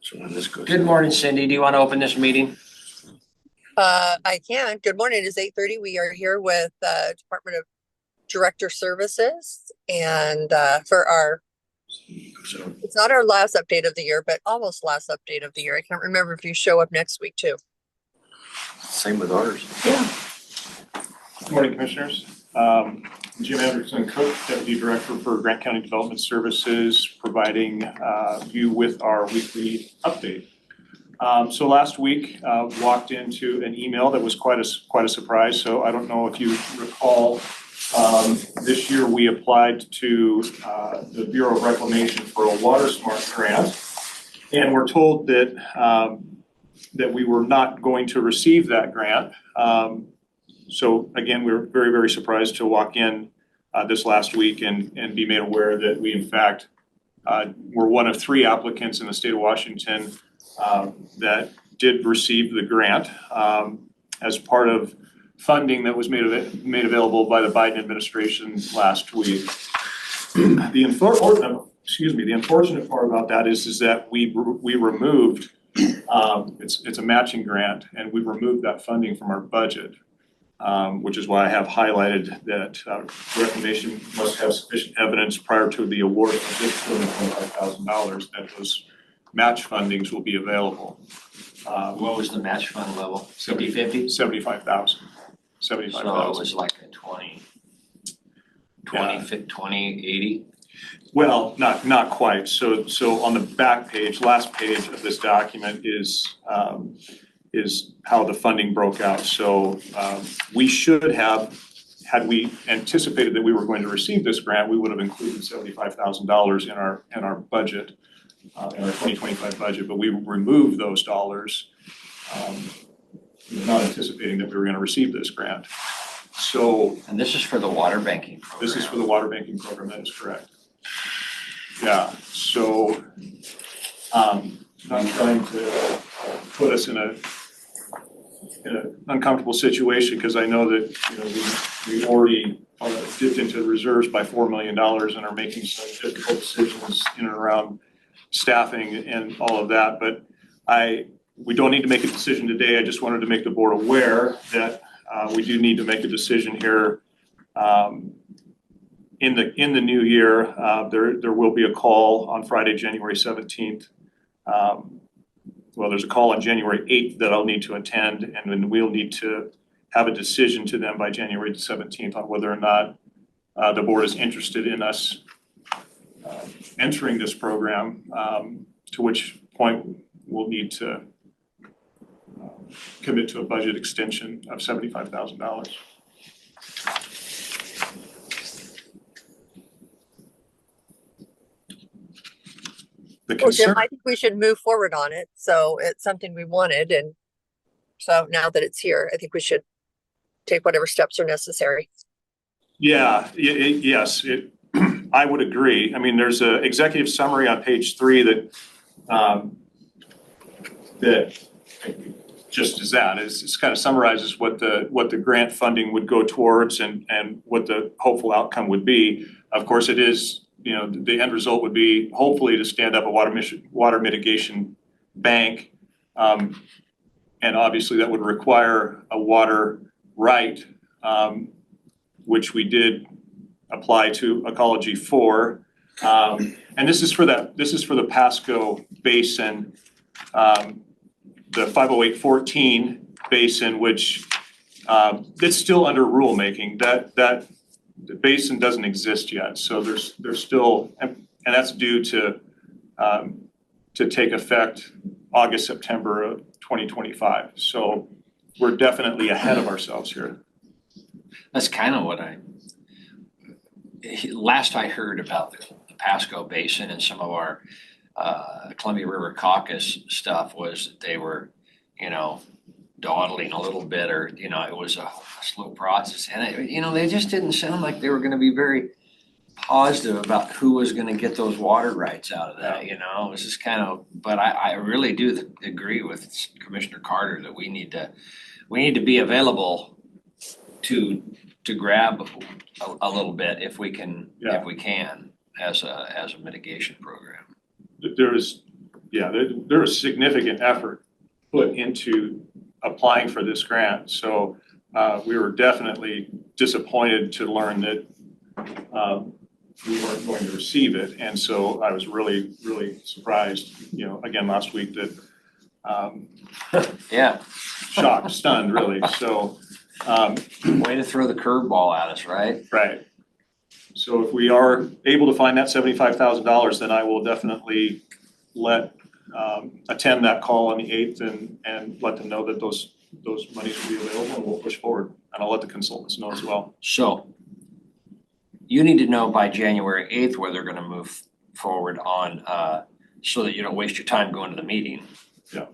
So when this goes. Good morning, Cindy. Do you want to open this meeting? I can. Good morning. It's 8:30. We are here with Department of Director Services, and for our, it's not our last update of the year, but almost last update of the year. I can't remember if you show up next week too. Same with ours. Yeah. Good morning, Commissioners. Jim Anderson Cook, Deputy Director for Grant County Development Services, providing you with our weekly update. So last week, walked into an email that was quite a surprise. So I don't know if you recall, this year we applied to the Bureau of Reclamation for a Water Smart grant, and we're told that that we were not going to receive that grant. So again, we were very, very surprised to walk in this last week and be made aware that we in fact were one of 3 applicants in the state of Washington that did receive the grant as part of funding that was made available by the Biden administration last week. The unfortunate part about that is that we removed it's a matching grant, and we removed that funding from our budget. Which is why I have highlighted that reclamation must have sufficient evidence prior to the award of this $225,000 that those match fundings will be available. What was the match fund level? 50-50? 75,000. 75,000. So it was like a 20-80? Well, not quite. So on the back page, last page of this document is how the funding broke out. So we should have, had we anticipated that we were going to receive this grant, we would have included $75,000 in our budget, in our 2025 budget, but we removed those dollars, not anticipating that we were going to receive this grant. So, and this is for the water banking program. This is for the water banking program, that is correct. Yeah, so I'm trying to put us in an uncomfortable situation, because I know that we already dipped into the reserves by $4 million and are making some difficult decisions in and around staffing and all of that. But we don't need to make a decision today. I just wanted to make the board aware that we do need to make a decision here in the new year. There will be a call on Friday, January 17th. Well, there's a call on January 8th that I'll need to attend, and then we'll need to have a decision to them by January 17th on whether or not the board is interested in us entering this program, to which point we'll need to commit to a budget extension of $75,000. Well, Jim, I think we should move forward on it. So it's something we wanted, and so now that it's here, I think we should take whatever steps are necessary. Yeah, yes, I would agree. I mean, there's an executive summary on page 3 that just is that. It kind of summarizes what the grant funding would go towards and what the hopeful outcome would be. Of course, it is, the end result would be hopefully to stand up a water mitigation bank. And obviously that would require a water right, which we did apply to Ecology 4. And this is for the Pasco Basin, the 50814 basin, which it's still under rulemaking. That the basin doesn't exist yet, so there's still, and that's due to take effect August, September of 2025. So we're definitely ahead of ourselves here. That's kind of what last I heard about the Pasco Basin and some of our Columbia River Caucus stuff was that they were, dawdling a little bit, or, it was a slow process. And, they just didn't sound like they were going to be very positive about who was going to get those water rights out of that. It was just kind of, but I really do agree with Commissioner Carter that we need to be available to grab a little bit if we can, as a mitigation program. Yeah, there was significant effort put into applying for this grant. So we were definitely disappointed to learn that we weren't going to receive it. And so I was really, really surprised, again, last week that Yeah, shocked, stunned, really. So way to throw the curveball at us, right? right. So if we are able to find that $75,000, then I will definitely attend that call on the 8th and let them know that those monies will be available, and we'll push forward. And I'll let the consultants know as well. So you need to know by January 8th where they're gonna move forward on, so that you don't waste your time going to the meeting. Yeah.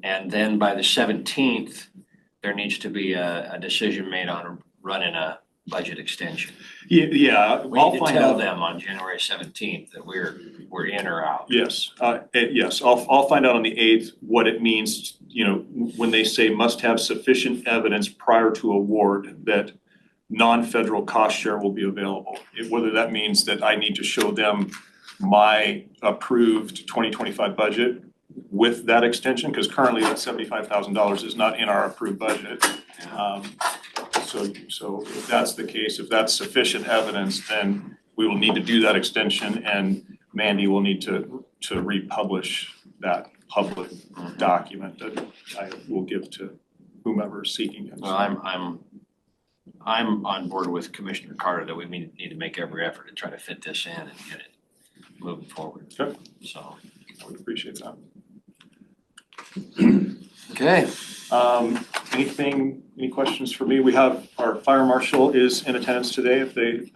And then by the 17th, there needs to be a decision made on running a budget extension. Yeah, We I'll need to find tell out. them on January 17th that we're in or out. Yes, yes, I'll find out on the 8th what it means, when they say must have sufficient evidence prior to award that non-federal cost share will be available. Whether that means that I need to show them my approved 2025 budget with that extension, because currently that $75,000 is not in our approved budget. So if that's the case, if that's sufficient evidence, then we will need to do that extension, and Mandy will need to republish that public document that I will give to whomever is seeking it. Well, I'm on board with Commissioner Carter that we need to make every effort to try to fit this in and get it moving forward. Okay. So, I would appreciate that. okay. Any questions for me? We have, our fire marshal is in attendance today. If you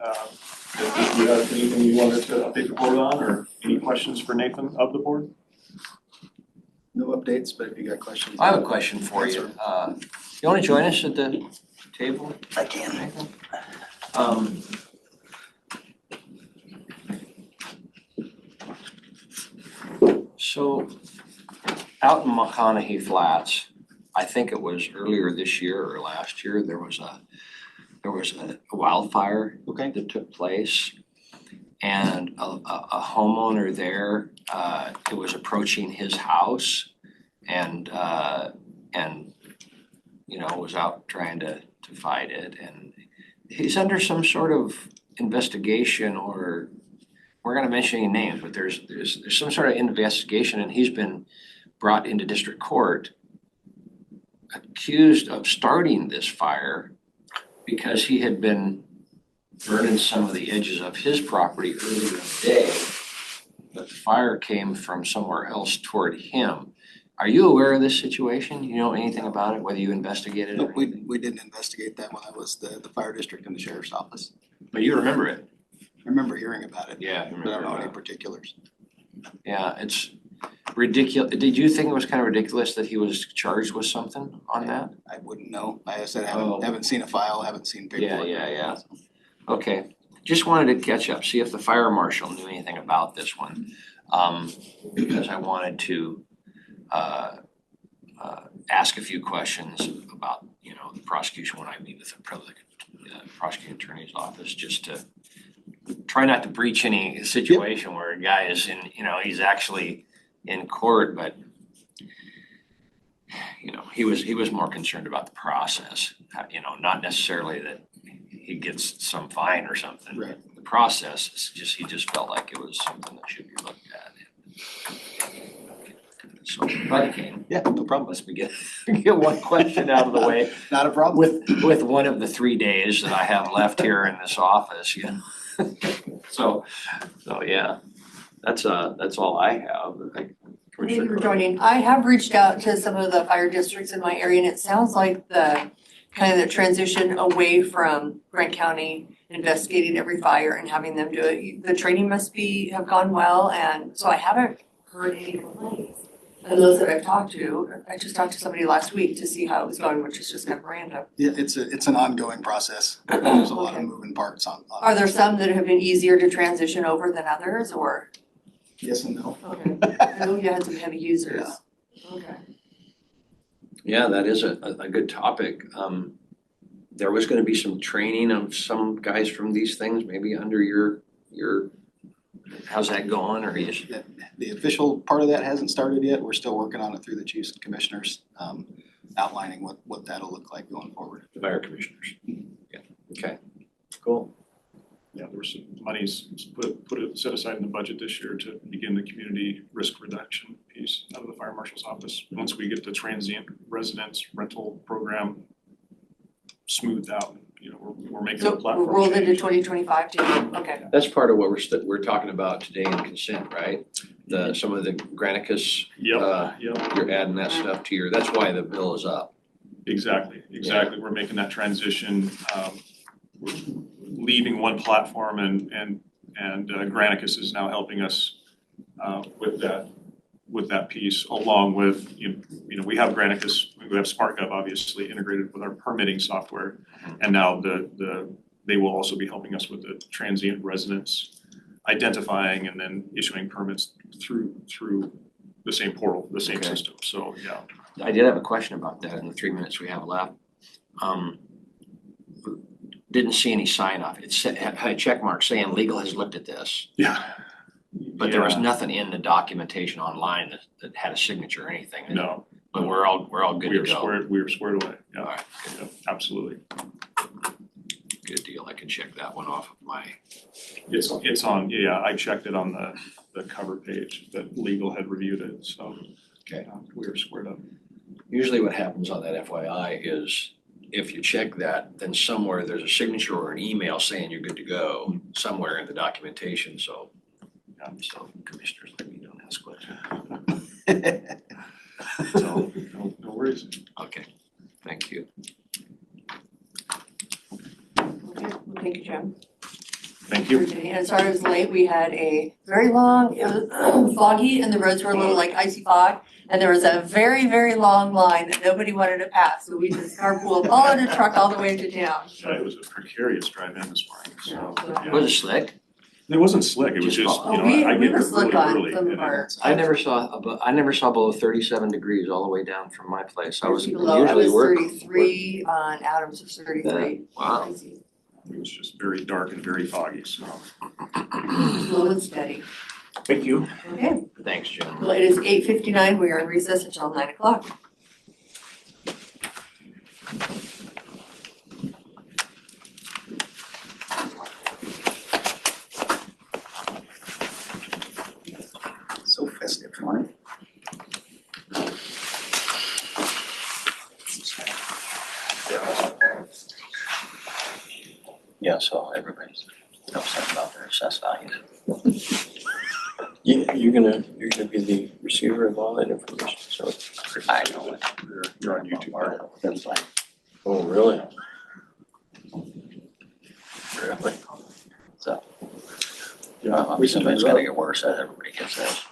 have anything you wanted to update the board on, or any questions for Nathan of the board? No updates, but if you got questions. I have a question for you. You wanna join us at the table? I can. Nathan? So out in McConaughey Flats, I think it was earlier this year or last year, there was a wildfire that took place. And a homeowner there, it was approaching his house and was out trying to fight it. And he's under some sort of investigation, or we're gonna mention any names, but there's some sort of investigation, and he's been brought into district court accused of starting this fire because he had been burning some of the edges of his property earlier in the day, but the fire came from somewhere else toward him. Are you aware of this situation? You know anything about it, whether you investigated it or Nope, anything? we didn't investigate that when I was the fire district in the sheriff's office. But you remember it? I remember hearing about it, Yeah, I but I don't remember know any that. particulars. Yeah, it's ridiculous. Did you think it was kind of ridiculous that he was charged with something on that? I wouldn't know. Like I said, I Oh. haven't seen a file, haven't seen paperwork. Yeah. Okay, just wanted to catch up, see if the fire marshal knew anything about this one. Because I wanted to ask a few questions about, the prosecution when I meet with the prosecuting attorney's office, just to try not to breach any situation where a guy is in, he's actually in court, but he was more concerned about the process, not necessarily that he gets some fine or something. Right. The process is he just felt like it was something that should be looked at. So, but Kane, Yeah, no problem. let's begin, get one question out of the way Not a problem. with one of the 3 days that I have left here in this office, So yeah, that's all I have. Thank you for joining. I have reached out to some of the fire districts in my area, and it sounds like the transition away from Grant County investigating every fire and having them do it. The training must have gone well, and so I haven't heard any complaints. And those that I've talked to, I just talked to somebody last week to see how it was going, which is just kind of random. Yeah, it's an ongoing process. There's a lot of Okay. moving parts on. Are there some that have been easier to transition over than others, or? Yes and no. Okay, I know you had some heavy users. Okay. Yeah, that is a good topic. There was gonna be some training of some guys from these things, maybe under your how's that going, or you just? The official part of that hasn't started yet. We're still working on it through the chiefs and commissioners, outlining what that'll look like going forward. The fire commissioners. Yeah, okay, cool. Yeah, there was some monies set aside in the budget this year to begin the community risk reduction piece out of the fire marshal's office. Once we get the transient residence rental program smoothed out, you know, we're making a So platform we're rolled into change. 2025 too, okay. That's part of what we're talking about today in consent, right? Some of the Granicus, Yep. you're adding that stuff to your, that's why the bill is up. Exactly. We're making that transition, we're leaving one platform and Granicus is now helping us with that piece, along with, you know, we have Granicus, we have SmartGov obviously integrated with our permitting software. And now they will also be helping us with the transient residents, identifying and then issuing permits through the same portal, the same Okay. system, so, yeah. I did have a question about that in the 3 minutes we have left. Didn't see any sign off. It said, had a check mark saying legal has looked at this, Yeah. but there was nothing in the documentation online that had a signature or anything. No, But we're all good we to are go. squared away, All yeah, right, yeah, absolutely. good deal. I can check that one off of my, It's on, yeah, I checked it on the cover page that legal had reviewed it, so. Okay. We were squared up. usually what happens on that FYI is if you check that, then somewhere there's a signature or an email saying you're good to go somewhere in the documentation, so. So commissioners, let me don't ask questions. So, no worries. Okay, thank you. Okay, well, thank you, Jim. Thank you. And sorry it was late, we had a very long, it was foggy and the roads were a little like icy fog. And there was a very, very long line that nobody wanted to pass, so we just carpooled all in a truck all the way to town. Yeah, it was a precarious drive in this morning, so. yeah. Was it slick? It wasn't slick, it was just, you know, We I we get were there slick really on early. some of and our. I never saw below 37 degrees all the way down from my place. I was Low, I usually was work. 33 on Adams was 33. Wow. Crazy. It was just very dark and very foggy, so. Slow and steady. Thank you. Okay, Thanks, Jim. well, it is 8:59, we are in recess until 9 o'clock. So festive, right? Yeah, so everybody's upset about their assessed values. You're gonna be the receiver of all that information, so. I know it. You're on YouTube. Oh, really? Really. So, Yeah. we sometimes gotta get worse as everybody gets this.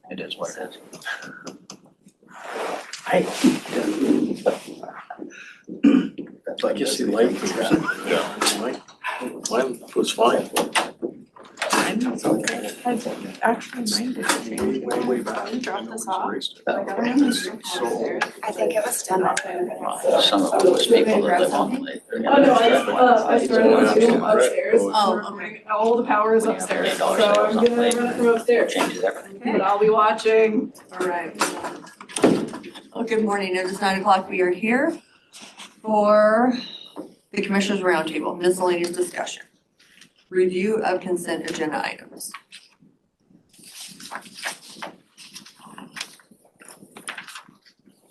It is what it is. That's I guess the light. Yeah. Mine was fine. Actually, mine didn't change. Way back. Can you drop this off? Oh, Like, I don't know. I think it was done up there. Some of it was people that live on the lake. Oh, no, I started on Zoom upstairs. Oh, okay. All the power is upstairs, so I'm gonna run it from upstairs. Changes everything. But I'll be watching. All right. Well, good morning. It is 9 o'clock. We are here for the Commissioners Roundtable, miscellaneous discussion. Review of consent agenda items.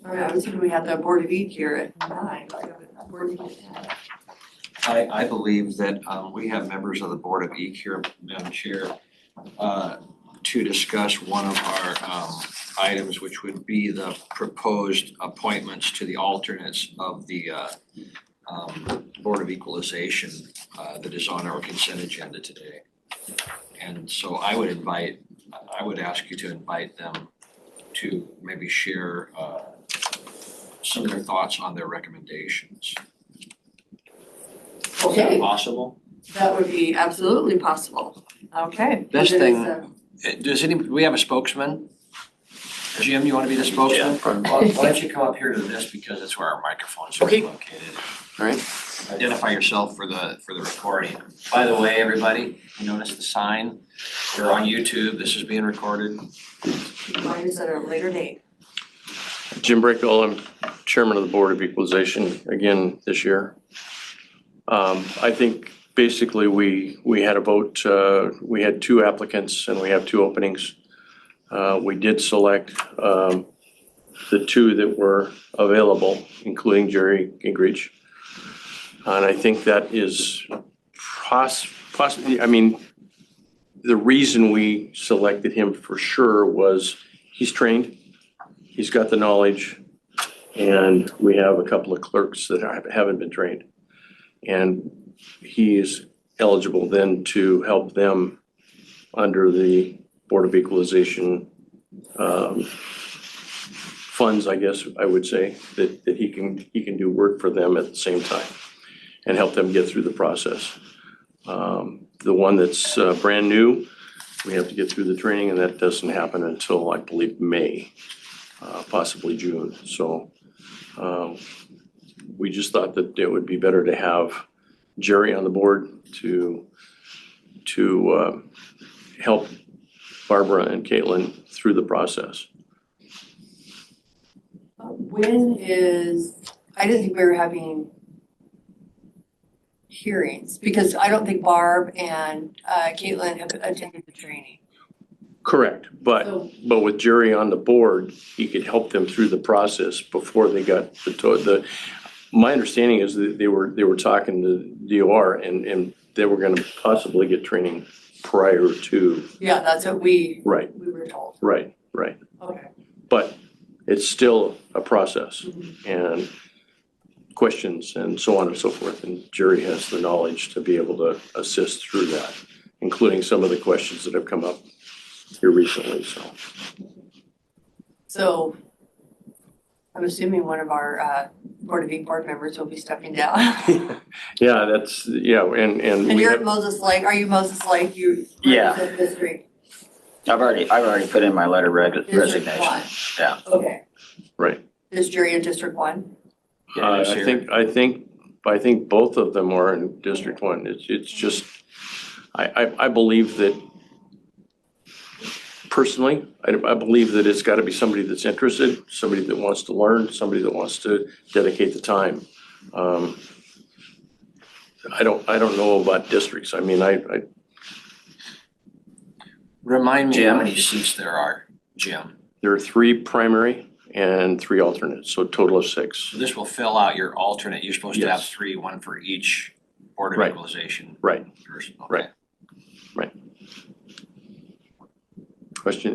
All right, I was thinking we had the Board of Ed here at 9. Board of Ed. I believe that we have members of the Board of EQ here, Madam Chair, to discuss one of our items, which would be the proposed appointments to the alternates of the Board of Equalization that is on our consent agenda today. And so I would ask you to invite them to maybe share some of their thoughts on their recommendations. Is that Okay, possible? that would be absolutely possible. Okay. Best It is, thing- Do we have a spokesman? Jim, you wanna be the spokesman? Jim. Why don't you come up here to this because it's where our microphones are Okay. located. All right. Identify yourself for the recording. By the way, everybody, you notice the sign? You're on YouTube, this is being recorded. Mine is at a later date. Jim Brickell, I'm chairman of the Board of Equalization again this year. I think basically we had a vote, we had 2 applicants and we have 2 openings. We did select the 2 that were available, including Jerry Gingrich. And I think that is possibly, I mean, the reason we selected him for sure was he's trained, he's got the knowledge, and we have a couple of clerks that haven't been trained. And he is eligible then to help them under the Board of Equalization funds, I guess I would say, that he can do work for them at the same time and help them get through the process. The one that's brand new, we have to get through the training, and that doesn't happen until, I believe, May, possibly June. So we just thought that it would be better to have Jerry on the board to help Barbara and Caitlin through the process. I didn't think we were having hearings, because I don't think Barb and Caitlin have attended the training. Correct, but So, with Jerry on the board, he could help them through the process before they got my understanding is that they were talking to DOR and they were gonna possibly get training prior to. yeah, that's what we Right, were told. right. Okay. But it's still a process and questions and so on and so forth. And Jerry has the knowledge to be able to assist through that, including some of the questions that have come up here recently, so. So I'm assuming one of our Board of board members will be stepping down. Yeah, that's, yeah, and And we you're have, Moses Lake, are you Moses Lake? You Yeah. represent district I've already put in my letter of District resignation. 1? Yeah. Okay. right. Is Jerry in District 1? Yeah, who's here? I think both of them are in District 1. It's just, I believe that personally, I believe that it's gotta be somebody that's interested, somebody that wants to learn, somebody that wants to dedicate the time. I don't know about districts. I mean, I Remind me how Jim? many seats there are, Jim. there are 3 primary and 3 alternates, so a total of 6. So this will fill out your alternate. You're supposed to have Yes. 3, 1 for each Board of Right. Equalization Right. person. Okay. Right.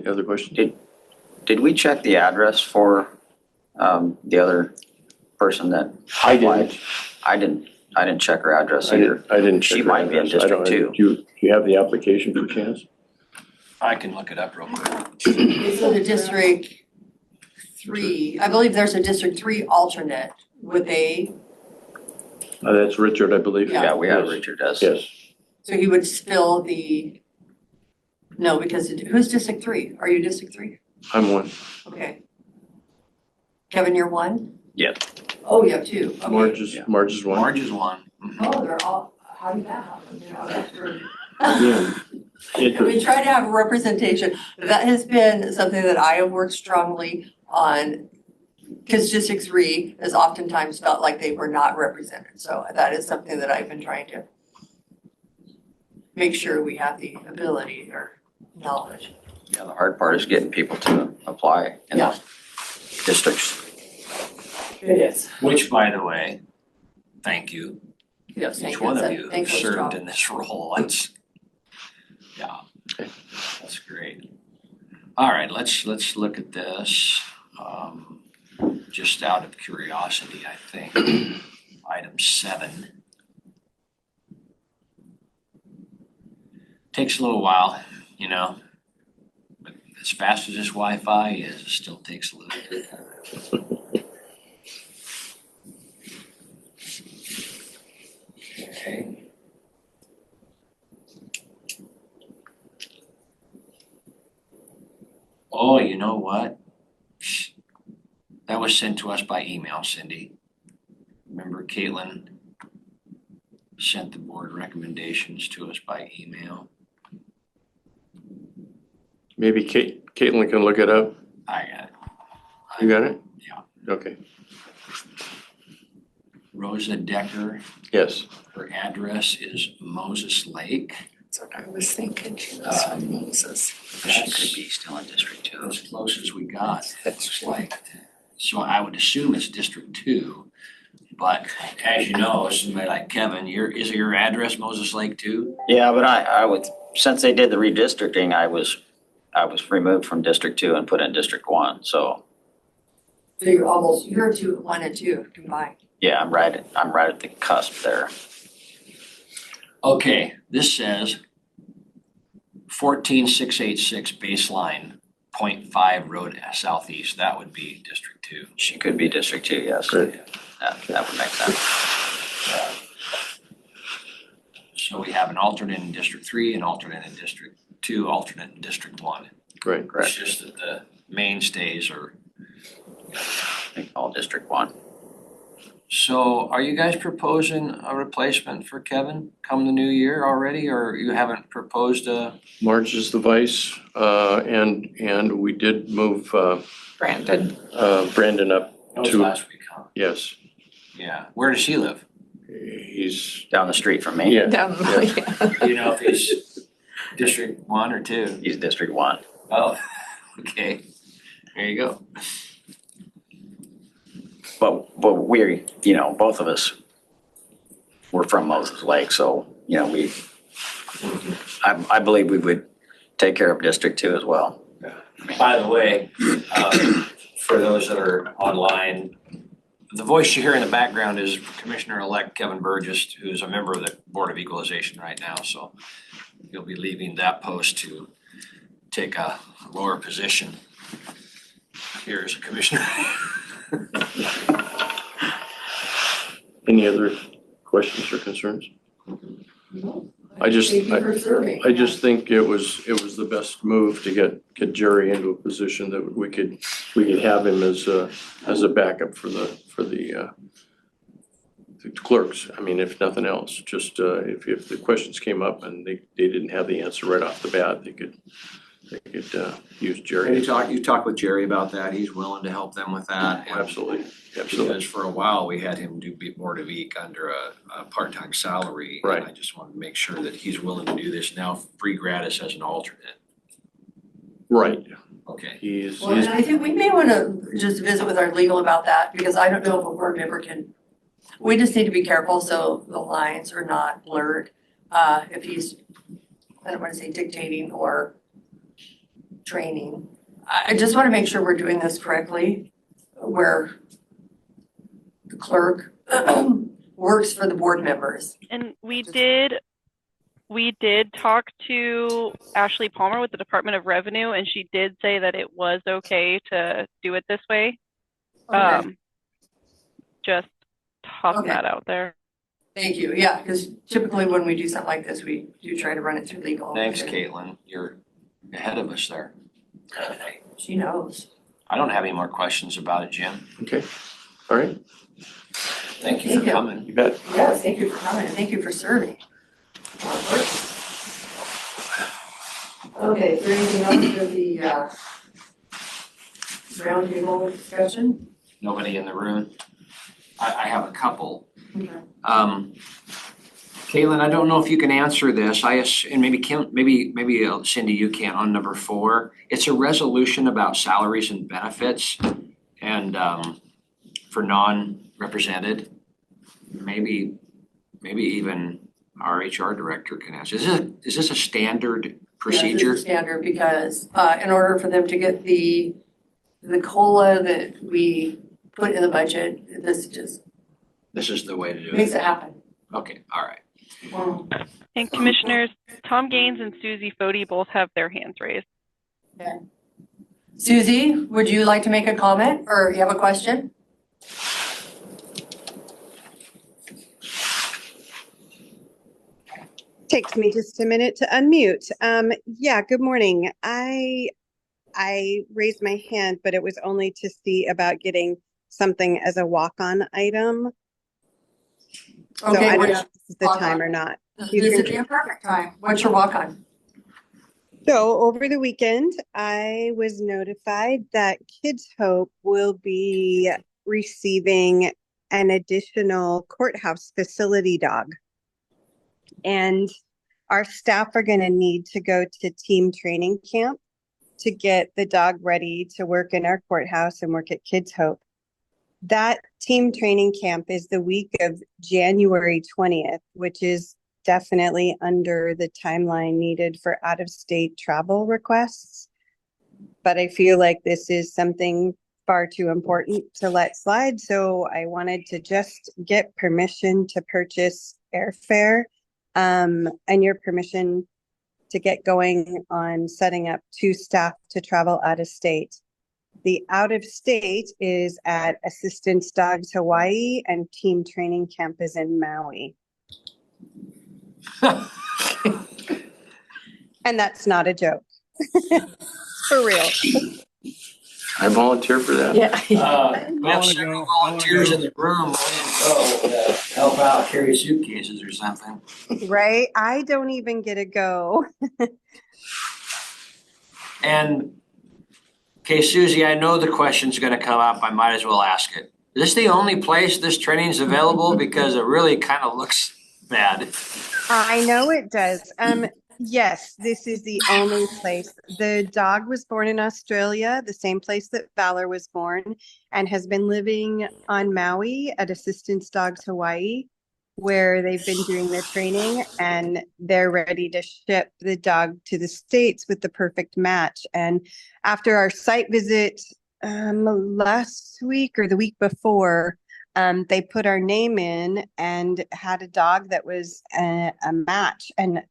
Other question? Did we check the address for the other person that I applied? didn't. I didn't check her address I either. didn't She check her might be in address. I don't- District 2. Do you have the application per chance? I can look it up real quick. So the District 3, I believe there's a District 3 alternate. Would they, That's Richard, I believe. Yeah. Yeah, we have Yes. Richard as. Yes, so he would fill no, because who's District 3? Are you District 3? I'm one. Okay. Kevin, you're 1? Yeah. Oh, you have 2. Okay. Marge is one. Marge is 1. Oh, they're all, how did that happen? They're all different. Again, We interest. try to have representation. That has been something that I have worked strongly on, because District 3 has oftentimes felt like they were not represented. So that is something that I've been trying to make sure we have the ability or knowledge. Yeah, the hard part is getting people to apply in Yeah. those districts. It is. Which, by the way, thank you. Yes, Each one of you who thank you, served strong. in this role. That's, yeah, that's great. All right, let's look at this. Just out of curiosity, I think, item 7. Takes a little while, you know, but as fast as this Wi-Fi is, it still takes a little bit. Okay. Oh, you know what? was sent to us by email, Cindy. Remember Caitlin sent the board recommendations to us by email. Maybe Caitlin can look it up. I got it. You got it? Yeah. Okay, Rosa Decker, yes. her address is Moses Lake. That's what I was thinking, she was from Moses. She could be still in District Two. As close as we got, it's like, so I would assume it's District 2. But as you know, somebody like Kevin, is your address Moses Lake too? Yeah, but I would, since they did the redistricting, I was removed from District 2 and put in District 1, so, So you're 1 and 2 combined. yeah, I'm right at the cusp there. Okay, this says 14686 baseline, 0.5 road southeast, that would be District 2. She could be District 2, yes. Great. That would make sense. So we have an alternate in District 3, an alternate in District 2, alternate in District 1. Great. It's Correct. just that the mainstays are. I think all District 1. So are you guys proposing a replacement for Kevin come the new year already, or you haven't proposed a? Marge is the vice, and we did move Brandon. Brandon up That was to, last week, huh? yes. Yeah, where does he live? He's, Down the street from me. yeah, Down, yeah. Do you know if he's District 1 or 2? He's District 1. Oh, okay, there you go. But we're, both of us were from Moses Lake, so, I believe we would take care of District 2 as well. By the way, for those that are online, the voice you hear in the background is Commissioner-elect Kevin Burgess, who's a member of the Board of Equalization right now, so he'll be leaving that post to take a lower position here as a commissioner. any other questions or concerns? I just think it was the best move to get Jerry into a position that we could have him as a backup for the clerks. I mean, if nothing else, just if the questions came up and they didn't have the answer right off the bat, they could use Jerry. You talked with Jerry about that, he's willing to help them with that. and- Absolutely. Because for a while, we had him do Board of Ec under a part-time salary. Right. And I just wanted to make sure that he's willing to do this now, free gratis as an alternate. Right. Okay. He's Well, and I think we may want to just visit with our legal about that, because I don't know if a board member can, we just need to be careful so the lines are not blurred. If he's, I don't want to say dictating or training. I just want to make sure we're doing this correctly, where the clerk works for the board members. And we did talk to Ashley Palmer with the Department of Revenue, and she did say that it was okay to do it this way. Okay. Just toss Okay. that out there. Thank you. Yeah, because typically when we do something like this, we do try to run it through legal. Thanks, Caitlin, you're ahead of us there. She knows. I don't have any more questions about it, Jim. okay. All right. Thank you Thank for you. coming. You bet. Yes, thank you for coming, and thank you for serving. Okay, is there anything else for the roundtable discussion? Nobody in the room? I have a couple. Okay. Caitlin, I don't know if you can answer this. And maybe Kim, maybe Cindy, you can on number 4. It's a resolution about salaries and benefits and for non-represented. Maybe even our HR director can answer. Is this a standard procedure? Yes, it's standard because in order for them to get the COLA that we put in the budget, this just This is the way to do makes it. it happen. Okay, all right. And Commissioners, Tom Gaines and Susie Fody both have their hands raised. Susie, would you like to make a comment or you have a question? Takes me just a minute to unmute. Yeah, good morning. I raised my hand, but it was only to see about getting something as a walk-on item. So Okay, I don't which know if this is the walk-on? time or not. This You would can- be a perfect time. What's your walk-on? So over the weekend, I was notified that Kids Hope will be receiving an additional courthouse facility dog. And our staff are going to need to go to team training camp to get the dog ready to work in our courthouse and work at Kids Hope. That team training camp is the week of January 20th, which is definitely under the timeline needed for out-of-state travel requests. But I feel like this is something far too important to let slide. So I wanted to just get permission to purchase airfare, and your permission to get going on setting up 2 staff to travel out of state. The out of state is at Assistance Dogs Hawaii, and team training camp is in Maui. And that's not a joke. For real. I volunteer for that. Yeah. We have several volunteers in the room, to help out, carry suitcases or something. Right? I don't even get to go. And, okay, Susie, I know the question's gonna come up, I might as well ask it. Is this the only place this training's available? Because it really kind of looks bad. I know it does. Yes, this is the only place. The dog was born in Australia, the same place that Valor was born, and has been living on Maui at Assistance Dogs Hawaii, where they've been doing their training, and they're ready to ship the dog to the States with the perfect match. And after our site visit last week or the week before, they put our name in and had a dog that was a match. And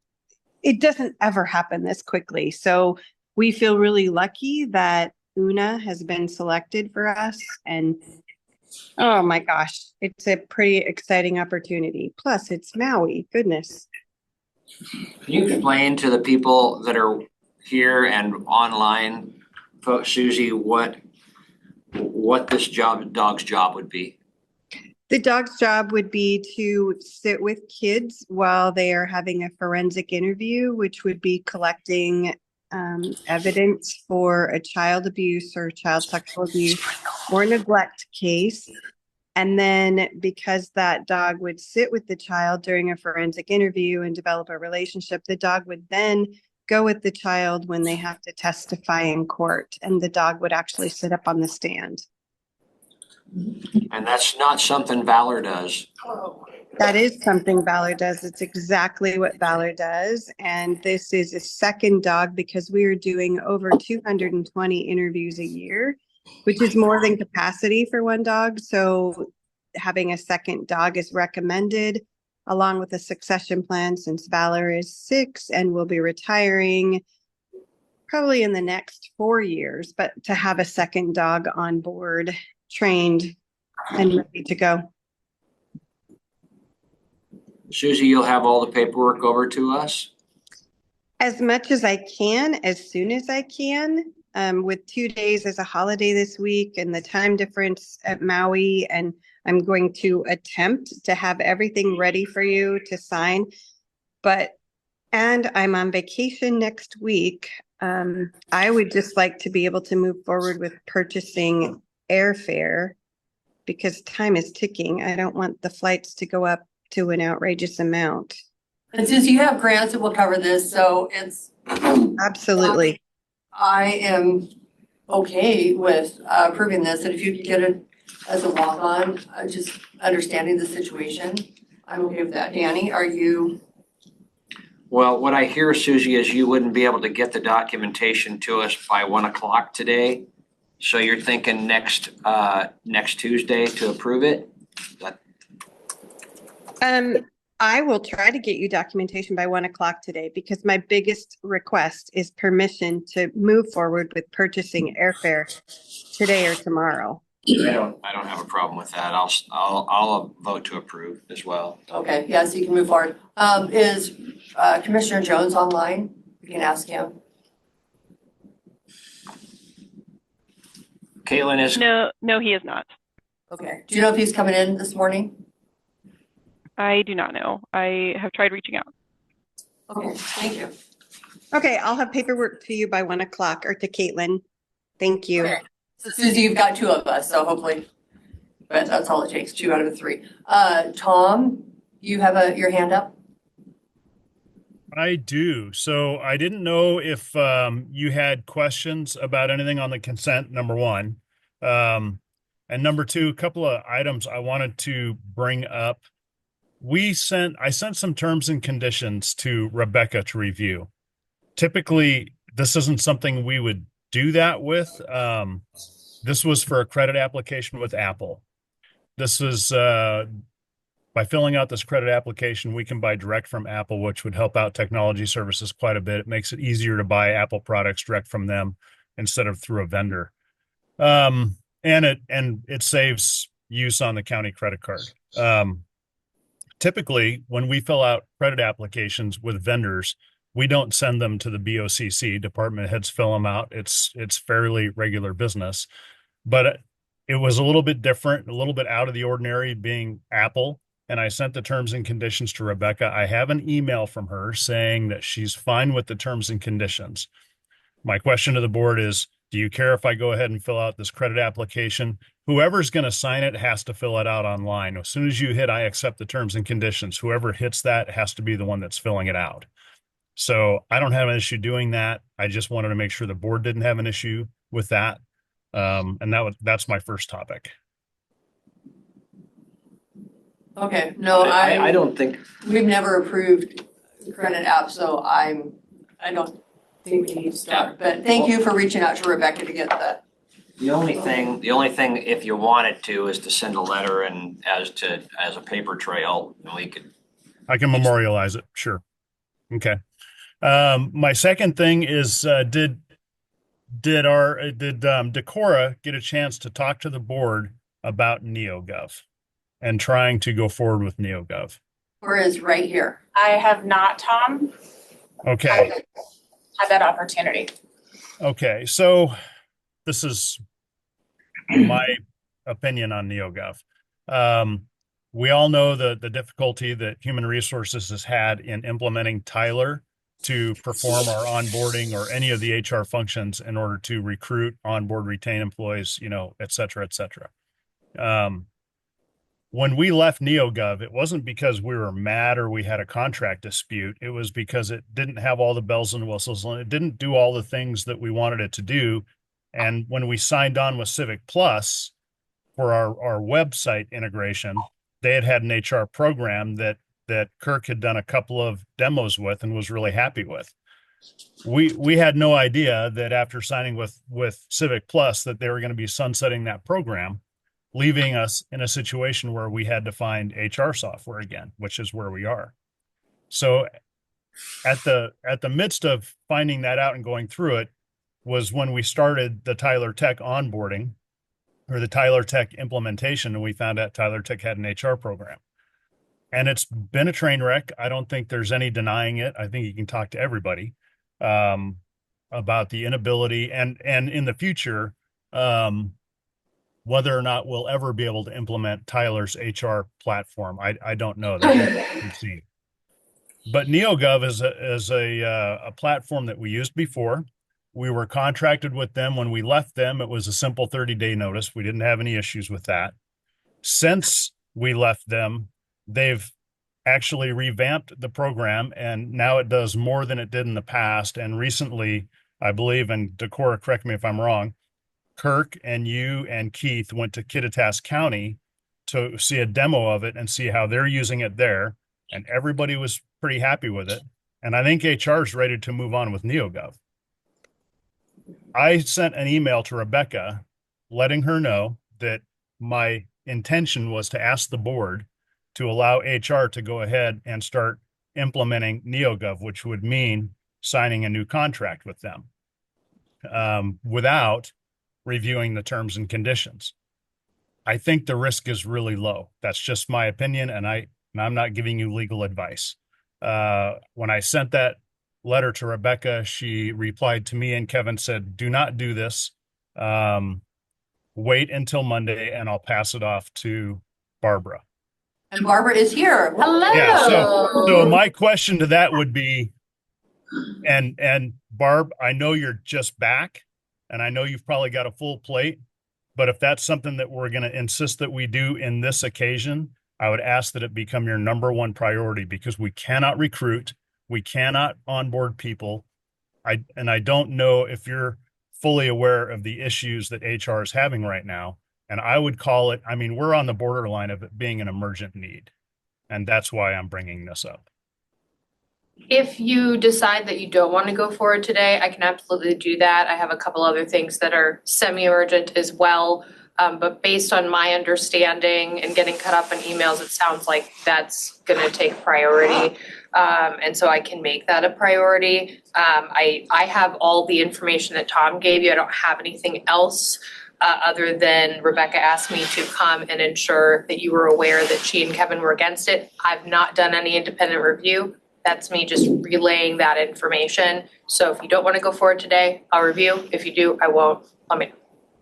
it doesn't ever happen this quickly. So we feel really lucky that Una has been selected for us. And oh my gosh, it's a pretty exciting opportunity. Plus, it's Maui. Goodness. Can you explain to the people that are here and online, Susie, what this dog's job would be? The dog's job would be to sit with kids while they are having a forensic interview, which would be collecting evidence for a child abuse or child sexual abuse or neglect case. And then because that dog would sit with the child during a forensic interview and develop a relationship, the dog would then go with the child when they have to testify in court, and the dog would actually sit up on the stand. And that's not something Valor does. That is something Valor does. It's exactly what Valor does. And this is a second dog because we are doing over 220 interviews a year, which is more than capacity for one dog. So having a second dog is recommended, along with a succession plan, since Valor is 6 and will be retiring probably in the next 4 years. But to have a second dog on board, trained and ready to go. Susie, you'll have all the paperwork over to us? As much as I can, as soon as I can. With 2 days as a holiday this week and the time difference at Maui, and I'm going to attempt to have everything ready for you to sign. And I'm on vacation next week. I would just like to be able to move forward with purchasing airfare because time is ticking. I don't want the flights to go up to an outrageous amount. And since you have grants that will cover this, so it's. Absolutely. I am okay with approving this, and if you could get it as a walk-on, just understanding the situation, I'm okay with that. Danny, are you? Well, what I hear, Susie, is you wouldn't be able to get the documentation to us by 1 o'clock today. So you're thinking next Tuesday to approve it? I will try to get you documentation by 1 o'clock today because my biggest request is permission to move forward with purchasing airfare today or tomorrow. I don't have a problem with that. I'll vote to approve as well. Okay, yeah, so you can move forward. Is Commissioner Jones online? We can ask him. Caitlin is. No, he is not. Okay. Do you know if he's coming in this morning? I do not know. I have tried reaching out. Okay, thank you. Okay, I'll have paperwork to you by 1 o'clock, or to Caitlin. Thank you. Okay. So Susie, you've got two of us, so hopefully, but that's all it takes, 2 out of the 3. Tom, you have your hand up? I do. So I didn't know if you had questions about anything on the consent, number one. And number two, a couple of items I wanted to bring up. I sent some terms and conditions to Rebecca to review. Typically, this isn't something we would do that with. This was for a credit application with Apple. This is by filling out this credit application, we can buy direct from Apple, which would help out technology services quite a bit. It makes it easier to buy Apple products direct from them instead of through a vendor. And it saves use on the county credit card. Typically, when we fill out credit applications with vendors, we don't send them to the BOCC. Department heads fill them out. It's fairly regular business, but it was a little bit different, a little bit out of the ordinary being Apple. And I sent the terms and conditions to Rebecca. I have an email from her saying that she's fine with the terms and conditions. My question to the board is, do you care if I go ahead and fill out this credit application? Whoever's going to sign it has to fill it out online. As soon as you hit, I accept the terms and conditions, whoever hits that has to be the one that's filling it out. So I don't have an issue doing that. I just wanted to make sure the board didn't have an issue with that. And that's my first topic. Okay, no, I don't think, we've never approved credit app, so I don't think we need to start. But thank you for reaching out to Rebecca to get that. The only thing, if you wanted to, is to send a letter and as a paper trail, and I can memorialize it. Sure. Okay. My second thing is, did Decorah get a chance to talk to the board about NeoGov and trying to go forward with NeoGov? Or is right here. I have not, Tom, Okay. had that opportunity. Okay. So this is my opinion on NeoGov. We all know the difficulty that Human Resources has had in implementing Tyler to perform our onboarding or any of the HR functions in order to recruit, onboard, retain employees, et cetera, et cetera. When we left NeoGov, it wasn't because we were mad or we had a contract dispute. It was because it didn't have all the bells and whistles and it didn't do all the things that we wanted it to do. And when we signed on with Civic Plus for our website integration, they had an HR program that Kirk had done a couple of demos with and was really happy with. We had no idea that after signing with Civic Plus that they were going to be sunsetting that program, leaving us in a situation where we had to find HR software again, which is where we are. So at the midst of finding that out and going through it was when we started the Tyler Tech onboarding or the Tyler Tech implementation, and we found out Tyler Tech had an HR program. And it's been a train wreck. I don't think there's any denying it. I think you can talk to everybody about the inability and in the future, whether or not we'll ever be able to implement Tyler's HR platform. I don't know. But NeoGov is a platform that we used before. We were contracted with them. When we left them, it was a simple 30-day notice. We didn't have any issues with that. Since we left them, they've actually revamped the program, and now it does more than it did in the past. And recently, I believe, and Decorah, correct me if I'm wrong, Kirk and you and Keith went to Kittitas County to see a demo of it and see how they're using it there. And everybody was pretty happy with it. And I think HR is ready to move on with NeoGov. I sent an email to Rebecca letting her know that my intention was to ask the board to allow HR to go ahead and start implementing NeoGov, which would mean signing a new contract with them without reviewing the terms and conditions. I think the risk is really low. That's just my opinion, and I'm not giving you legal advice. When I sent that letter to Rebecca, she replied to me and Kevin said, do not do this. wait until Monday and I'll pass it off to Barbara. And Barbara is here. Hello. Yeah, so my question to that would be, and Barb, I know you're just back, and I know you've probably got a full plate, but if that's something that we're going to insist that we do in this occasion, I would ask that it become your number one priority, because we cannot recruit, we cannot onboard people. I don't know if you're fully aware of the issues that HR is having right now. And I would call it, I mean, we're on the borderline of it being an emergent need. And that's why I'm bringing this up. If you decide that you don't want to go forward today, I can absolutely do that. I have a couple other things that are semi-urgent as well. But based on my understanding and getting caught up in emails, it sounds like that's going to take priority. And so I can make that a priority. I have all the information that Tom gave you. I don't have anything else other than Rebecca asked me to come and ensure that you were aware that she and Kevin were against it. I've not done any independent review. That's me just relaying that information. So if you don't want to go forward today, I'll review. If you do, I won't. Let me know.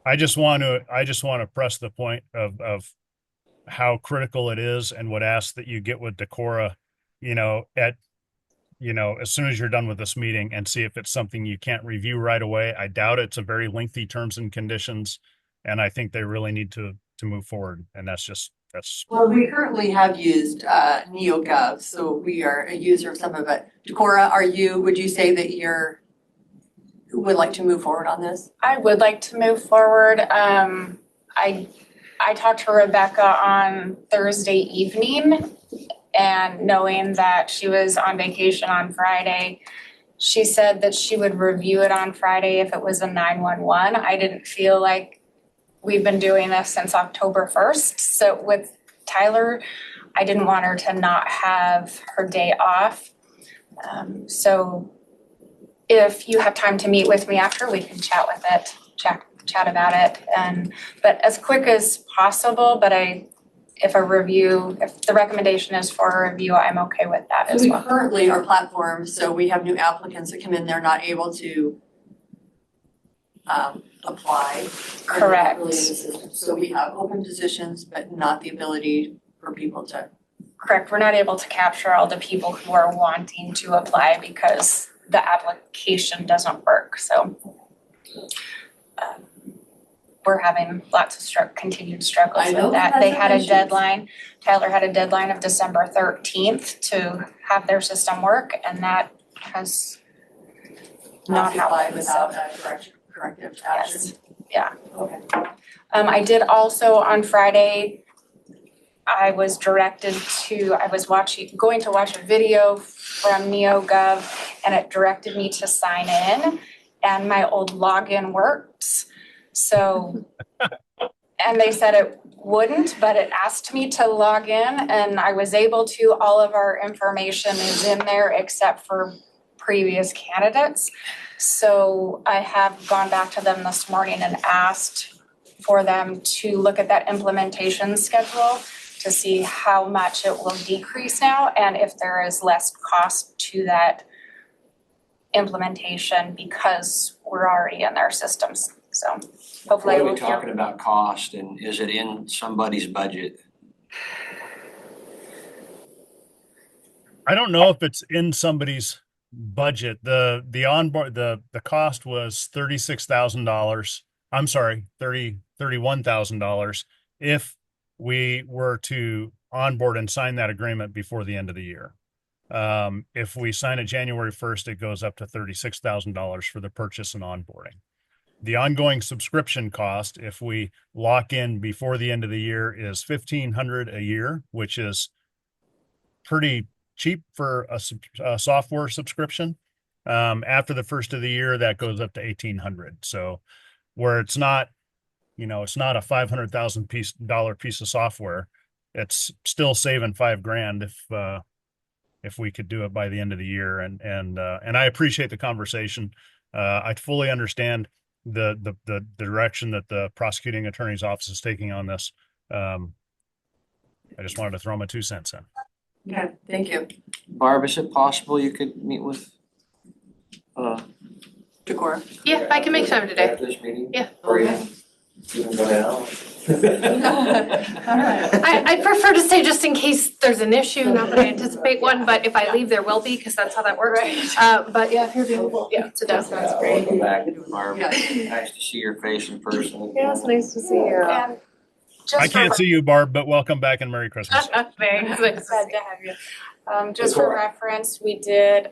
I just want to press the point of how critical it is, and would ask that you get with Decorah, as soon as you're done with this meeting, and see if it's something you can't review right away. I doubt it's a very lengthy terms and conditions, and I think they really need to move forward. And that's. Well, we currently have used NeoGov, so we are a user of some of it. Decorah, would you say that would like to move forward on this? I would like to move forward. I talked to Rebecca on Thursday evening, and knowing that she was on vacation on Friday, she said that she would review it on Friday if it was a 911. I didn't feel like we've been doing this since October 1st. So with Tyler, I didn't want her to not have her day off. So if you have time to meet with me after, we can chat about it. But as quick as possible, but if the recommendation is for a review, I'm okay with that as well. We currently are platform, so we have new applicants that come in, they're not able to apply. Correct. Really in the system. So we have open positions, but not the ability for people to. Correct. We're not able to capture all the people who are wanting to apply because the application doesn't work. So we're having lots of continued struggles with that. They had a deadline. Tyler had a deadline of December 13th to have their system work, and that has not happened. Without corrective action. Yes. Yeah. Okay. I did also on Friday, I was going to watch a video from NeoGov, and it directed me to sign in, and my old login works. So, and they said it wouldn't, but it asked me to log in, and I was able to. All of our information is in there except for previous candidates. So I have gone back to them this morning and asked for them to look at that implementation schedule to see how much it will decrease now, and if there is less cost to that implementation because we're already in their systems. So hopefully What are we talking about cost, and is it in somebody's budget? I don't know if it's in somebody's budget. The cost was $36,000. I'm sorry, $31,000 if we were to onboard and sign that agreement before the end of the year. If we sign it January 1st, it goes up to $36,000 for the purchase and onboarding. The ongoing subscription cost, if we lock in before the end of the year, is $1,500 a year, which is pretty cheap for a software subscription. After the first of the year, that goes up to $1,800. So where it's not, it's not a $500,000 piece of software, it's still saving $5,000 if we could do it by the end of the year. And I appreciate the conversation. I fully understand the direction that the prosecuting attorney's office is taking on this. I just wanted to throw my 2 cents in. Okay, thank you. Barb, is it possible you could meet with Decorah. Yeah, I can make time today. At this meeting? Yeah. Or Okay. You can go down. I'd prefer to stay just in case there's an issue, not that I anticipate one, but if I leave, there will be, because that's how that works. But yeah, if you're available, yeah, sit down. That's great. Welcome back, Barb. Yeah. Nice to see your face in person. Yeah, it's nice to see you. And I just for can't see you, Barb, but welcome back and Merry Christmas. Thanks. glad to have you. Just for reference, we did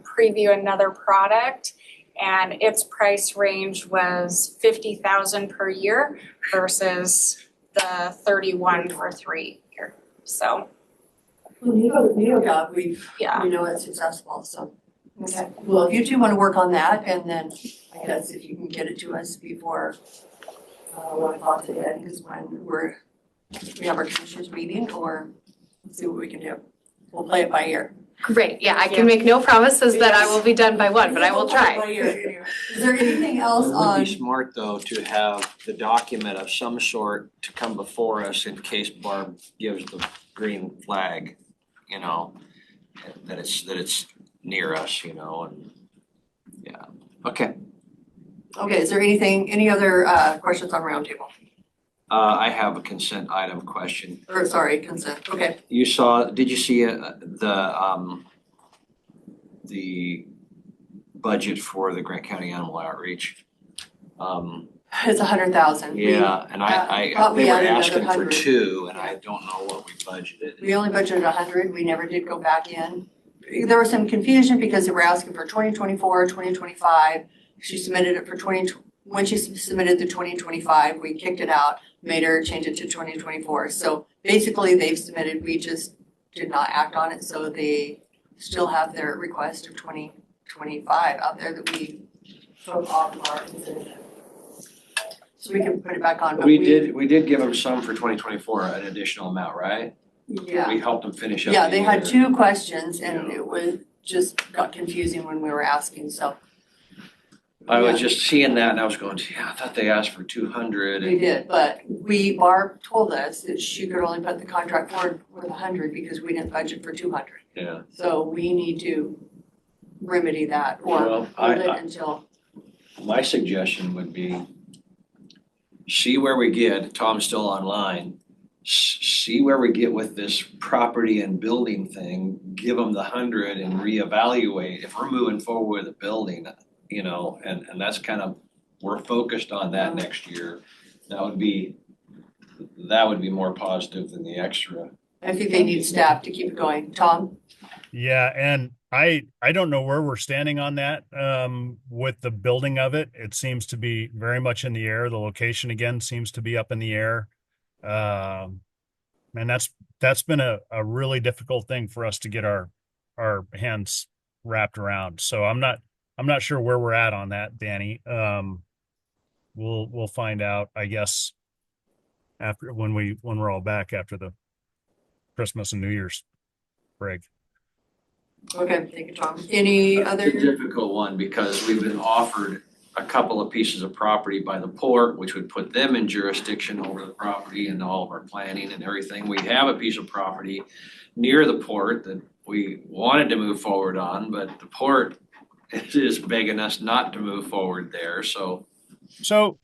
preview another product, and its price range was 50,000 per year versus the 31 for 3 year. So NeoGov, we know it's successful, so. Okay, well, if you two want to work on that, and then I guess if you can get it to us before 1 o'clock today, is when we have our commissioners meeting, or see what we can do. We'll play it by ear. Great, yeah, I can make no promises that I will be done by 1, but I will try. Is there anything else It would on? be smart, though, to have the document of some sort to come before us in case Barb gives the green flag, you know, that it's near us, you know, and, yeah, okay. Okay, is there any other questions on roundtable? I have a consent item question. Or sorry, consent, okay. Did you see the budget for the Grant County Animal Outreach? It's 100,000. Yeah, and I thought we they were added another asking for 100. 2, and I don't know what we budgeted. We only budgeted 100, we never did go back in. There was some confusion because they were asking for 2024, 2025. She submitted it for when she submitted the 2025, we kicked it out, made her change it to 2024. So basically they've submitted, we just did not act on it, so they still have their request of 2025 out there that we took off of our consideration. So we can put it back on, but We did give them some for 2024, an additional amount, right? Yeah. We helped them finish up. Yeah, the they had year. 2 questions and it was just got confusing when we were asking, so. I was just seeing that and I was going, yeah, I thought they asked for 200. We did, but Barb told us that she could only put the contract forward with 100 because we didn't budget for 200. Yeah. So we need to remedy that or Well, hold it until. My suggestion would be, see where we get, Tom's still online, see where we get with this property and building thing, give them the 100 and reevaluate if we're moving forward with the building, you know, and that's kind of, we're focused on that next year. That would be more positive than the extra. I think they need staff to keep it going. Tom? Yeah, and I don't know where we're standing on that with the building of it. It seems to be very much in the air. The location again seems to be up in the air. And that's been a really difficult thing for us to get our hands wrapped around. So I'm not sure where we're at on that, Danny. We'll find out, I guess, after when we're all back after the Christmas and New Year's break. Okay, thank you, Tom. Any other? It's a difficult one because we've been offered a couple of pieces of property by the port, which would put them in jurisdiction over the property and all of our planning and everything. We have a piece of property near the port that we wanted to move forward on, but the port is begging us not to move forward there, so. So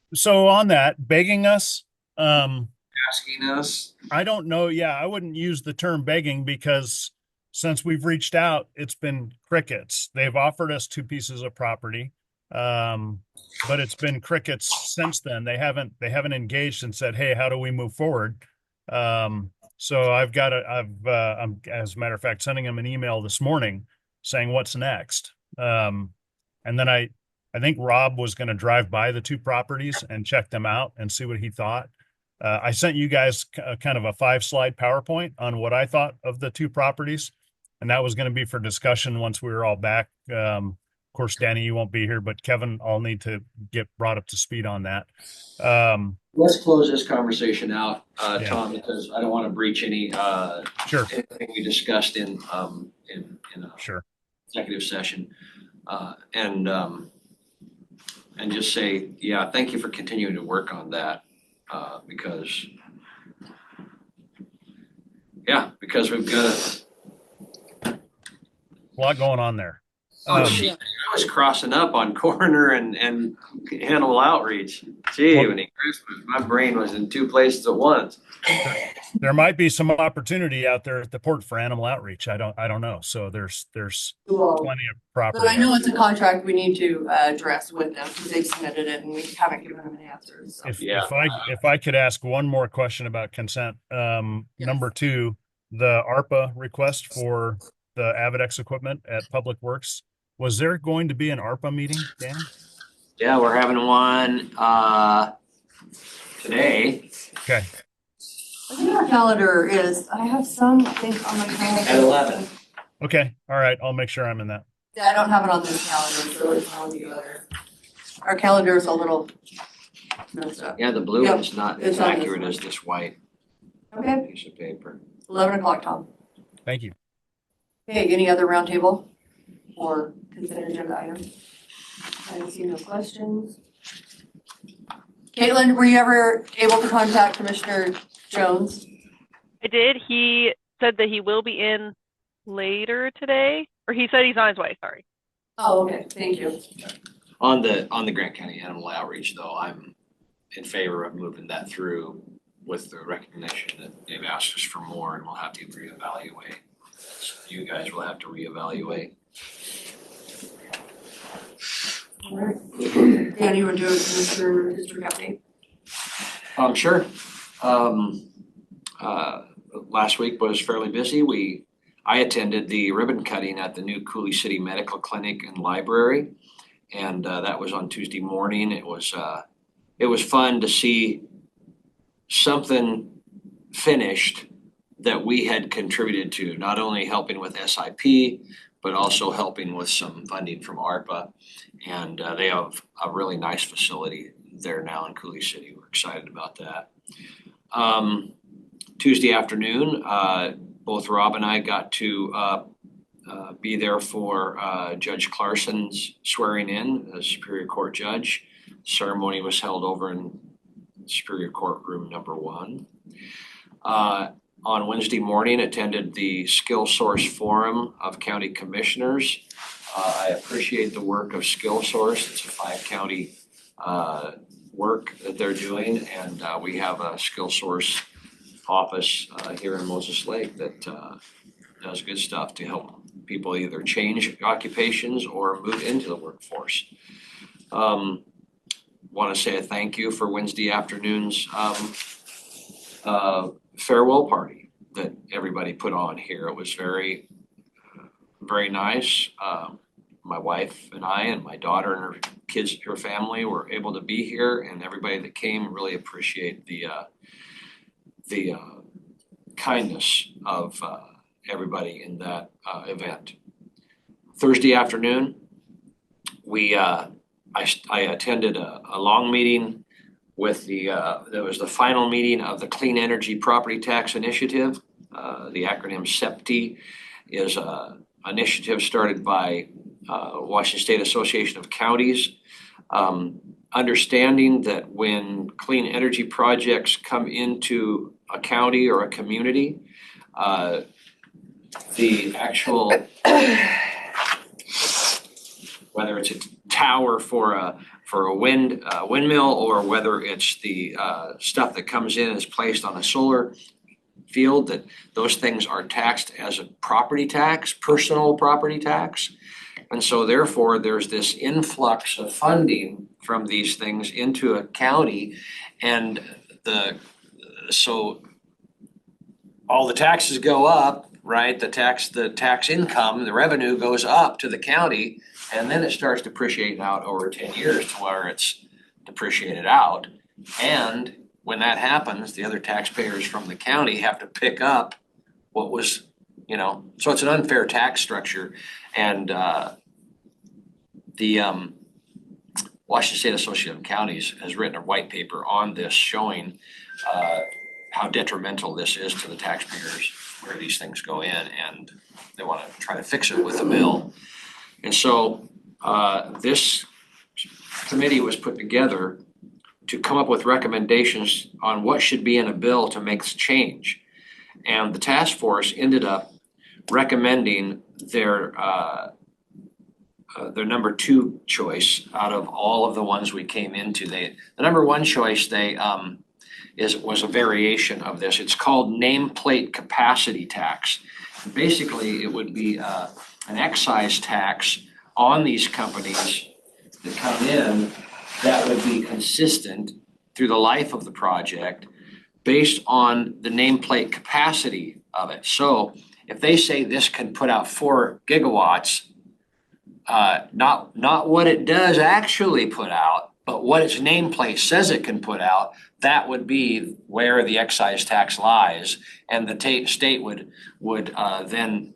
on that, begging us, Asking us. I don't know. Yeah, I wouldn't use the term begging because since we've reached out, it's been crickets. They've offered us 2 pieces of property, but it's been crickets since then. They haven't engaged and said, "Hey, how do we move forward?" So I'm, as a matter of fact, sending them an email this morning saying what's next. And then I think Rob was going to drive by the 2 properties and check them out and see what he thought. I sent you guys kind of a 5-slide PowerPoint on what I thought of the 2 properties, and that was going to be for discussion once we were all back. Of course, Danny, you won't be here, but Kevin, I'll need to get brought up to speed on that. Let's close this conversation out, Yeah. Tom, because I don't want to breach any Sure. anything we discussed in Sure. executive session. And just say, yeah, thank you for continuing to work on that. Because we've got A lot going on there. Gee, I was crossing up on coroner and animal outreach. Gee, Well- when he Christmas, my brain was in two places at once. There might be some opportunity out there at the port for animal outreach. I don't know. So there's Well, plenty of property. but I know it's a contract we need to address with them because they've submitted it and we haven't given them an answer. So. If I could ask one more question about consent, number 2, the ARPA request for the Avidex equipment at Public Works. Was there going to be an ARPA meeting, Danny? Yeah, we're having one today Okay. I think our calendar is, I have some, I think, on my calendar. at 11. Okay. All right. I'll make sure I'm in that. Yeah, I don't have it on this calendar, so it's on the other. Our calendar is a little messed up. Yeah, the blue Yep, one's not it's as on this accurate one. as this white Okay, piece of paper. 11 o'clock, Tom. Thank you. Okay, any other roundtable or consent agenda items? I see no questions. Caitlin, were you ever able to contact Commissioner Jones? I did. He said that he will be in later today, or he said he's on his way. Sorry. Oh, okay, thank you. On the Grant County Animal Outreach though, I'm in favor of moving that through with the recognition that they've asked us for more and we'll have to reevaluate. You guys will have to reevaluate. All right. Danny, you want to do a Commissioner District update? Sure. Last week was fairly busy. I attended the ribbon cutting at the new Cooley City Medical Clinic and Library. And that was on Tuesday morning. It was fun to see something finished that we had contributed to, not only helping with SIP, but also helping with some funding from ARPA. And they have a really nice facility there now in Cooley City. We're excited about that. Tuesday afternoon, both Rob and I got to be there for Judge Clarson's swearing in as Superior Court Judge. Ceremony was held over in Superior Court Room number 1. On Wednesday morning, attended the Skill Source Forum of County Commissioners. I appreciate the work of Skill Source. It's a 5-county work that they're doing, and we have a Skill Source office here in Moses Lake that does good stuff to help people either change occupations or move into the workforce. Want to say a thank you for Wednesday afternoon's farewell party that everybody put on here. It was very, very nice. My wife and I and my daughter and her kids, her family were able to be here, and everybody that came really appreciate the kindness of everybody in that event. Thursday afternoon, I attended a long meeting with there was the final meeting of the Clean Energy Property Tax Initiative. The acronym SEPT is an initiative started by Washington State Association of Counties. Understanding that when clean energy projects come into a county or a community, the actual, whether it's a tower for a windmill or whether it's the stuff that comes in and is placed on a solar field, that those things are taxed as a property tax, personal property tax. And so therefore, there's this influx of funding from these things into a county, and so all the taxes go up, right? The tax income, the revenue goes up to the county, and then it starts depreciating out over 10 years to where it's depreciated out. And when that happens, the other taxpayers from the county have to pick up what was, so it's an unfair tax structure. And the Washington State Association of Counties has written a white paper on this showing how detrimental this is to the taxpayers where these things go in, and they want to try to fix it with a bill. And so this committee was put together to come up with recommendations on what should be in a bill to make this change. And the task force ended up recommending their their number 2 choice out of all of the ones we came into. The number 1 choice was a variation of this. It's called nameplate capacity tax. Basically, it would be an excise tax on these companies that come in that would be consistent through the life of the project based on the nameplate capacity of it. So if they say this can put out 4 gigawatts, not what it does actually put out, but what its nameplate says it can put out, that would be where the excise tax lies. And the state would then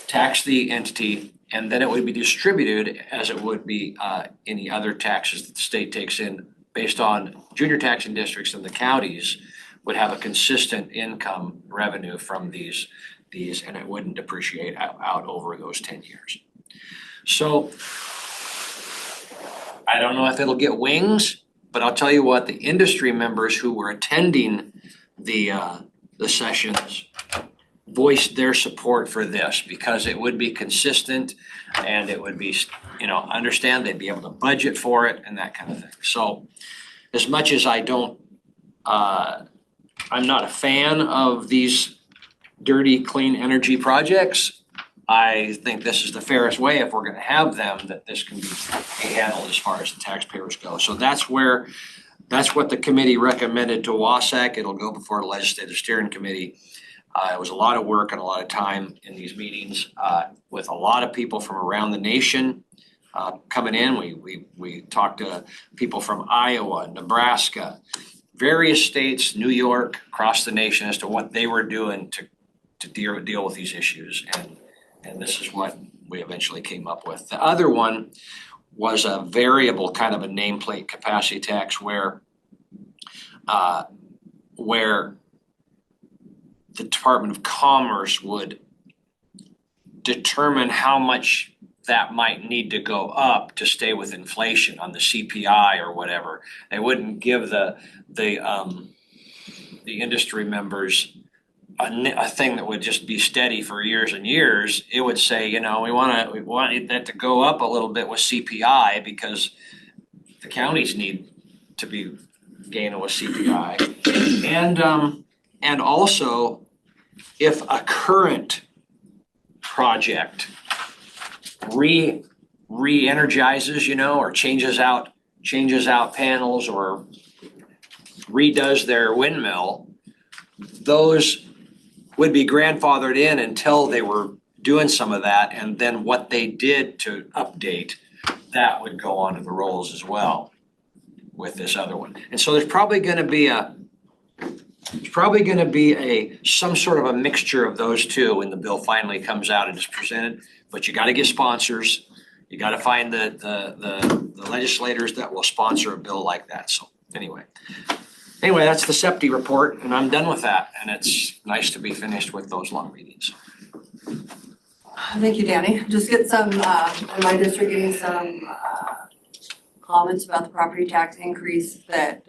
tax the entity, and then it would be distributed as it would be any other taxes that the state takes in based on junior taxing districts, and the counties would have a consistent income revenue from these, and it wouldn't depreciate out over those 10 years. So I don't know if it'll get wings, but I'll tell you what, the industry members who were attending the sessions voiced their support for this because it would be consistent and it would be, understand they'd be able to budget for it and that kind of thing. So as much as I'm not a fan of these dirty, clean energy projects, I think this is the fairest way, if we're gonna have them, that this can be handled as far as the taxpayers go. So that's what the committee recommended to WASAC. It'll go before the Legislative Steering Committee. It was a lot of work and a lot of time in these meetings with a lot of people from around the nation coming in. We talked to people from Iowa, Nebraska, various states, New York, across the nation as to what they were doing to deal with these issues. And this is what we eventually came up with. The other one was a variable kind of a nameplate capacity tax where the Department of Commerce would determine how much that might need to go up to stay with inflation on the CPI or whatever. They wouldn't give the industry members a thing that would just be steady for years and years. It would say, we want that to go up a little bit with CPI because the counties need to be gaining with CPI. And also, if a current project re-energizes, or changes out panels or redoes their windmill, those would be grandfathered in until they were doing some of that, and then what they did to update, that would go onto the rolls as well with this other one. And so there's probably gonna be some sort of a mixture of those two when the bill finally comes out and is presented, but you gotta get sponsors. You gotta find the legislators that will sponsor a bill like that. So anyway, that's the SEPTI report, and I'm done with that. And it's nice to be finished with those long meetings. Thank you, Danny. Just get some, in my district, getting some comments about the property tax increase that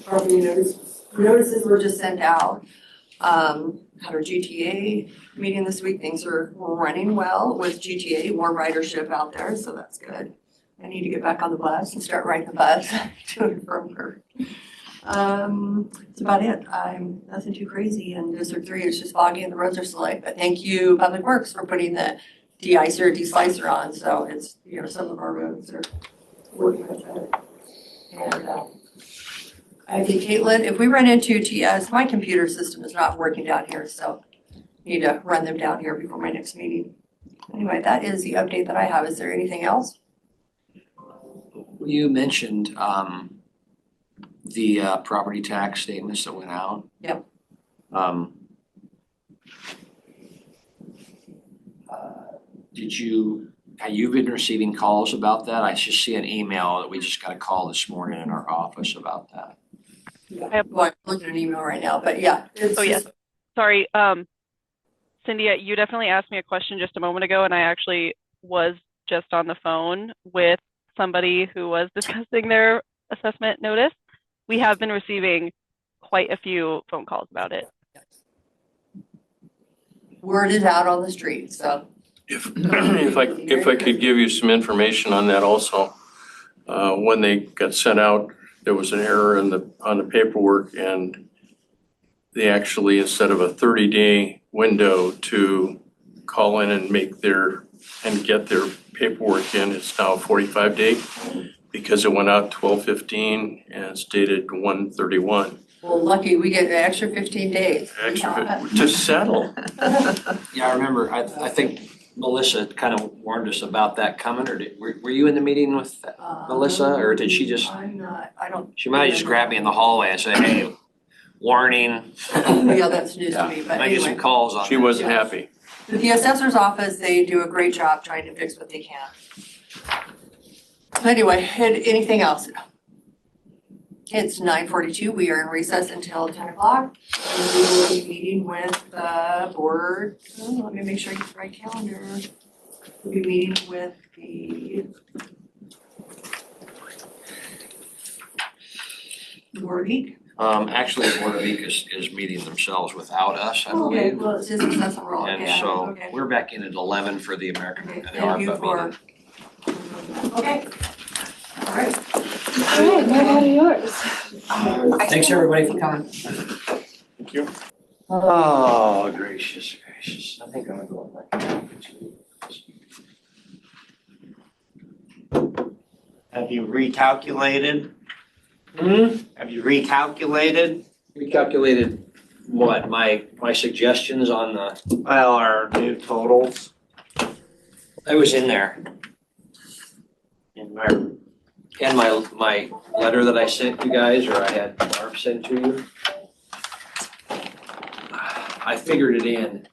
property notices were just sent out. Had our GTA meeting this week. Things are running well with GTA, more ridership out there, so that's good. I need to get back on the bus and start riding the bus to and from work. That's about it. Nothing too crazy in District 3. It's just foggy and the roads are slick. But thank you, Public Works, for putting the de-icer, de-slicer on. So it's, some of our roads are working much better. And I think, Caitlin, if we run into TS, my computer system is not working down here. So need to run them down here before my next meeting. Anyway, that is the update that I have. Is there anything else? You mentioned the property tax statements that went out. Yep. Have you been receiving calls about that? I just see an email that we just got a call this morning in our office about that. Yeah. Well, I'm looking at an email right now, but yeah. Yes. Sorry, Cindy, you definitely asked me a question just a moment ago, and I actually was just on the phone with somebody who was discussing their assessment notice. We have been receiving quite a few phone calls about it. Word is out on the street, so If I could give you some information on that also. When they got sent out, there was an error on the paperwork, and they actually, instead of a 30-day window to call in and get their paperwork in, it's now a 45-day because it went out 12/15 and it's dated 1/31. Well, lucky, we get an extra 15 days. To settle. Yeah, I remember, I think Melissa kind of warned us about that coming, or were you in the meeting with Melissa, or did she just? I'm not, I don't. She might have just grabbed me in the hallway and said, hey, warning. Yeah, that's news to me, but Might get some anyway. calls on She that. wasn't happy. The assessor's office, they do a great job trying to fix what they can. Anyway, anything else? It's 9:42. We are in recess until 10 o'clock. And we will be meeting with the board. Oh, let me make sure I get the right calendar. We'll be meeting with the board week. Actually, the Board of Ec is meeting themselves without us, I Okay, believe. well, it's just accessible role. And Okay, so okay. we're back in at 11 for the American, Okay, the thank you ARPA meeting. for. Okay. All right. All right, what are yours? Thanks, everybody, for coming. Thank you. Oh, gracious. I think I'm gonna go back. Have you recalculated? Hmm? Have you recalculated? Recalculated what? My suggestions on the, Well, our new totals it was in there. in there? And my letter that I sent you guys, or I had Barb send to you. I figured it in.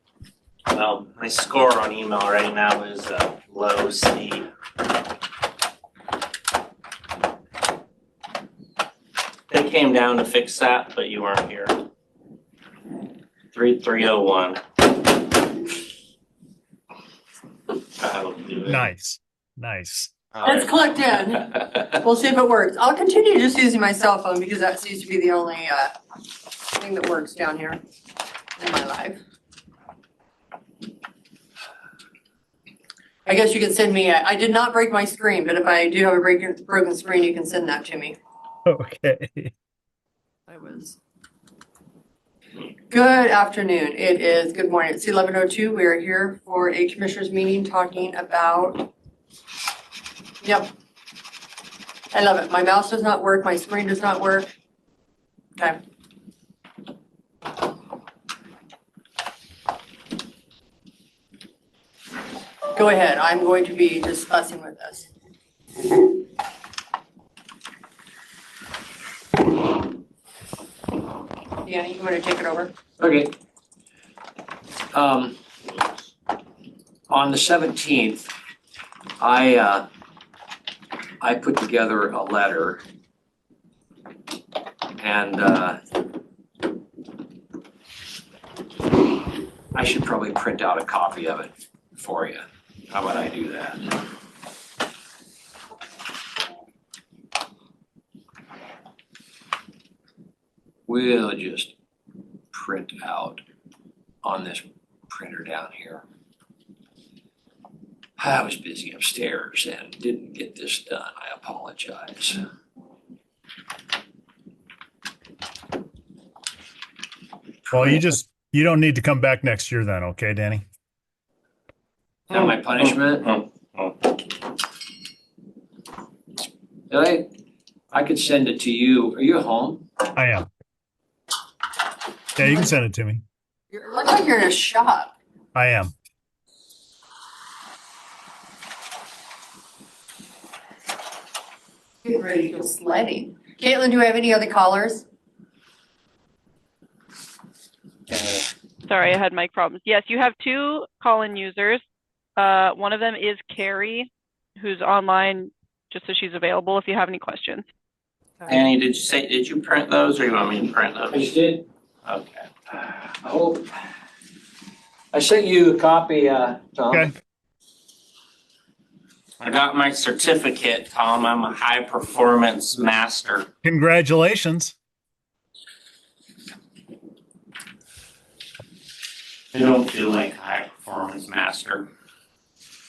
Well, my score on email right now is low C. They came down to fix that, but you weren't here. 3301. That'll do it. Nice. Let's click in. We'll see if it works. I'll continue just using my cell phone because that seems to be the only thing that works down here in my life. I guess you can send me, I did not break my screen, but if I do have a broken screen, you can send that to me. Okay. I was. Good afternoon. It is, good morning. It's 11:02. We are here for a commissioners meeting talking about, yep. I love it. My mouse does not work. My screen does not work. Okay. Go ahead. I'm going to be discussing with this. Deanna, you want to take it over? Okay. On the 17th, I put together a letter, and I should probably print out a copy of it for you. How about I do that? We'll just print out on this printer down here. I was busy upstairs and didn't get this done. I apologize. Well, you don't need to come back next year then, okay, Danny? Is that my punishment? I could send it to you. Are you home? I am. Yeah, you can send it to me. You look like you're in a shop. I am. Getting ready to go sledding. Caitlin, do we have any other callers? Sorry, I had mic problems. Yes, you have two call-in users. One of them is Carrie, who's online just so she's available if you have any questions. Annie, did you print those or you want me to print I those? just did. Okay. Oh, I sent you a copy, Tom. Okay. I got my certificate, Tom. I'm a high performance master. Congratulations. I don't feel like a high performance master.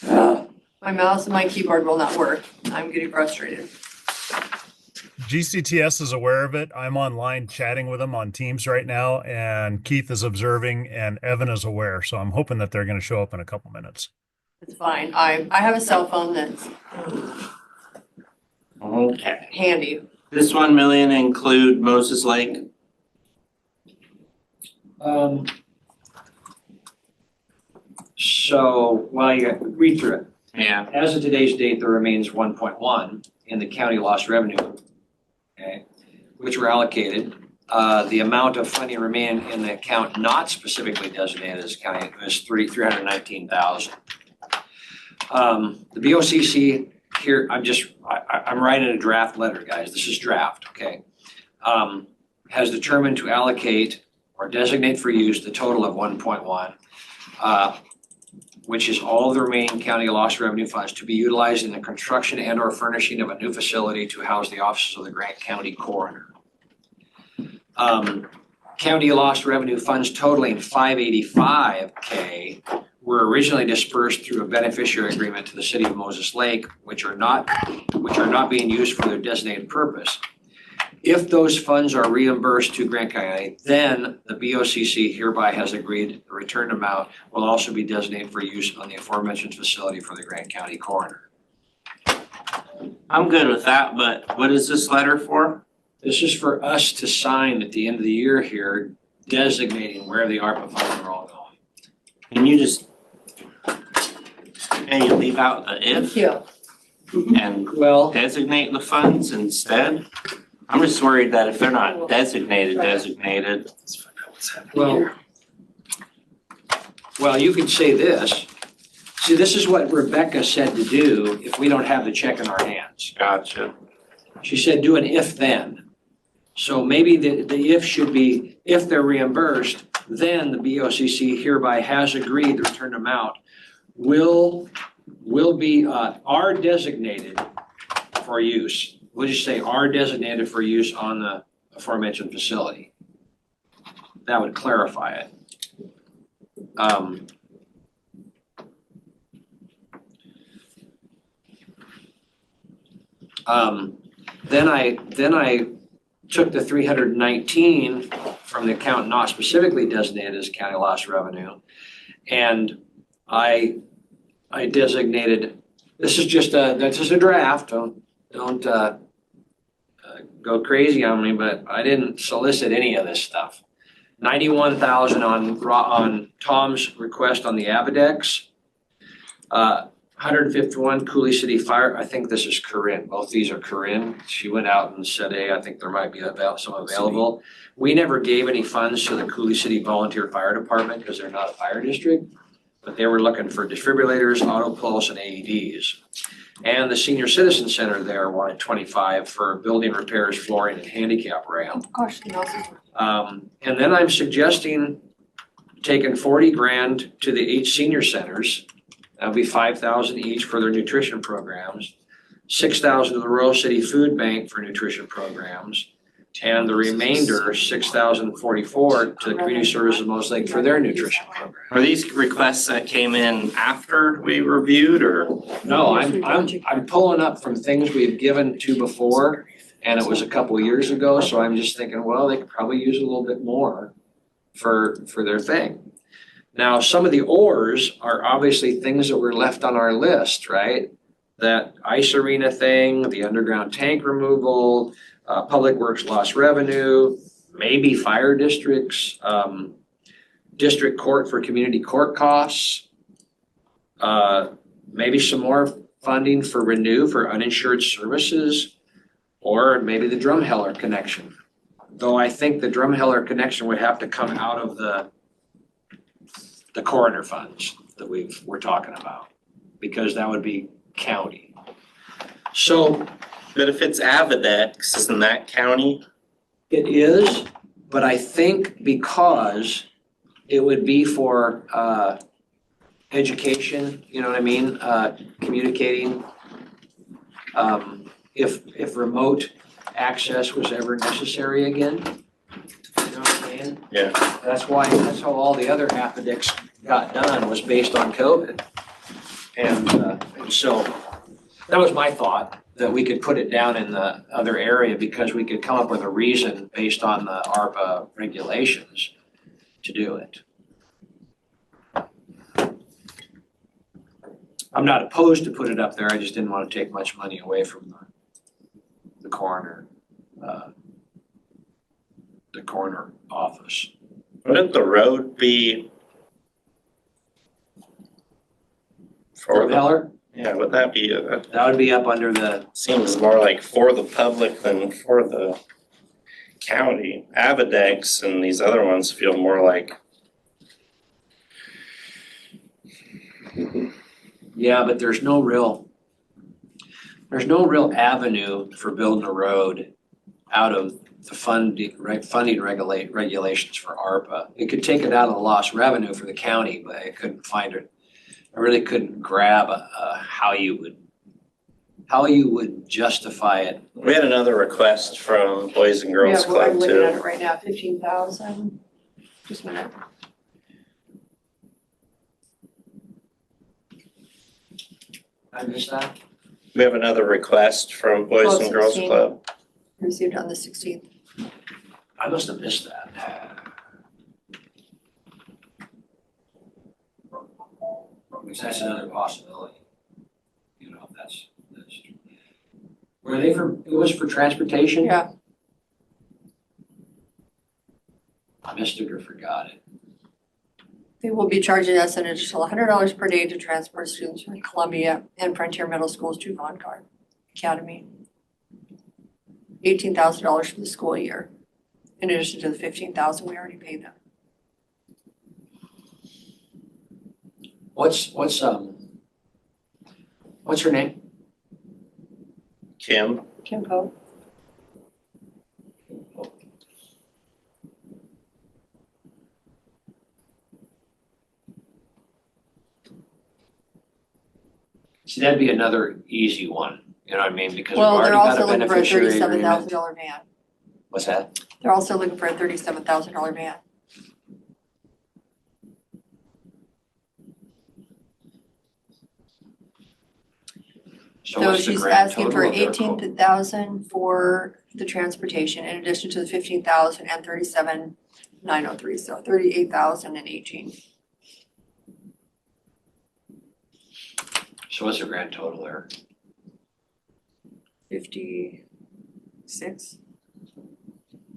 My mouse and my keyboard will not work. I'm getting frustrated. GCTS is aware of it. I'm online chatting with them on Teams right now, and Keith is observing, and Evan is aware. So I'm hoping that they're going to show up in a couple minutes. It's fine. I have a cell phone that's Okay. handy. This 1 million include Moses Lake? So, well, you read through it. Yeah. As of today's date, there remains 1.1 in the county lost revenue, okay, which were allocated. The amount of funding remaining in the account not specifically designated as county is $319,000. The BOCC here, I'm writing a draft letter, guys. This is draft, okay? Has determined to allocate or designate for use the total of 1.1, which is all of the remaining county lost revenue funds to be utilized in the construction and or furnishing of a new facility to house the offices of the Grant County Coroner. County lost revenue funds totaling $585K were originally dispersed through a beneficiary agreement to the city of Moses Lake, which are not being used for their designated purpose. If those funds are reimbursed to Grant County, then the BOCC hereby has agreed the returned amount will also be designated for use on the aforementioned facility for the Grant County Coroner. I'm good with that, but what is this letter for? This is for us to sign at the end of the year here, designating where the ARPA funds are all going. Can you just, can you leave out the if? Yeah. And designate the funds instead? I'm just worried that if they're not designated, Well, you could say this. See, this is what Rebecca said to do if we don't have the check in our hands. Gotcha. She said do an if then. So maybe the if should be, if they're reimbursed, then the BOCC hereby has agreed the returned amount will be, are designated for use. We'll just say are designated for use on the aforementioned facility. That would clarify it. Then I took the 319 from the account not specifically designated as county lost revenue, and I designated, this is just a draft, don't go crazy on me, but I didn't solicit any of this stuff. 91,000 on Tom's request on the Abidex. 151 Cooley City Fire, I think this is Corinne, both these are Corinne. She went out and said, hey, I think there might be some available. We never gave any funds to the Cooley City Volunteer Fire Department because they're not a fire district, but they were looking for defibrillators, auto pulse, and AEDs. And the Senior Citizen Center there wanted 25 for building repairs, flooring, and handicap ramp. Gosh, And then I'm suggesting taking 40 grand to the 8 senior centers. That'll be 5,000 each for their nutrition programs, 6,000 to the Royal City Food Bank for nutrition programs, and the remainder, 6,044 to the Community Services of Moses Lake for their nutrition program. Are these requests that came in after we reviewed or? No, I'm pulling up from things we've given to before, and it was a couple of years ago, so I'm just thinking, well, they could probably use a little bit more for their thing. Now, some of the ors are obviously things that were left on our list, right? That ice arena thing, the underground tank removal, public works lost revenue, maybe fire districts, district court for community court costs, maybe some more funding for Renew for uninsured services, or maybe the Drumheller connection. Though I think the Drumheller connection would have to come out of the coroner funds that we're talking about, because that would be county. So. But if it's Avidex, isn't that county? It is, but I think because it would be for education, you know what I mean? Communicating, if remote access was ever necessary again. You know what I'm saying? Yeah. That's how all the other Avidex got done, was based on COVID. And so that was my thought, that we could put it down in the other area because we could come up with a reason based on the ARPA regulations to do it. I'm not opposed to put it up there, I just didn't want to take much money away from the coroner office. Wouldn't the road be for the, Heller? yeah, would that be, That would be up under the, seems more like for the public than for the county. Avadex and these other ones feel more like, yeah, but there's no real avenue for building a road out of the funding regulations for ARPA. It could take it out of the lost revenue for the county, but I couldn't find it. I really couldn't grab how you would justify it. we had another request from Boys and Girls Yeah, well, I'm Club looking at too. it right now, 15,000. Just a minute. I missed that. We have another request from Boys Oh, and Girls 16. Club. Received on the 16th. I must have missed that. Which that's another possibility. You know, that's true. Were they it was for transportation? Yeah. I missed it or forgot it. They will be charging us an additional $100 per day to transport students from Columbia and Frontier Middle Schools to Vanguard Academy. $18,000 for the school year, in addition to the $15,000 we already paid them. What's her name? Kim, Kim Poe. See, that'd be another easy one, you know what I mean? Because we've Well, already they're got also a looking for a beneficiary agreement. $37,000 van. What's that? They're also looking for a $37,000 van. So what's the she's grand asking for total of their quote? 18,000 for the transportation in addition to the 15,000 and 37,903, so 38,018. So what's the grand total there? 56.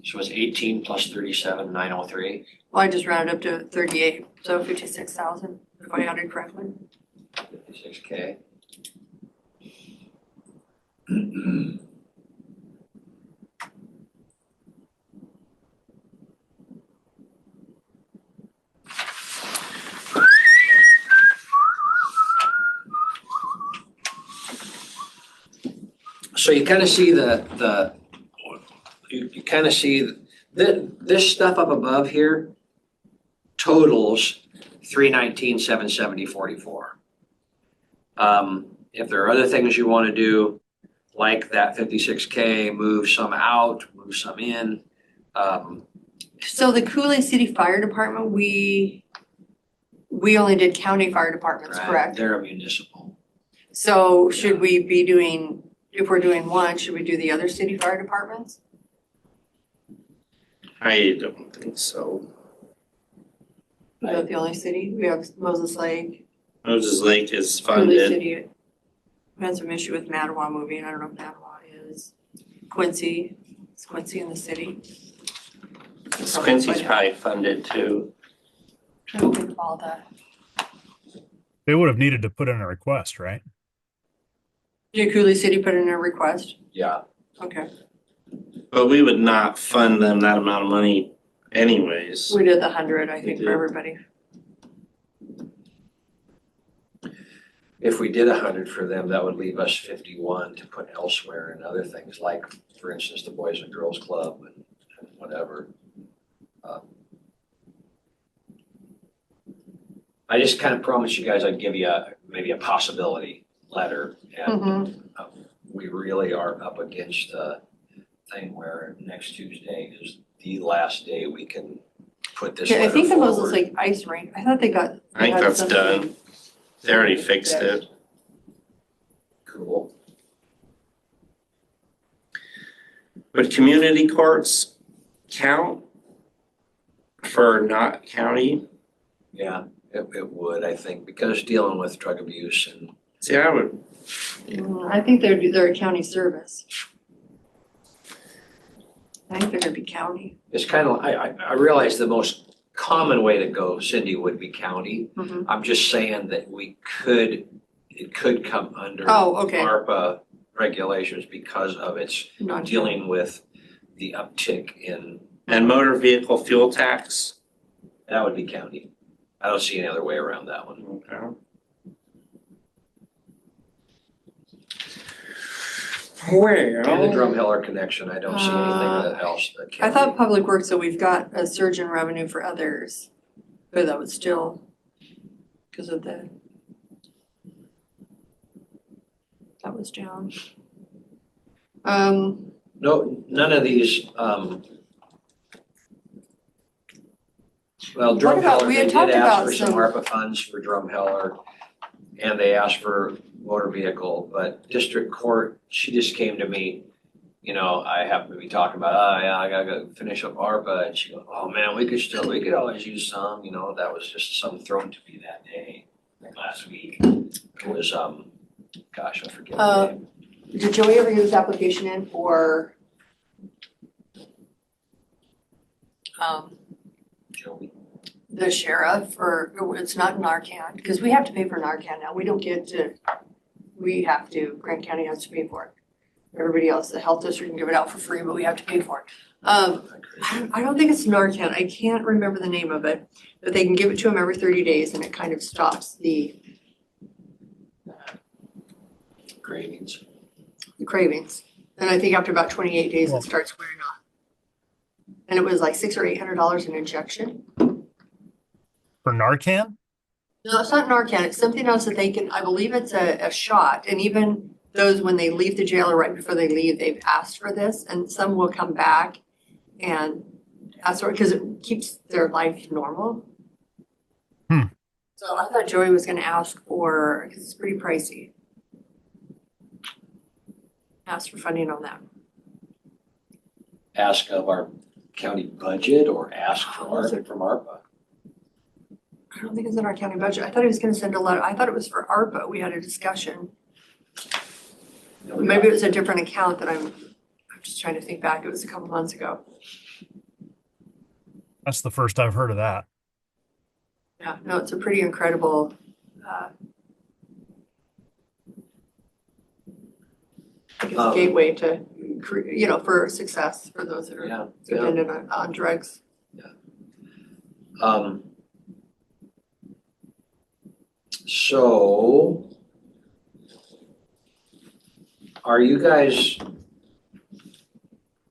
So it's 18 plus 37,903. Well, I just rounded up to 38, so 56,000, if I added correctly. 56K. So you kind of see you kind of see this stuff up above here totals 319,770.44. If there are other things you want to do, like that 56K, move some out, move some in. So the Cooley City Fire Department, we only did county fire departments, Right, correct? they're a municipal. So should we be doing, if we're doing one, should we do the other city fire departments? I don't think so. Is that the only city? We have Moses Lake, Moses Lake is Cooley funded. City. We had some issue with Mattawa moving. I don't know if Mattawa is. Quincy, is Quincy in the city? Quincy's probably funded too. I don't think of all that. They would have needed to put in a request, right? Did Cooley City put in a request? Yeah. Okay. But we would not fund them that amount of money anyways. We did the 100, I We think, did. for everybody. If we did 100 for them, that would leave us 51 to put elsewhere and other things like, for instance, the Boys and Girls Club and whatever. I just kind of promised you guys I'd give you maybe a possibility letter, and we really are up against a thing where next Tuesday is the last day we can put this Yeah, I letter think the Moses forward. Lake ice rink, I thought they got. I think had that's something- done. They already fixed it. Cool. Would community courts count for not county? Yeah, it would, I think, because dealing with drug abuse and. See, I would, I think they're a county service. I think they're gonna be county. It's kind of, I realize the most common way to go, Cindy, would be county. Mhm. I'm just saying that it could come under Oh, okay. ARPA regulations because of its Not dealing with the uptick in, and motor vehicle fuel tax? that would be county. I don't see any other way around that one. Okay. And the Well, Drumheller connection, I don't see anything else that I can. thought Public Works, so we've got a surge in revenue for others, but that was still because of that was down. No, none of these, well, What about- Drumheller, we they had did talked ask about for some some- ARPA funds for Drumheller. And they asked for motor vehicle, but district court, she just came to me, you know, I happened to be talking about, oh yeah, I gotta go finish up ARPA, and she goes, oh man, we could always use some, you know, that was just some thrown to me that day, like last week. It was, gosh, I forget the name. Did Joey ever get his application in for Joey. the sheriff, or it's not Narcan, because we have to pay for Narcan now, we don't get to, we have to, Grant County has to pay for it. Everybody else, the health district can give it out for free, but we have to pay for it. I don't think it's Narcan, I can't remember the name of it, but they can give it to them every 30 days and it kind of stops the Cravings. cravings. And I think after about 28 days, it starts wearing off. And it was like $600 or $800 an injection. For Narcan? No, it's not Narcan, it's something else that they can, I believe it's a shot, and even those, when they leave the jail or right before they leave, they've asked for this, and some will come back and ask for it, because it keeps their life normal. So I thought Joey was gonna ask for, because it's pretty pricey. Ask for funding on that. Ask of our county budget or ask from ARPA? I don't think it's in our county budget, I thought he was gonna send a letter, I thought it was for ARPA, we had a discussion. Maybe it was a different account that I'm just trying to think back, it was a couple months ago. That's the first I've heard of that. Yeah, no, it's a pretty incredible, I guess, gateway to, for success for those that are dependent on drugs. So are you guys,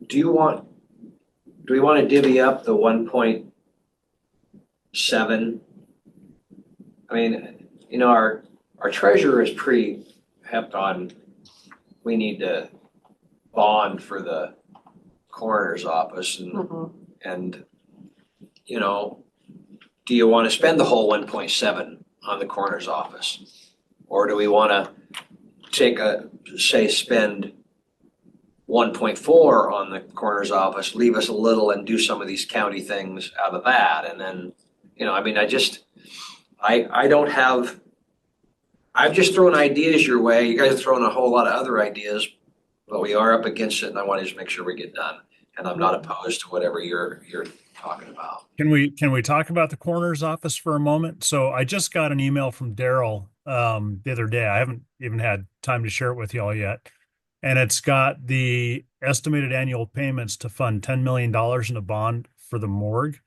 do we want to divvy up the 1.7? I mean, you know, our treasurer is pretty hepped on, we need to bond for the coroner's office and, you know, do you want to spend the whole 1.7 on the coroner's office? Or do we want to spend 1.4 on the coroner's office, leave us a little and do some of these county things out of that? And then, you know, I mean, I've just thrown ideas your way. You guys have thrown a whole lot of other ideas, but we are up against it and I want to just make sure we get done. And I'm not opposed to whatever you're talking about. Can we talk about the coroner's office for a moment? So I just got an email from Daryl the other day. I haven't even had time to share it with y'all yet. And it's got the estimated annual payments to fund $10 million in a bond for the morgue.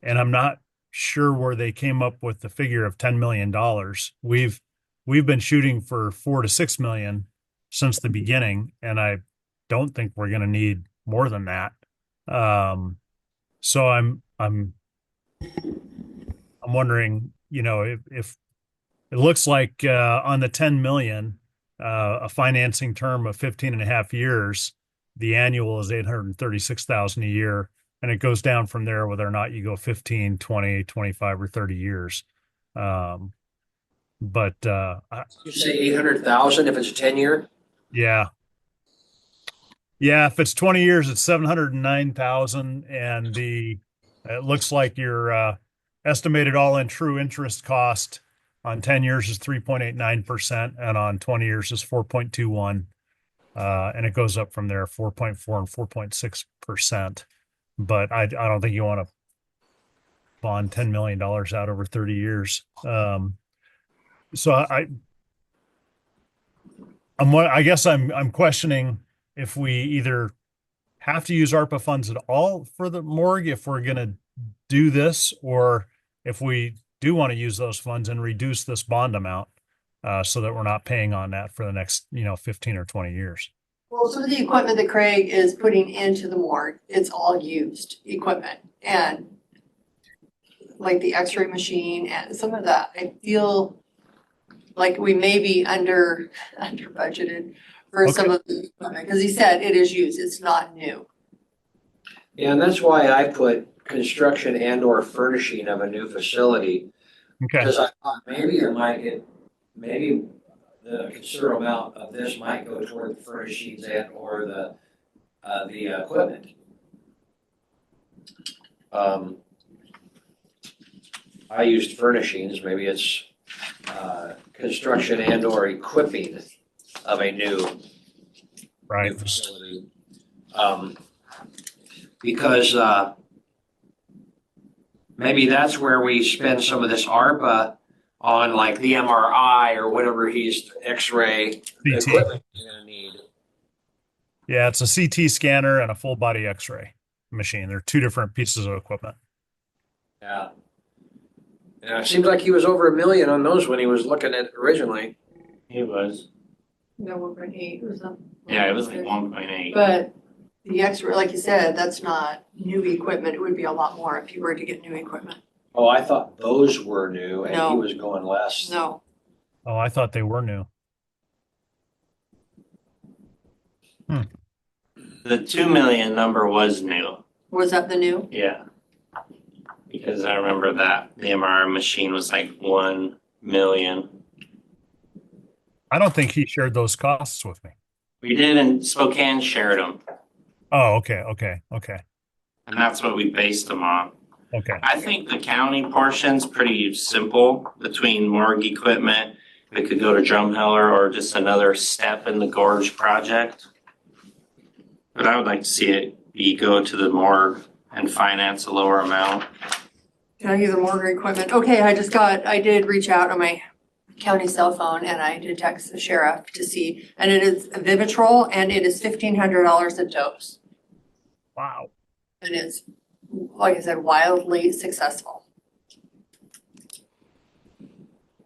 And I'm not sure where they came up with the figure of $10 million. We've been shooting for 4 to 6 million since the beginning, and I don't think we're going to need more than that. So I'm wondering, you know, if it looks like on the 10 million, a financing term of 15 and a half years, the annual is 836,000 a year, and it goes down from there whether or not you go 15, 20, 25 or 30 years. But You say 800,000 if it's a 10-year? yeah. Yeah, if it's 20 years, it's 709,000, and it looks like your estimated all-in true interest cost on 10 years is 3.89%, and on 20 years is 4.21. And it goes up from there, 4.4 and 4.6%. But I don't think you want to bond $10 million out over 30 years. So I guess I'm questioning if we either have to use ARPA funds at all for the morgue if we're going to do this, or if we do want to use those funds and reduce this bond amount so that we're not paying on that for the next 15 or 20 years. Well, some of the equipment that Craig is putting into the morgue, it's all used equipment. And like the x-ray machine and some of that, I feel like we may be under budgeted for some of the equipment, because he said it is used, it's not new. Yeah, and that's why I put construction and or furnishing of a new facility. Okay. Because I thought maybe maybe the considerable amount of this might go toward the furnishings and or the equipment. I used furnishings, maybe it's construction and or equipping of a new facility. Because maybe that's where we spend some of this ARPA on, like the MRI or whatever he's X-ray equipment he's gonna need. Yeah, it's a CT scanner and a full body X-ray machine. They're two different pieces of equipment. Yeah. Yeah, it seems like he was over $1 million on those when he was looking at originally. He was. No, 1.8 or something. Yeah, it was like 1.8. But the X-ray, like you said, that's not new equipment. It would be a lot more if you were to get new equipment. Oh, I thought those were new and he No. was going less. No. Oh, I thought they were new. The 2 million number was new. Was that the new? Yeah. Because I remember that the MRI machine was like 1 million. I don't think he shared those costs with me. We did, and Spokane shared them. Oh, okay. And that's what we based them on. Okay. I think the county portion's pretty simple between morgue equipment. It could go to Drumheller or just another step in the Gorge project. But I would like to see it go to the morgue and finance a lower amount. Can I use the morgue equipment? Okay, I did reach out on my county cell phone and I did text the sheriff to see, and it is Vivitrol and it is $1,500 a dose. Wow. And it's, like I said, wildly successful.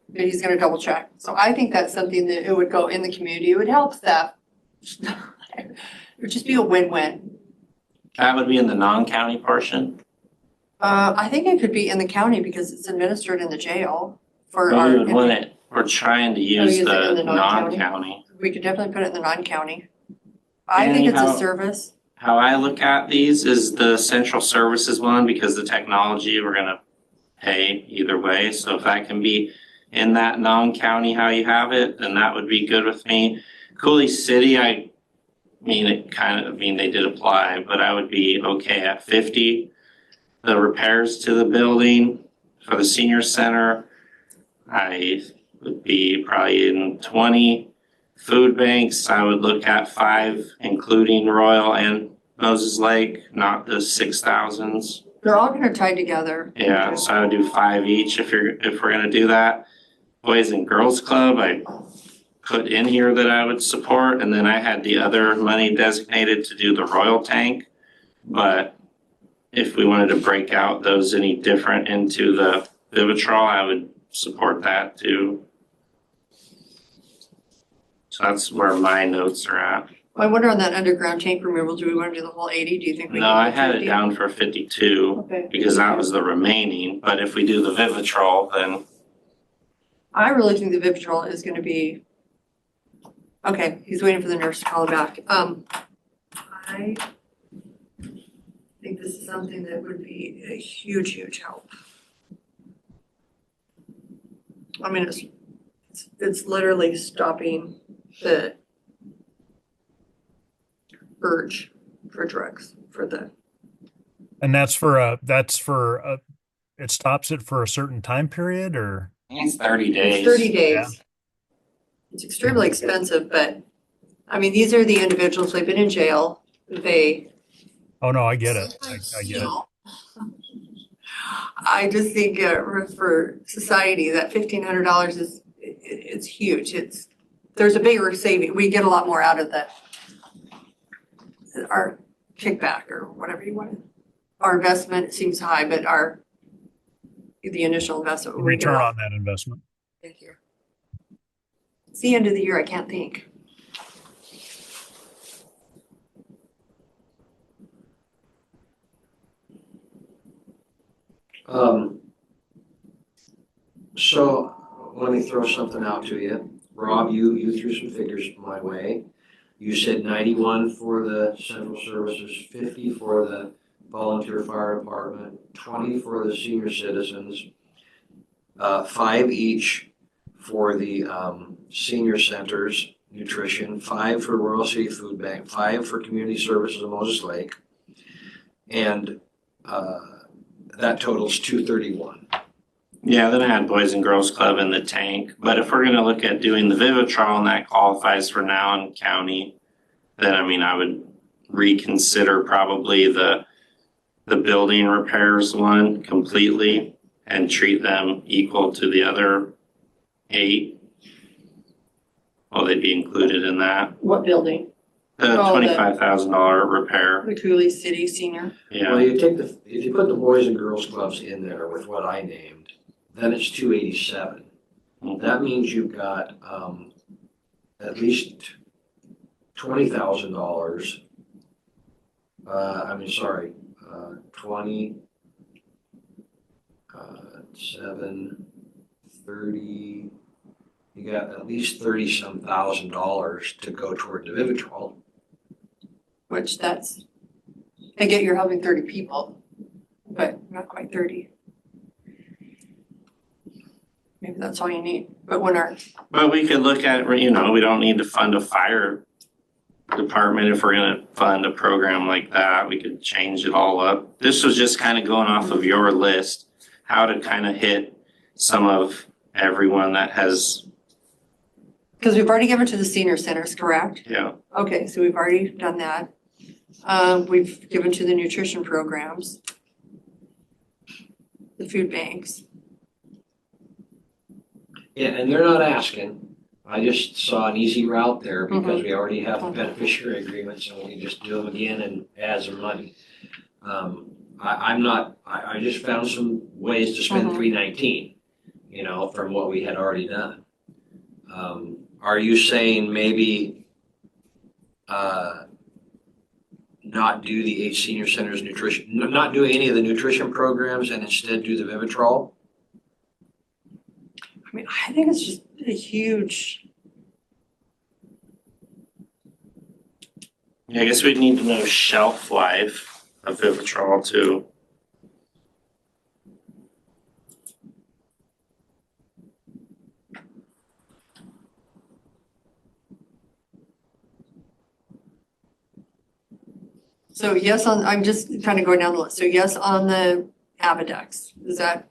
But he's gonna double check. So I think that's something that it would go in the community. It would help staff. It would just be a win-win. That would be in the non-county portion. I think it could be in the county because it's administered in the jail for But our. we would want it, we're trying to use use it in the the non-county? non-county. We could definitely put it in the non-county. I And think it's a how- service. How I look at these is the central services one, because the technology, we're gonna pay either way. So if that can be in that non-county how you have it, then that would be good with me. Cooley City, they did apply, but I would be okay at 50. The repairs to the building for the senior center, I would be probably in 20. Food banks, I would look at 5, including Royal and Moses Lake, not the 6,000s. They're all kind of tied together. Yeah, so I would do 5 each if we're gonna do that. Boys and Girls Club, I put in here that I would support, and then I had the other money designated to do the Royal tank. But if we wanted to break out those any different into the Vivitrol, I would support that too. So that's where my notes are at. I wonder on that underground tank removal, do we want to do the whole 80? Do you think we? No, can I do had it 50? down for 52 Okay. because that was the remaining, but if we do the Vivitrol, then I really think the Vivitrol is gonna be, okay, he's waiting for the nurse to call him back. I think this is something that would be a huge, huge help. I mean, it's It's literally stopping the urge for drugs for the, And it stops it for a certain time period or? I think it's 30 days. it's 30 days. Yeah. It's extremely expensive, but I mean, these are the individuals, they've been in jail. They, Oh, no, I get it. I get it. I just think for society, that $1,500 is, it's huge. There's a bigger saving. We get a lot more out of our kickback or whatever you want. Our investment seems high, but the initial investment. we get a Return lot. on that investment. Thank you. It's the end of the year. I can't think. So let me throw something out to you. Rob, you threw some figures my way. You said 91 for the central services, 50 for the volunteer fire department, 20 for the senior citizens, 5 each for the senior centers, nutrition, 5 for Royal City Food Bank, 5 for community services of Moses Lake, and that totals 231. Yeah, then I had Boys and Girls Club in the tank, but if we're gonna look at doing the Vivitrol and that qualifies for now in county, then I mean, I would reconsider probably the building repairs one completely and treat them equal to the other 8. Well, they'd be included in that. What building? The Oh, the- $25,000 repair, The Cooley City Senior. yeah. Well, if you put the boys and girls clubs in there with what I named, then it's 287. That means you've got at least $20,000. 20, 7, 30. You got at least $30-some thousand to go toward the Vivitrol. Which I get you're helping 30 people, but not quite 30. Maybe that's all you need, but But we could look at, we don't need to fund a fire department if we're gonna fund a program like that. We could change it all up. This was just kind of going off of your list, how to kind of hit some of everyone that has, because we've already given to the senior centers, correct? yeah. Okay, so we've already done that. We've given to the nutrition programs, the food banks. Yeah, and they're not asking. I just saw an easy route there because we already have the beneficiary agreements and we can just do them again and add some money. I just found some ways to spend $319, from what we had already done. Are you saying maybe not do the 8 senior centers nutrition, not do any of the nutrition programs and instead do the Vivitrol? I mean, I think it's just a huge, Yeah, I guess we'd need to know shelf life of Vivitrol too. so yes I'm just kind of going down the list. So yes on the Avidex. Is that,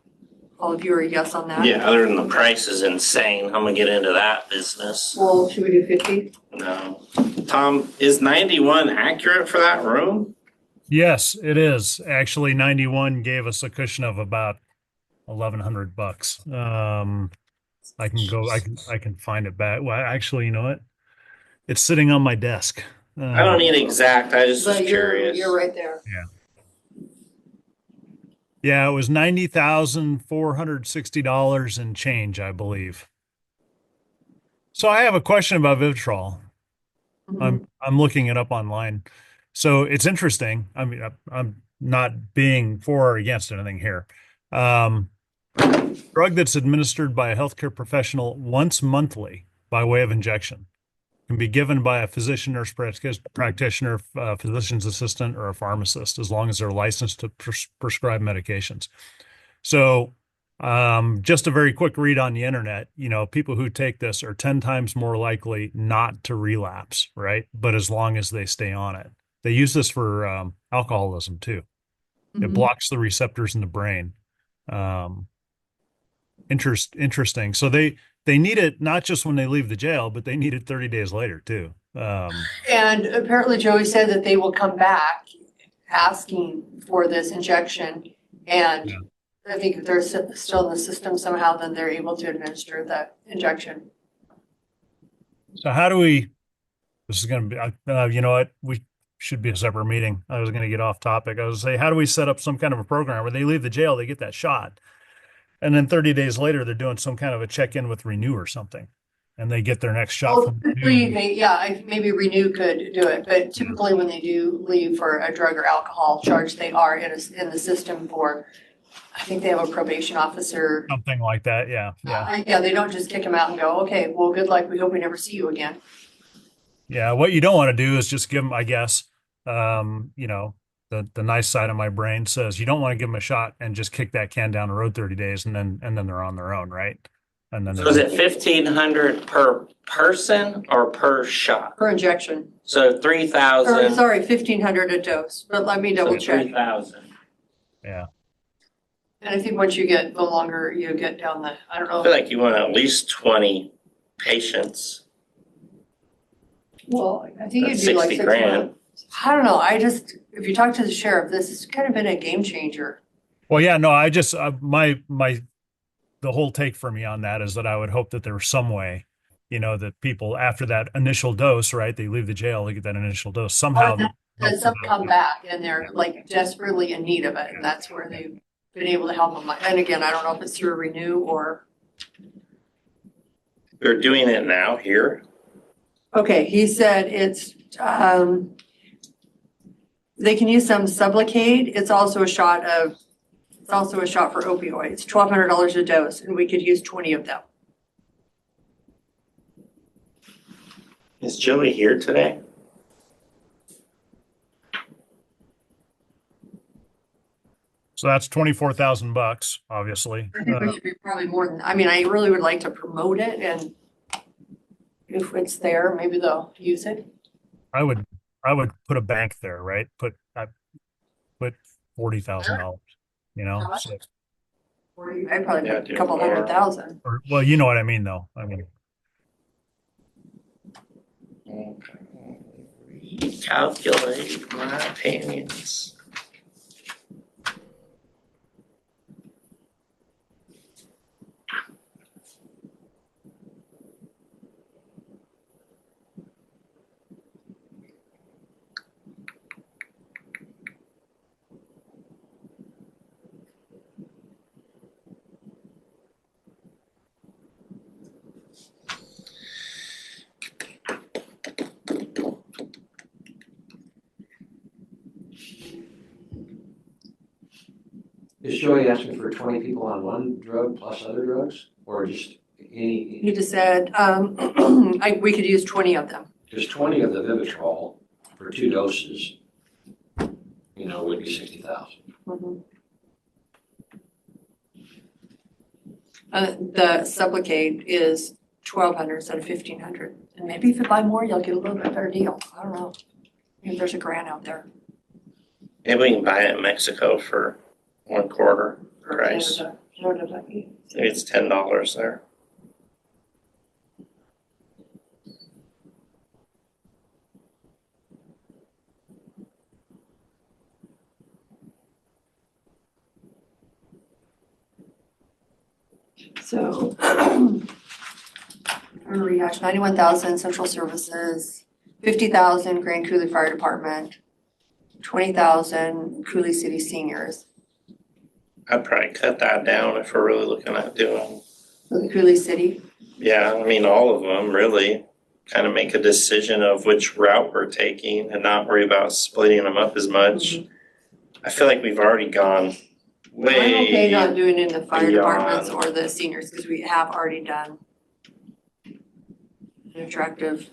all of you are yes on that? Yeah, other than the price is insane, I'm gonna get into that business. Well, should we do 50? No. Tom, is 91 accurate for that room? Yes, it is. Actually, 91 gave us a cushion of about $1,100. I can find it back. Well, actually, you know what? It's sitting on my desk. I don't need exact, I just was But curious. you're right there. Yeah, it was $90,460 and change, I believe. So I have a question about Vivitrol. I'm looking it up online. So it's interesting. I mean, I'm not being for or against anything here. Drug that's administered by a healthcare professional once monthly by way of injection can be given by a physician, nurse practitioner, physician's assistant, or a pharmacist, as long as they're licensed to prescribe medications. So Just a very quick read on the internet, people who take this are 10 times more likely not to relapse, right? But as long as they stay on it. They use this for alcoholism too. It blocks the receptors in the brain. Um, interesting. So they need it not just when they leave the jail, but they need it 30 days later too. And apparently Joey said that they will come back asking for this injection. And I think if they're still in the system somehow, then they're able to administer the injection. So this is going to be, you know what? We should be a separate meeting. I was going to get off topic. I was going to say, how do we set up some kind of a program where they leave the jail, they get that shot. And then 30 days later, they're doing some kind of a check-in with Renew or something. And they get their next shot. Well, typically, maybe Renew could do it, but typically when they do leave for a drug or alcohol charge, they are in the system for, I think they have a probation officer. Something like that, yeah. Yeah, they don't just kick them out and go, okay, well, good luck, we hope we never see you again. Yeah, what you don't want to do is just give them, I guess, the nice side of my brain says you don't want to give them a shot and just kick that can down the road 30 days and then they're on their own, right? And then So is it 1,500 per person or per shot? Per injection. So 3,000. Sorry, 1,500 a dose, but let me double check. 3,000. Yeah. And I think once you get, the longer you get down the, I don't know. I feel like you want at least 20 patients. Well, I think That's it'd be like 60 6 grand. months. I don't know, if you talk to the sheriff, this has kind of been a game changer. Well, yeah, no, I just, the whole take for me on that is that I would hope that there was some way, that people after that initial dose, right, they leave the jail, they get that initial dose somehow. That some come back and they're like desperately in need of it, and that's where they've been able to help them. And again, I don't know if it's through Renew or. They're doing it now here. Okay, he said it's, they can use some Sublocade. It's also a shot for opioids, $1,200 a dose, and we could use 20 of them. Is Joey here today? So that's $24,000, obviously. I think we should be probably more than, I really would like to promote it, and if it's there, maybe they'll use it. I would put a bank there, right? Put $40,000, So, I'd probably put a couple $100,000. well, you know what I mean, though. Calculate my opinions. Is Joey asking for 20 people on one drug plus other drugs, or just any? He just said, we could use 20 of them. Just 20 of the Vivitrol for 2 doses, would be 60,000. The Sublocade is 1,200 instead of 1,500. And maybe if you buy more, you'll get a little bit better deal. I don't know. Maybe there's a grant out there. Maybe we can buy it in Mexico for 1/4 price. Maybe it's $10 there. So, I'm gonna rehash, 91,000 central services, 50,000 Grand Coulee Fire Department, 20,000 Coulee City Seniors. I'd probably cut that down if we're really looking at doing. For the Coulee City. Yeah, all of them really. Kind of make a decision of which route we're taking and not worry about splitting them up as much. I feel like we've already gone way. I'm okay not doing it in the fire beyond. departments or the seniors, because we have already done an attractive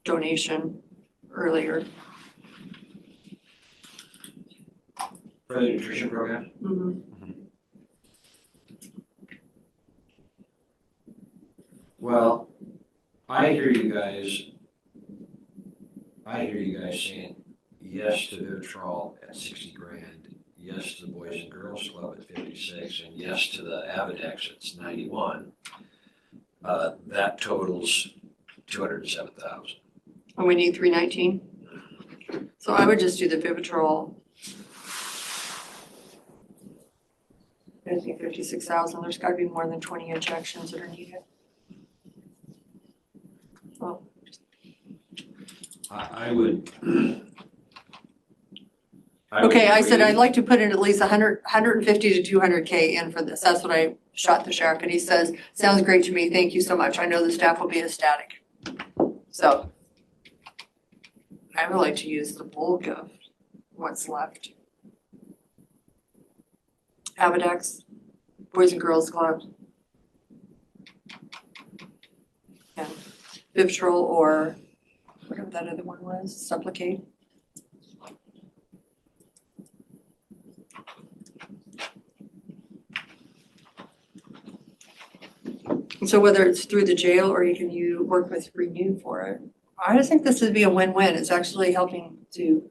donation earlier. For the nutrition program? Well, I hear you guys saying yes to Vivitrol at 60 grand, yes to the Boys and Girls Club at 56, and yes to the Avadex at 91. That totals 207,000. And we need 319. So I would just do the Vivitrol. I think 56,000, there's gotta be more than 20 injections that are needed. Oh, I would. okay, I said I'd like to put in at least 150 to 200K in for this. That's what I shot the sheriff, and he says, sounds great to me, thank you so much. I know the staff will be ecstatic. So I would like to use the bulk of what's left. Avadex, Boys and Girls Club, and Vivitrol, or whatever that other one was, Supplicate. And so whether it's through the jail or you work with Renew for it, I just think this would be a win-win. It's actually helping to.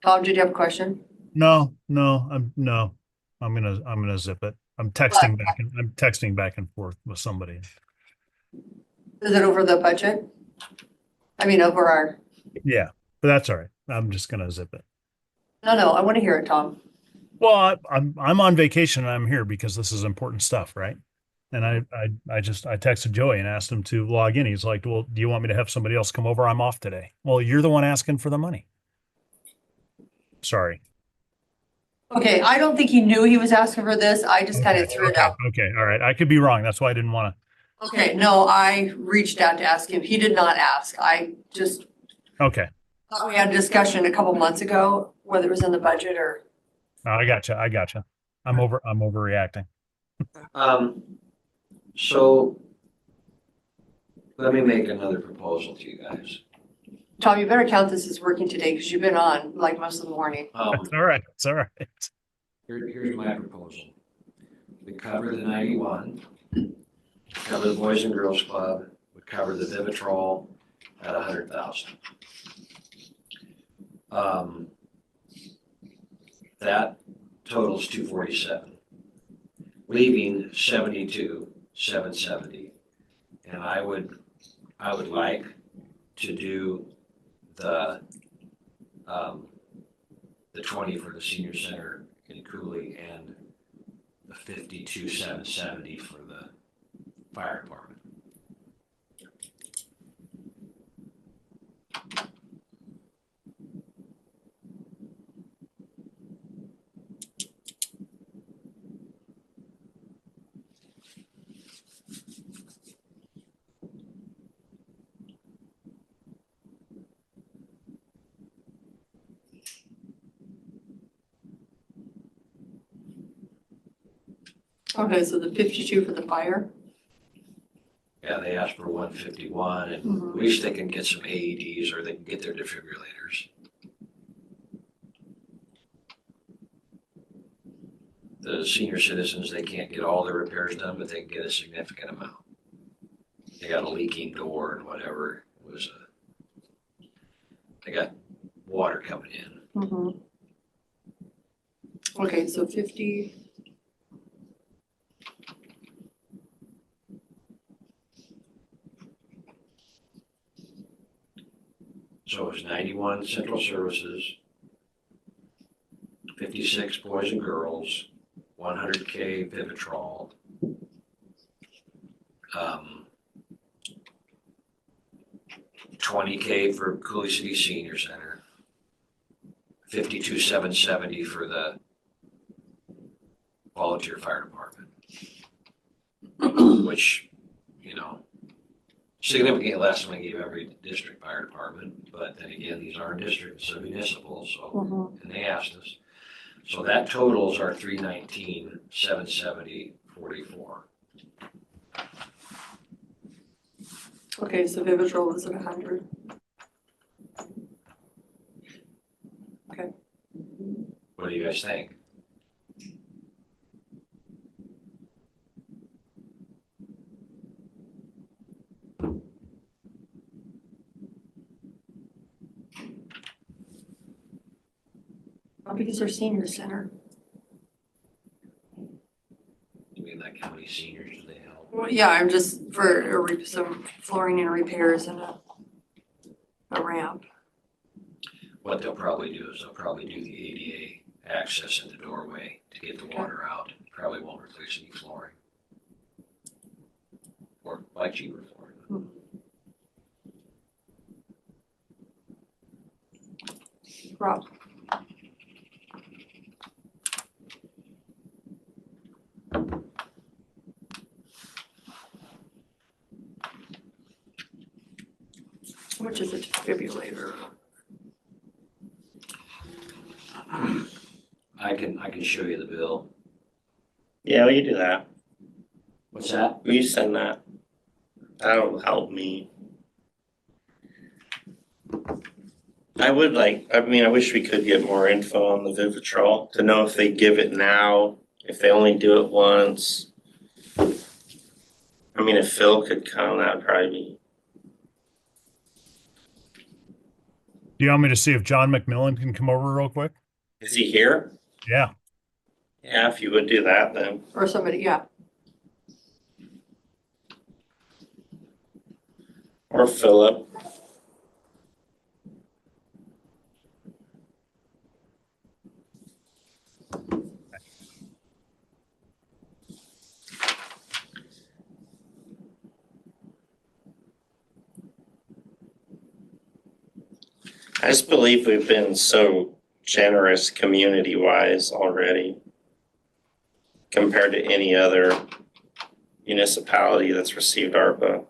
Tom, did you have a question? No, I'm gonna zip it. I'm texting back and forth with somebody. Is it over the budget? I mean, over our, Yeah, but that's all right. I'm just gonna zip it. no, I want to hear it, Tom. Well, I'm on vacation and I'm here because this is important stuff, right? And I texted Joey and asked him to log in. He's like, well, do you want me to have somebody else come over? I'm off today. Well, you're the one asking for the money. Sorry. Okay, I don't think he knew he was asking for this. I just kind of threw it out. Okay, all right. I could be wrong. That's why I didn't want to. Okay, no, I reached out to ask him. He did not ask. I just Okay. thought we had a discussion a couple months ago, whether it was in the budget or. I gotcha. I'm overreacting. So let me make another proposal to you guys. Tom, you better count this as working today because you've been on like most of the morning. It's all right. Here's my proposal. We cover the 91, cover the Boys and Girls Club, we cover the Vivitrol at 100,000. That totals 247, leaving 72,770. And I would like to do the 20 for the senior center in Cooley and the 52,770 for the fire department. Okay, so the 52 for the fire? Yeah, they asked for 151, and at least they can get some AEDs or they can get their defibrillators. The senior citizens, they can't get all their repairs done, but they can get a significant amount. They got a leaking door and whatever. They got water coming in. Okay, so 50. So it's 91 central services, 56 boys and girls, 100K Vivitrol, 20K for Cooley City Senior Center, 52,770 for the volunteer fire department, which, significantly less than we gave every district fire department, but then again, these aren't districts, they're municipal, so, and they asked us. So that totals our 319, 770, 44. Okay, so Vivitrol is at 100. Okay. What do you guys think? big is our senior center? I mean, like how many seniors do they help? Well, yeah, I'm just for some flooring and repairs and a ramp. What they'll probably do is they'll probably do the ADA access in the doorway to get the water out. Probably won't replace any flooring. Or buy cheaper flooring. Rob. How much is a defibrillator? I can show you the bill. Yeah, will you do that? What's that? Will you send that? That'll help me. I wish we could get more info on the Vivitrol to know if they give it now, if they only do it once. I mean, if Phil could come, that'd probably be. Do you want me to see if John McMillan can come over real quick? Is he here? Yeah. Yeah, if you would do that then. Or somebody, yeah. Or Philip. I just believe we've been so generous community-wise already compared to any other municipality that's received ARPA.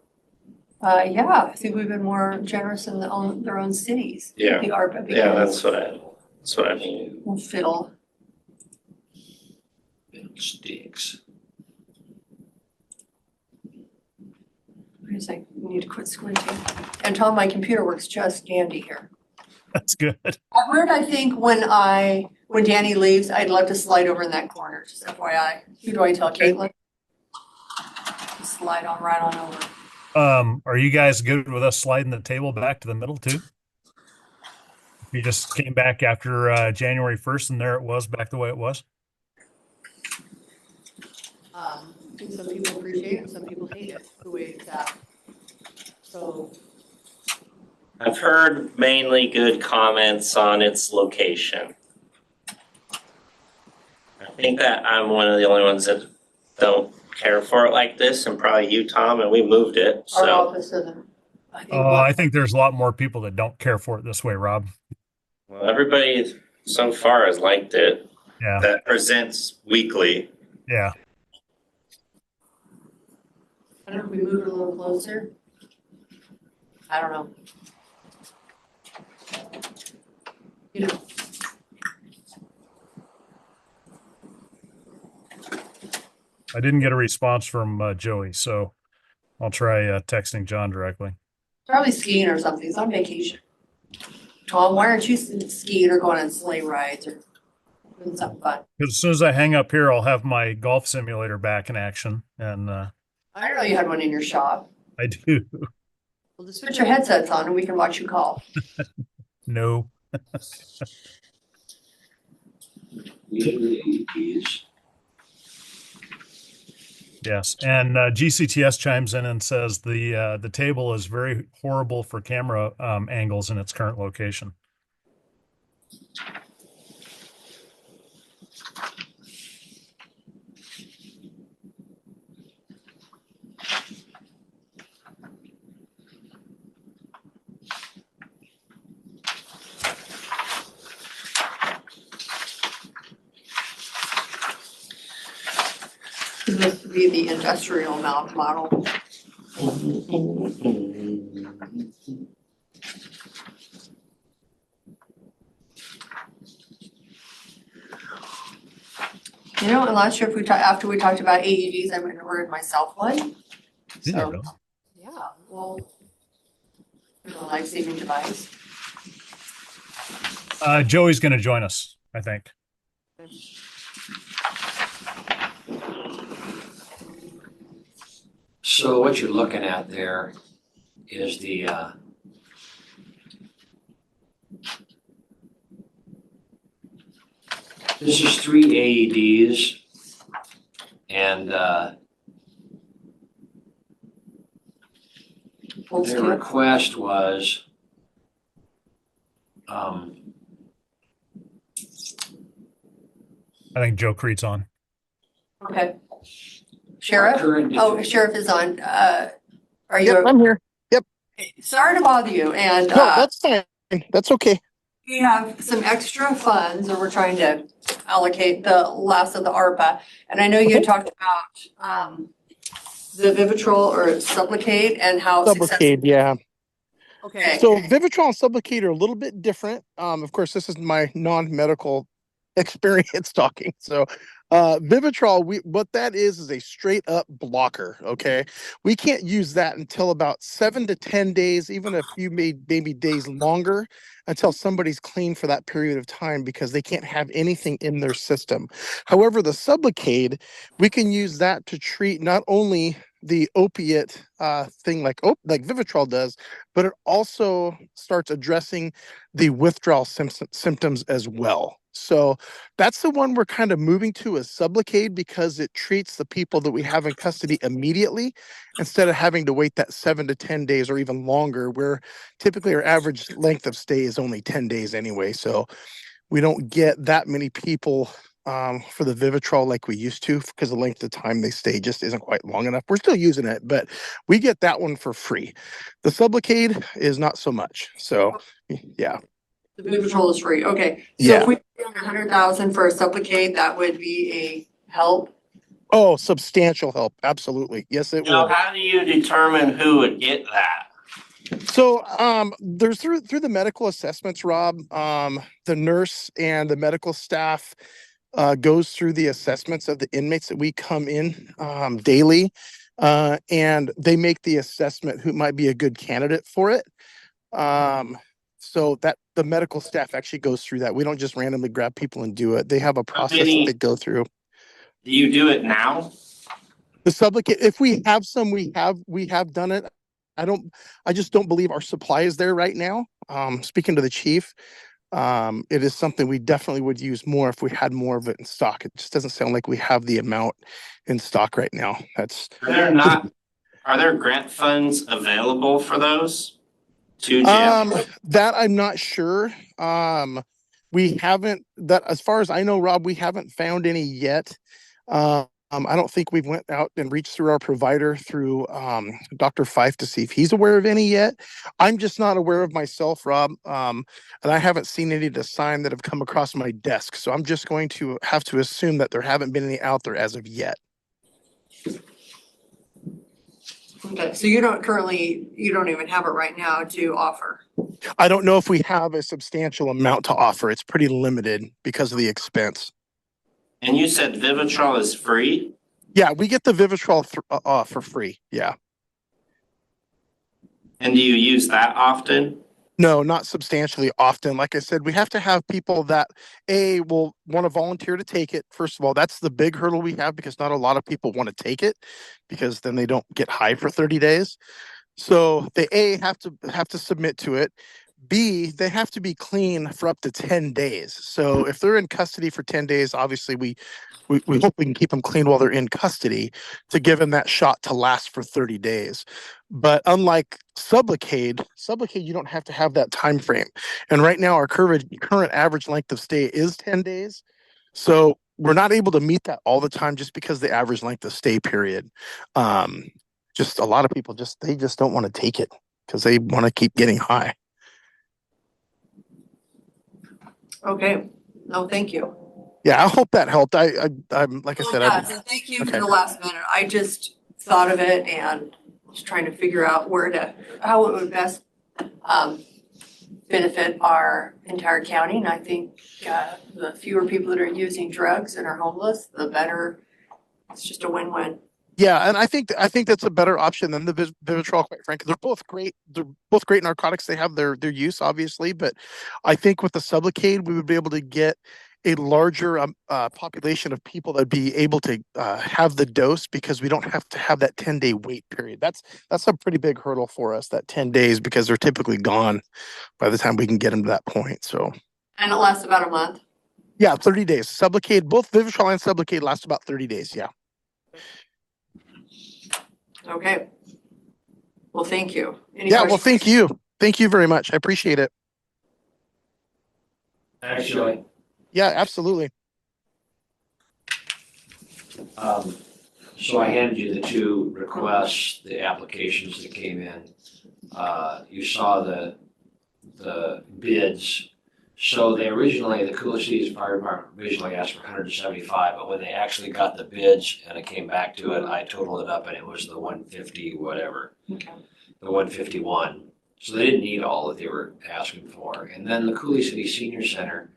Yeah, I think we've been more generous in their own cities. Yeah. The ARPA. Yeah, that's what I mean. Will fill. It stinks. He's like, we need to quit squinting. And tell him my computer works just dandy here. That's good. I heard, I think when Danny leaves, I'd love to slide over in that corner, just FYI. Who do I tell, Caitlin? Slide on right on over. Are you guys good with us sliding the table back to the middle too? You just came back after January 1st and there it was back the way it was? I think some people appreciate it and some people hate it, the way it's at. So. I've heard mainly good comments on its location. I think that I'm one of the only ones that don't care for it like this, and probably you, Tom, and we moved it, Our so. office doesn't. I think there's a lot more people that don't care for it this way, Rob. Well, everybody so far has liked it. Yeah. That presents weekly. Yeah. I don't know if we move it a little closer. I don't know. You know. I didn't get a response from Joey, so I'll try texting John directly. Probably skiing or something. He's on vacation. Tom, why aren't you skiing or going on sleigh rides or doing something fun? Because as soon as I hang up here, I'll have my golf simulator back in action. And I didn't know you had one in your shop. I do. Well, just put your headsets on and we can watch you golf. No. Yes, and GCTS chimes in and says the table is very horrible for camera angles in its current location. This would be the industrial mount model. You know, and last year after we talked about AEDs, I went and ordered myself one. So, yeah, well, it's a life-saving device. Joey's going to join us, I think. So what you're looking at there is the This is 3 AEDs. And their request was I think Joe Creed's on. Okay. Sheriff? Oh, Sheriff is on. Are you? Yep, I'm here. Yep. Sorry to bother you. And no, that's fine. That's okay. we have some extra funds, or we're trying to allocate the last of the ARPA. And I know you had talked about the Vivitrol or Sublocade and how Sublocade, yeah. Okay. So Vivitrol and Sublocade are a little bit different. Of course, this is my non-medical experience talking. So Vivitrol, what that is a straight up blocker. Okay. We can't use that until about 7 to 10 days, even a few maybe days longer, until somebody's clean for that period of time, because they can't have anything in their system. However, the Sublocade, we can use that to treat not only the opiate thing like Vivitrol does, but it also starts addressing the withdrawal symptoms as well. So that's the one we're kind of moving to, as Sublocade, because it treats the people that we have in custody immediately instead of having to wait that 7 to 10 days or even longer, where typically our average length of stay is only 10 days anyway. So we don't get that many people for the Vivitrol like we used to, because the length of time they stay just isn't quite long enough. We're still using it, but we get that one for free. The Sublocade is not so much. So yeah. The Vivitrol is free. Okay. So Yeah. if we put 100,000 for a Sublocade, that would be a help. Oh, substantial help. Absolutely. Yes, it will. How do you determine who would get that? So there's through the medical assessments, Rob, the nurse and the medical staff goes through the assessments of the inmates that we come in daily, and they make the assessment who might be a good candidate for it. So that the medical staff actually goes through that. We don't just randomly grab people and do it. They have a process that they go through. Do you do it now? The Sublocade, if we have some, we have done it. I just don't believe our supply is there right now. Speaking to the chief, it is something we definitely would use more if we had more of it in stock. It just doesn't sound like we have the amount in stock right now. Are there grant funds available for those? That I'm not sure. We haven't, that as far as I know, Rob, we haven't found any yet. I don't think we've went out and reached through our provider through Dr. Fife to see if he's aware of any yet. I'm just not aware of myself, Rob. And I haven't seen any to sign that have come across my desk. So I'm just going to have to assume that there haven't been any out there as of yet. Okay, so you don't even have it right now to offer. I don't know if we have a substantial amount to offer. It's pretty limited because of the expense. And you said Vivitrol is free? Yeah, we get the Vivitrol for free. Yeah. And do you use that often? No, not substantially often. Like I said, we have to have people that will want to volunteer to take it. First of all, that's the big hurdle we have, because not a lot of people want to take it, because then they don't get high for 30 days. So they have to submit to it. B, they have to be clean for up to 10 days. So if they're in custody for 10 days, obviously we hope we can keep them clean while they're in custody to give them that shot to last for 30 days. But unlike Sublocade, you don't have to have that time frame. And right now our current average length of stay is 10 days. So we're not able to meet that all the time, just because the average length of stay period. Just a lot of people they just don't want to take it because they want to keep getting high. Okay. No, thank you. Yeah, I hope that helped. I'm like I said. Thank you for the last minute. I just thought of it and was trying to figure out how it would best benefit our entire county. And I think the fewer people that are using drugs and are homeless, the better. It's just a win-win. Yeah, and I think that's a better option than the Vivitrol, quite frankly. They're both great. They're both great narcotics. They have their use, obviously, but I think with the Sublocade, we would be able to get a larger population of people that would be able to have the dose, because we don't have to have that 10-day wait period. That's a pretty big hurdle for us, that 10 days, because they're typically gone by the time we can get them to that point. So. And it lasts about a month. Yeah, 30 days. Sublocade, both Vivitrol and Sublocade last about 30 days. Yeah. Okay. Well, thank you. Any Yeah. Well, questions? thank you. Thank you very much. I appreciate it. Actually, Yeah, absolutely. so I handed you the two requests, the applications that came in. You saw the bids. So they originally, the Coolidge City's Fire Department originally asked for 175, but when they actually got the bids and it came back to it, I totaled it up and it was the 150 whatever. Okay. The 151. So they didn't need all that they were asking for. And then the Coolidge City Senior Center,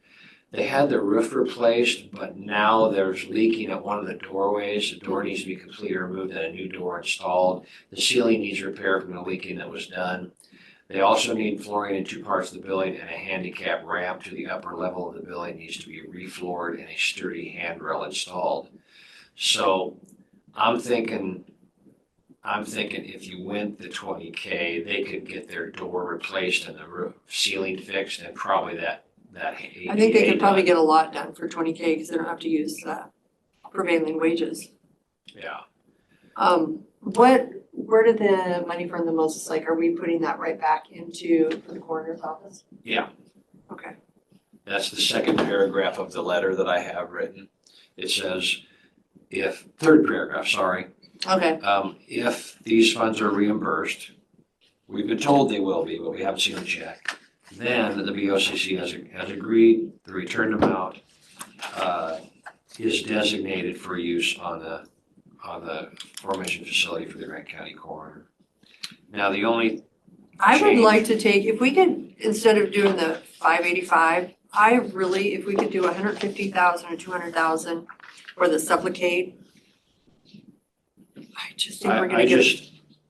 they had the roof replaced, but now there's leaking at one of the doorways. The door needs to be completely removed and a new door installed. The ceiling needs repair from the leaking that was done. They also need flooring in two parts of the building, and a handicap ramp to the upper level of the building needs to be refloored and a sturdy handrail installed. So I'm thinking if you went the 20K, they could get their door replaced and the roof ceiling fixed and probably that ADA I think they could probably done. get a lot done for 20K because they don't have to use prevailing wages. Yeah. Where did the money from the Moses Lake, are we putting that right back into the coroner's office? Yeah. Okay. That's the second paragraph of the letter that I have written. It says, third paragraph, sorry. Okay. If these funds are reimbursed, we've been told they will be, but we haven't seen a check. Then the BOCC has agreed the return amount is designated for use on the formation facility for the Grant County Coroner. Now, the only I would change- like to take, if we could, instead of doing the 585, if we could do 150,000 or 200,000 for the Sublocade. I just think we're gonna get.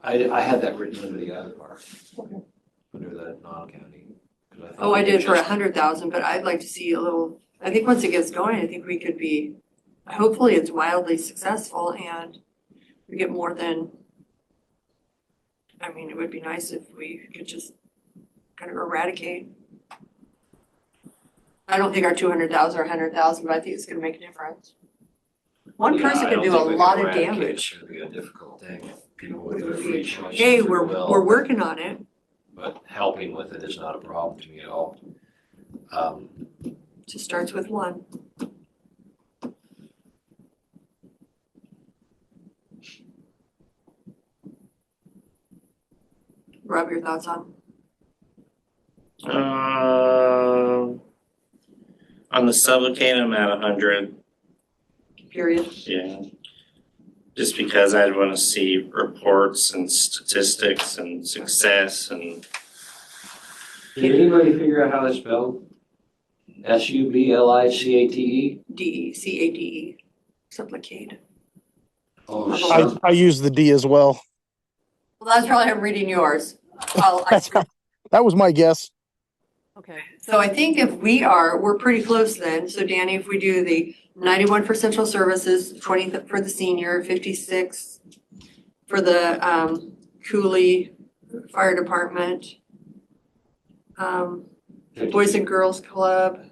I had that written under the other part. Okay. Under the non-county. Oh, I did for 100,000, but I'd like to see a little, I think once it gets going, I think we could be, hopefully it's wildly successful and we get more than, I mean, it would be nice if we could just kind of eradicate. I don't think our 200,000 or 100,000, but I think it's gonna make a difference. One Yeah, person I can don't do a think we can lot of eradicate it. damage. It's gonna be a difficult thing. People would do it free choice. Hey, free we're will, working on it. But helping with it is not a problem to me at all. Just starts with one. Rob, your thoughts on? On the Sublocade, I'm at 100. Period. Yeah. Just because I'd want to see reports and statistics and success and. Did anybody figure out how that's spelled? Sublicate? DECADE, Sublocade. Oh, I use the D as well. Well, that's probably I'm reading yours. That was my guess. Okay, so I think if we're pretty close then. So Danny, if we do the 91 for central services, 20 for the senior, 56 for the Cooley Fire Department, Boys and Girls Club,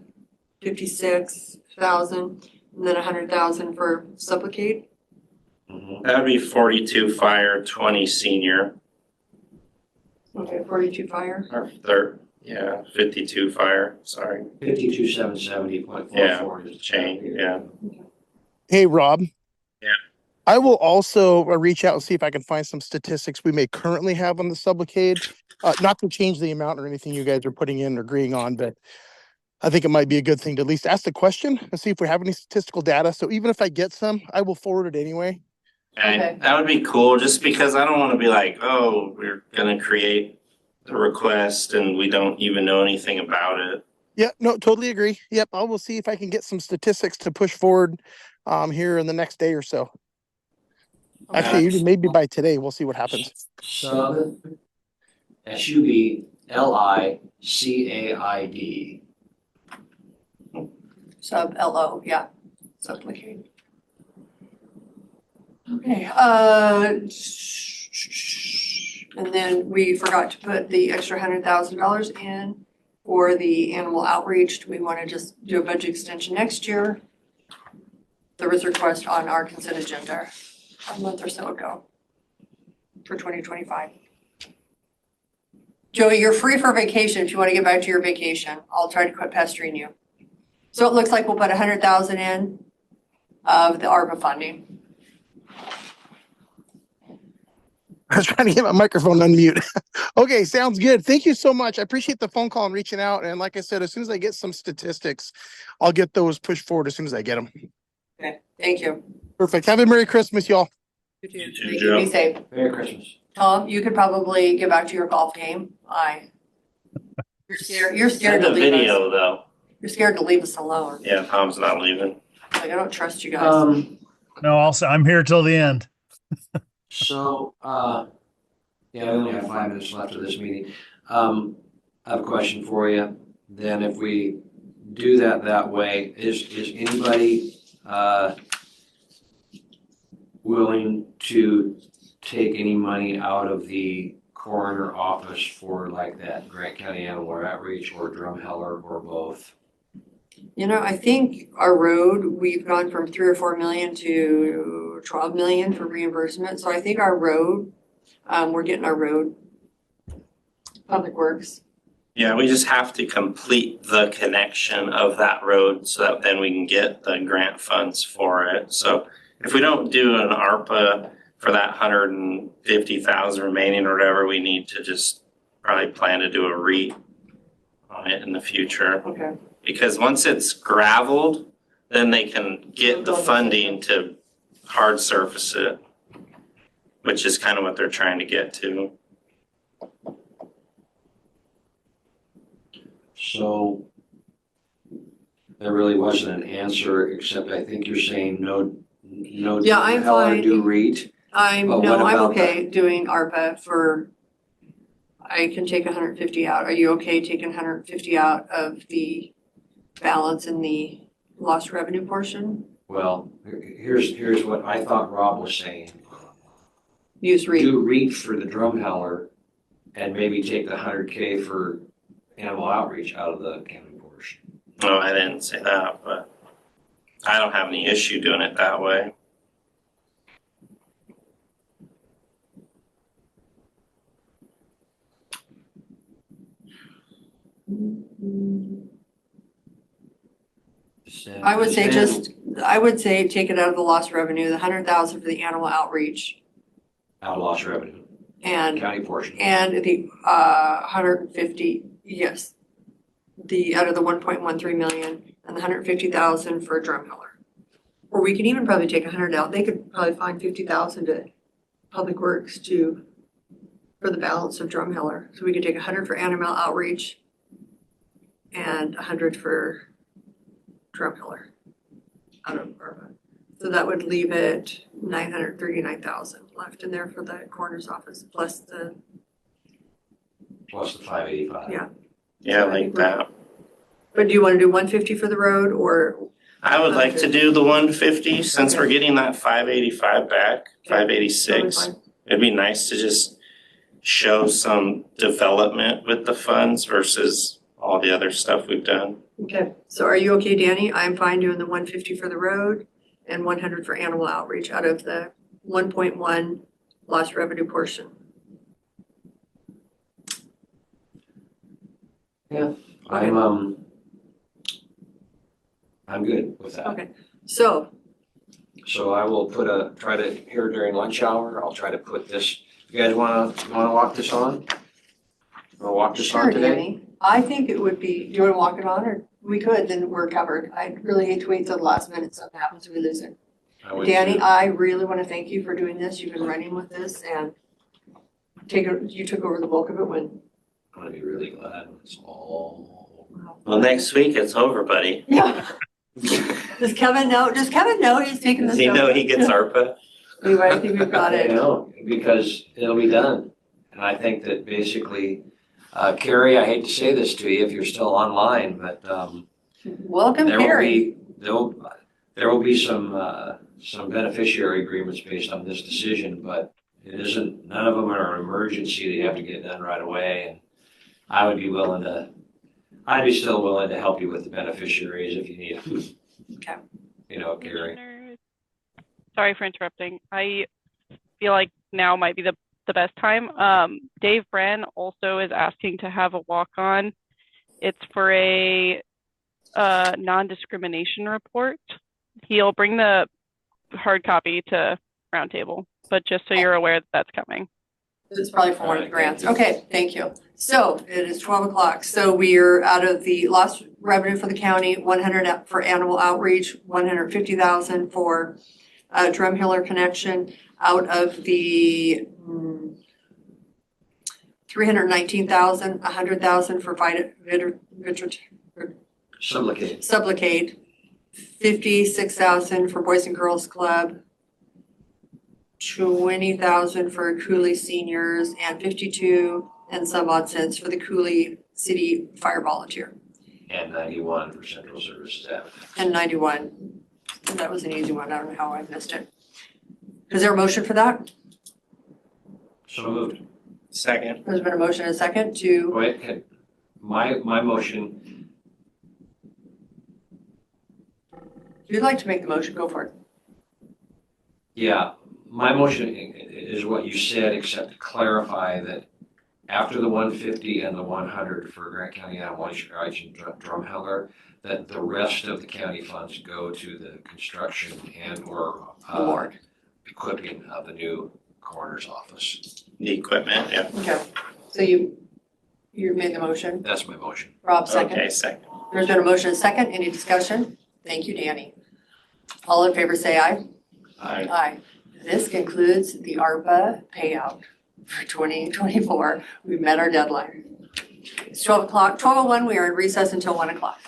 56,000, and then 100,000 for Sublocade. That would be 42 fire, 20 senior, Okay, 42 fire. or 52 fire, sorry. 52,770.44 Yeah, is change, yeah. Hey, Rob. Yeah. I will also reach out and see if I can find some statistics we may currently have on the Sublocade. Not to change the amount or anything you guys are putting in or agreeing on, but I think it might be a good thing to at least ask the question and see if we have any statistical data. So even if I get some, I will forward it anyway. And that would be cool, just because I don't want to be like, oh, we're gonna create the request and we don't even know anything about it. Yeah, no, totally agree. Yep, I will see if I can get some statistics to push forward here in the next day or so. Actually, even maybe by today, we'll see what happens. Subliccaid. Sub-LO, yeah, Sublocade. Okay, and then we forgot to put the extra $100,000 in for the animal outreach. Do we want to just do a budget extension next year? There was a request on our consent agenda a month or so ago for 2025. Joey, you're free for vacation if you want to get back to your vacation. I'll try to quit pestering you. So it looks like we'll put 100,000 in of the ARPA funding. I was trying to get my microphone unmute. Okay, sounds good. Thank you so much. I appreciate the phone call and reaching out. And like I said, as soon as I get some statistics, I'll get those pushed forward as soon as I get them. Okay, thank you. Perfect. Have a Merry Christmas, y'all. You too. too, Thank Joe. you. Be safe. Merry Christmas. Tom, you could probably get back to your golf game. You're scared. You're scared Send to a leave us. video though. You're scared to leave us alone. Yeah, Tom's not leaving. Like, I don't trust you guys. No, I'm here till the end. So, yeah, I only have 5 minutes left of this meeting. I have a question for you. Then if we do that way, is anybody, willing to take any money out of the coroner office for like that Grant County Animal Outreach or Drumheller or both? You know, I think our road, we've gone from 3 or 4 million to 12 million for reimbursement. So I think our road, we're getting our road, Public Works. Yeah, we just have to complete the connection of that road so that then we can get the grant funds for it. So if we don't do an ARPA for that 150,000 remaining or whatever, we need to just probably plan to do a REIT on it in the future. Okay. Because once it's gravelled, then they can get the funding to hard surface it, which is kind of what they're trying to get to. So there really wasn't an answer, except I think you're saying no Yeah, I'm Drumheller fine. do REIT. I'm But what about okay doing ARPA for, I can take 150 out. Are you okay taking 150 out of the balance in the lost revenue portion? Well, here's what I thought Rob was saying. Use REIT. Do REIT for the Drumheller and maybe take the 100K for animal outreach out of the county portion. No, I didn't say that, but I don't have any issue doing it that way. I would say take it out of the lost revenue, the 100,000 for the animal outreach Out of lost revenue, and county portion. and the 150, yes. The out of the 1.13 million and the 150,000 for Drumheller. Or we can even probably take 100 out. They could probably find 50,000 to Public Works for the balance of Drumheller. So we could take 100 for animal outreach and 100 for Drumheller out of ARPA. So that would leave it 939,000 left in there for the coroner's office plus the. Plus the 585. Yeah. Yeah, like that. But do you want to do 150 for the road or? I would like to do the 150 since we're getting that 585 back, 586. It'd be nice to just show some development with the funds versus all the other stuff we've done. Okay, so are you okay, Danny? I'm fine doing the 150 for the road and 100 for animal outreach out of the 1.1 lost revenue portion. Yeah, I'm good with that. Okay, so So I will try to, here during lunch hour, I'll try to put this, you guys wanna walk this on? Wanna walk this on sure, today? Danny. I think it would be, do you want to walk it on or we could, then we're covered. I'd really hate to wait till the last minute, something happens, we lose it. Danny, too. I really want to thank you for doing this. You've been running with this and you took over the bulk of it when. I'm gonna be really glad when it's all over. Well, next week it's over, buddy. Yeah. Does Kevin know he's taking this? Does he know he gets ARPA? Anyway, I think we've got I it. know, because it'll be done. And I think that basically, Carrie, I hate to say this to you if you're still online, but, Welcome, there will Carrie. be, there will be some beneficiary agreements based on this decision, but it isn't, none of them are an emergency that you have to get done right away. And I would be willing to, I'd be still willing to help you with the beneficiaries if you need. Okay. You know, Gary. Commissioners, sorry for interrupting. I feel like now might be the best time. Dave Bren also is asking to have a walk-on. It's for a non-discrimination report. He'll bring the hard copy to roundtable, but just so you're aware that that's coming. It's probably for one of the grants. Okay, thank you. So it is 12 o'clock. So we are out of the lost revenue for the county, 100 for animal outreach, 150,000 for Drumheller connection, out of the 319,000, 100,000 for Sublocade, 56,000 for Boys and Girls Club, 20,000 for Cooley seniors, and 52 and some odd cents for the Cooley City Fire Volunteer. And 91 for Central Service staff. And 91. That was an easy one. I don't know how I missed it. Is there a motion for that? So moved. Second. There's been a motion and a second to. Wait, my motion. If you'd like to make the motion, go for it. Yeah, my motion is what you said, except to clarify that after the 150 and the 100 for Grant County Animal Outreach and Drumheller, that the rest of the county funds go to the construction and or equipping of the new coroner's office. The equipment, yeah. Okay, so you made the motion. That's my motion. Rob, second. Okay, second. There's been a motion and a second. Any discussion? Thank you, Danny. All in favor, say aye. Aye. Aye. This concludes the ARPA payout for 2024. We've met our deadline. It's 12 o'clock, 12:01. We are in recess until 1 o'clock.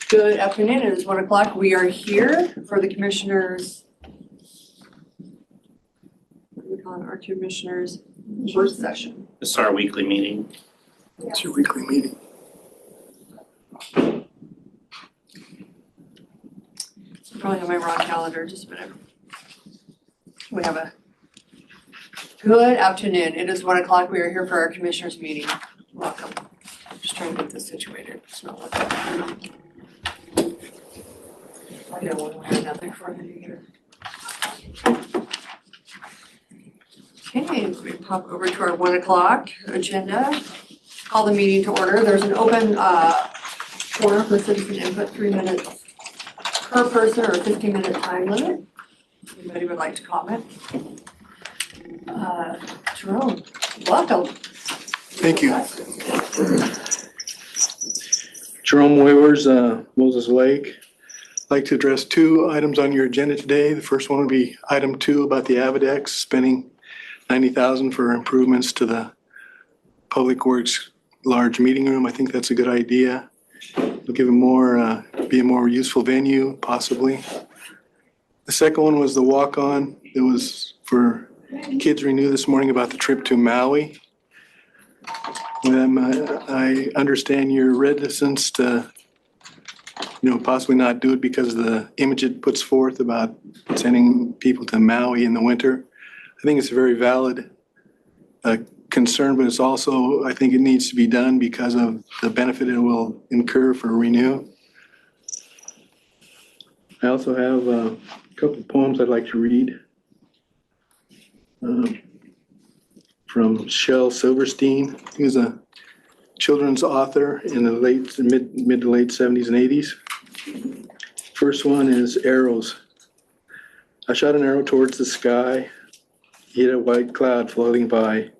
Good afternoon, it is 1 o'clock. We are here for the commissioners. What do we call it? Our commissioners' work session. This is our weekly meeting. It's your weekly meeting. Probably have my wrong calendar, just a minute. We have a good afternoon. It is 1 o'clock. We are here for our commissioners' meeting. Welcome. Just trying to get this situated. It's not looking. I got one way or another for you here. Okay, we pop over to our 1 o'clock agenda. Call the meeting to order. There's an open forum for citizen input, 3 minutes per person or a 15-minute time limit. Anybody would like to comment? Jerome, welcome. Thank you. Jerome Waivers, Moses Lake. I'd like to address two items on your agenda today. The first one would be item 2 about the Avadex spending $90,000 for improvements to the Public Works large meeting room. I think that's a good idea. It'll give be a more useful venue, possibly. The second one was the walk-on. It was for Kids Renew this morning about the trip to Maui. I understand your reticence to, possibly not do it because of the image it puts forth about sending people to Maui in the winter. I think it's a very valid concern, but it's also, I think it needs to be done because of the benefit it will incur for Renew. I also have a couple of poems I'd like to read from Shel Silverstein. He was a children's author in the mid to late 70s and 80s. First one is Arrows. I shot an arrow towards the sky, hit a white cloud floating by.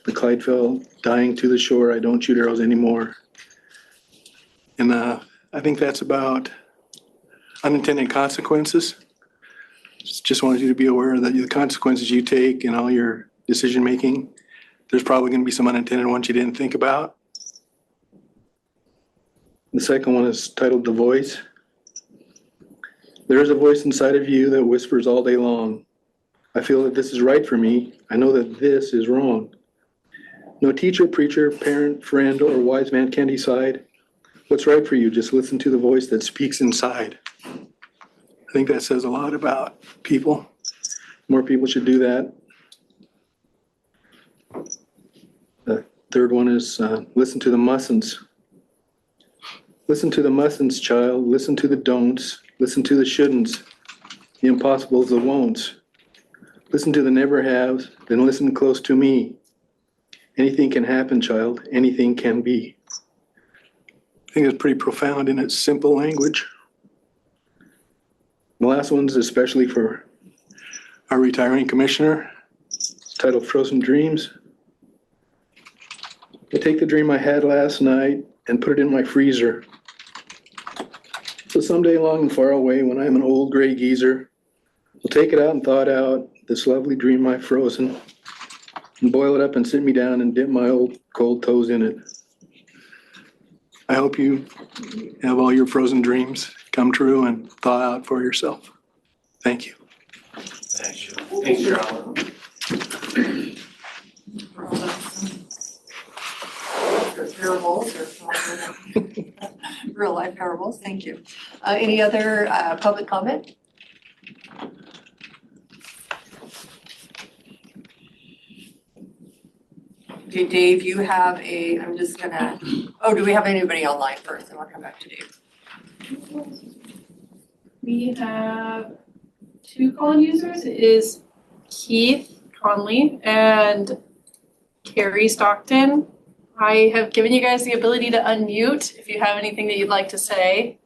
The cloud fell dying to the shore. I don't shoot arrows anymore. And I think that's about unintended consequences. Just wanted you to be aware that the consequences you take in all your decision making, there's probably going to be some unintended ones you didn't think about. The second one is titled The Voice. There is a voice inside of you that whispers all day long. I feel that this is right for me. I know that this is wrong. No teacher, preacher, parent, friend, or wise man can decide what's right for you. Just listen to the voice that speaks inside. I think that says a lot about people. More people should do that. The third one is listen to the mustn'ts. Listen to the mustn'ts, child. Listen to the don'ts. Listen to the shouldn'ts, the impossibles, the won'ts. Listen to the never haves, then listen close to me. Anything can happen, child. Anything can be. I think it's pretty profound in its simple language. The last one's especially for our retiring commissioner. It's titled Frozen Dreams. I take the dream I had last night and put it in my freezer. So someday long and far away, when I'm an old gray geezer, I'll take it out and thaw it out, this lovely dream I've frozen, and boil it up and sit me down and dip my old cold toes in it. I hope you have all your frozen dreams come true and thaw out for yourself. Thank you. Thanks, Joe. Thanks, Joe. Parables or real life parables, thank you. Any other public comment? Okay, Dave, you have I'm just gonna, do we have anybody online first? And I'll come back to Dave. We have 2 call users. It is Keith Conley and Carrie Stockton. I have given you guys the ability to unmute if you have anything that you'd like to say.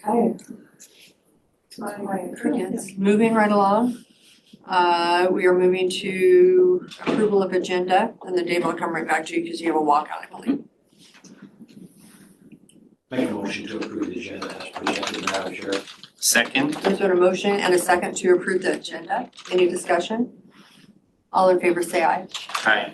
Okay. Moving right along. We are moving to approval of agenda, and then Dave will come right back to you because you have a walkout, I believe. Make a motion to approve the agenda as presented, Madam Chair. Second. There's been a motion and a second to approve the agenda. Any discussion? All in favor say aye. Aye.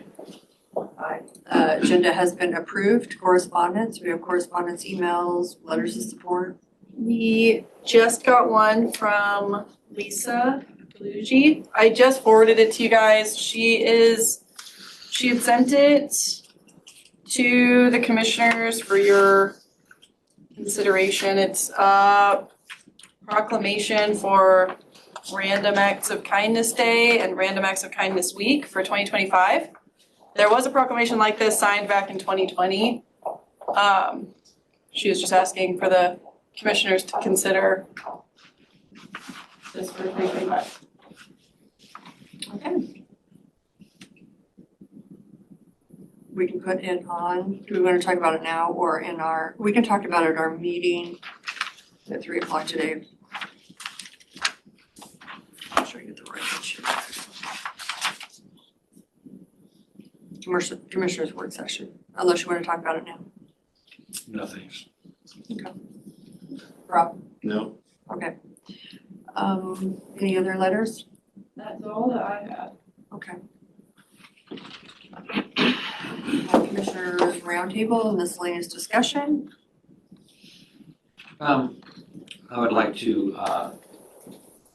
Aye. Agenda has been approved. Correspondence, we have correspondence, emails, letters of support. We just got one from Lisa Luigi. I just forwarded it to you guys. She had sent it to the commissioners for your consideration. It's a proclamation for Random Acts of Kindness Day and Random Acts of Kindness Week for 2025. There was a proclamation like this signed back in 2020. She was just asking for the commissioners to consider this for 2025. Okay. We can put it on, do we want to talk about it now or we can talk about it at our meeting at 3 o'clock today. Make sure I get the right sheet. Commissioners work session, unless you want to talk about it now. No, thanks. Okay. Rob? No. Okay. Any other letters? That's all that I have. Okay. Commissioners roundtable, miscellaneous discussion. I would like to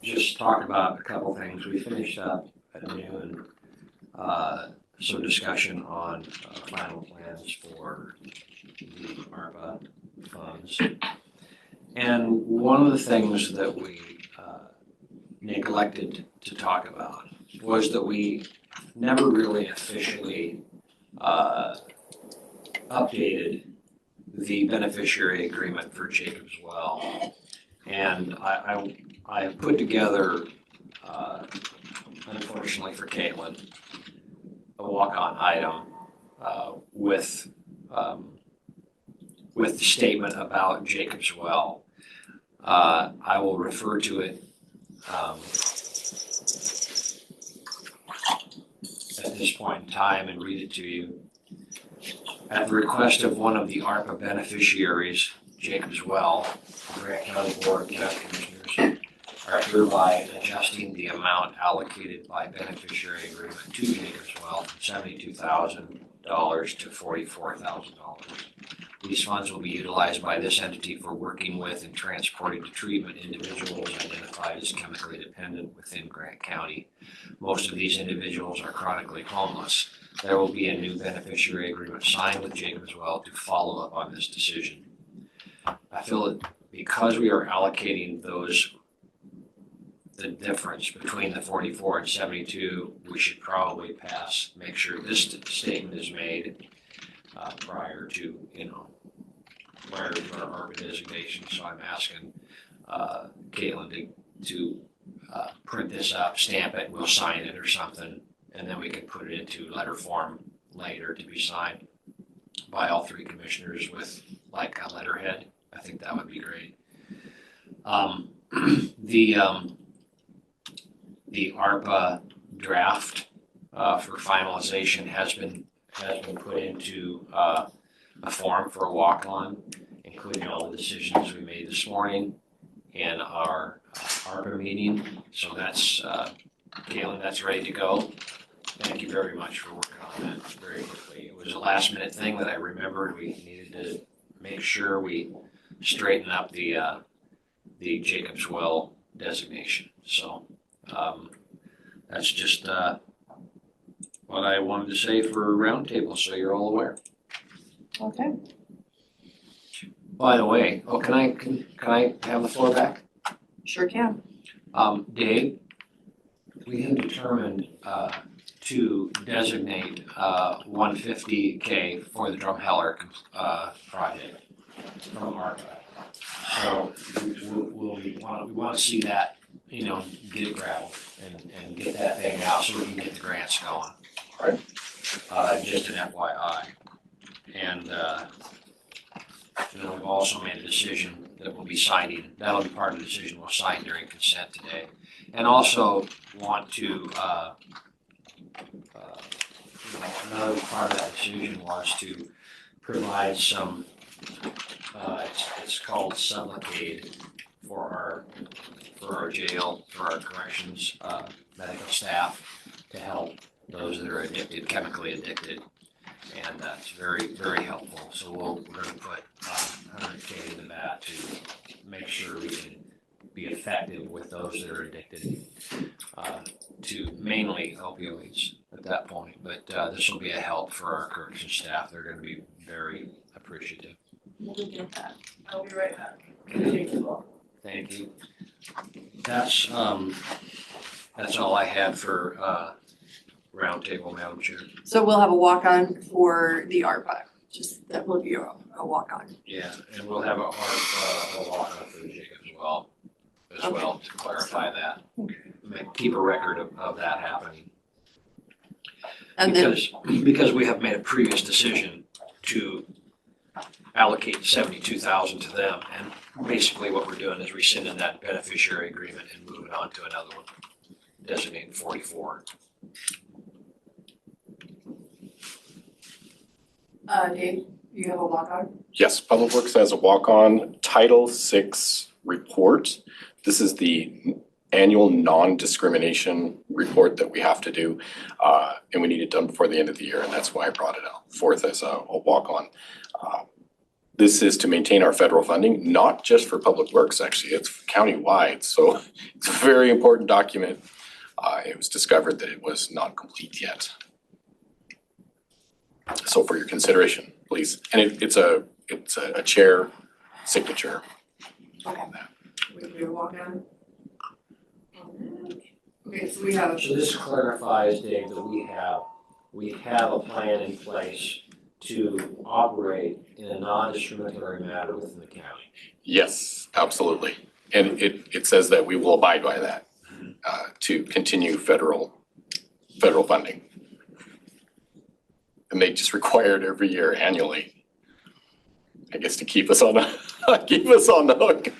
just talk about a couple things. We finished up at noon some discussion on final plans for the ARPA funds. And one of the things that we neglected to talk about was that we never really officially updated the beneficiary agreement for Jacob's Well. And I put together, unfortunately for Caitlin, a walk-on item with the statement about Jacob's Well. I will refer to it at this point in time and read it to you. At the request of one of the ARPA beneficiaries, Jacob's Well, the Grant County Board of County Commissioners are hereby adjusting the amount allocated by beneficiary agreement to Jacob's Well from $72,000 to $44,000. These funds will be utilized by this entity for working with and transporting to treatment individuals identified as chemically dependent within Grant County. Most of these individuals are chronically homeless. There will be a new beneficiary agreement signed with Jacobs Well to follow up on this decision. I feel that because we are allocating the difference between the 44 and 72, we should probably make sure this statement is made prior to our ARPA designation. So I'm asking Caitlin to print this up, stamp it, we'll sign it or something, and then we can put it into letter form later to be signed by all three commissioners with like a letterhead. I think that would be great. The ARPA draft for finalization has been put into a form for a walk-on, including all the decisions we made this morning in our ARPA meeting. So that's, Caitlin, that's ready to go. Thank you very much for working on that very quickly. It was a last minute thing that I remembered. We needed to make sure we straighten up the Jacobs Well designation. So that's just what I wanted to say for roundtable, so you're all aware. Okay. By the way, can I have the floor back? Sure can. Dave, we have determined to designate 150K for the Drumheller project from ARPA. So we want to see that, get it gravelled and get that thing out so we can get the grants going. Right. Just an FYI. And we've also made a decision that we'll be signing. That'll be part of the decision we'll sign during consent today. And also want to, another part of that decision was to provide some, it's called Sublocade for our jail, for our corrections, medical staff to help those that are addicted, chemically addicted. And that's very, very helpful. So we're going to put 100K into that to make sure we can be effective with those that are addicted to mainly opioids at that point. But this will be a help for our correction staff. They're going to be very appreciative. We'll get that. I'll be right back. Thank you. That's all I had for roundtable, Madam Chair. So we'll have a walk-on for the ARPA, just that will be a walk-on. Yeah, and we'll have a walk-on for the Jacobs Well as well to clarify that. Keep a record of that happening. And because we have made a previous decision to allocate 72,000 to them, and basically what we're doing is rescinding that beneficiary agreement and moving on to another one, designating 44. Dave, you have a walk-on? Yes, Public Works has a walk-on Title VI report. This is the annual non-discrimination report that we have to do, and we need it done before the end of the year, and that's why I brought it forth as a walk-on. This is to maintain our federal funding, not just for Public Works, actually, it's county-wide, so it's a very important document. It was discovered that it was not complete yet. So for your consideration, please. And it's a chair signature. Okay. We can do a walk-on. Okay, so we have. So this clarifies, Dave, that we have a plan in place to operate in a non-discriminatory manner within the county. Yes, absolutely. And it says that we will abide by that to continue federal funding. And they just require it every year annually, I guess, to keep us on the hook.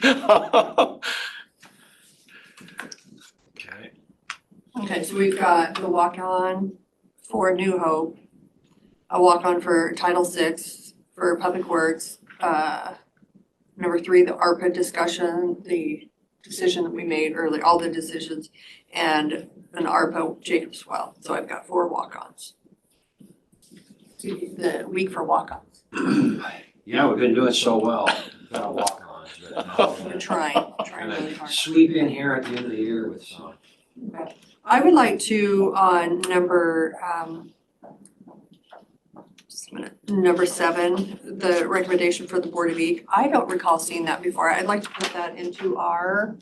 Okay, so we've got the walk-on for New Hope, a walk-on for Title VI for Public Works, number 3, the ARPA discussion, the decision that we made earlier, all the decisions, and an ARPA Jacobs Well. So I've got 4 walk-ons. The week for walk-ons. Yeah, we've been doing so well, without walk-ons, but now we're We're trying really gonna hard. sweep in here at the end of the year with some. I would like to, on number, just a minute, number 7, the recommendation for the Board of E. I don't recall seeing that before. I'd like to put that into our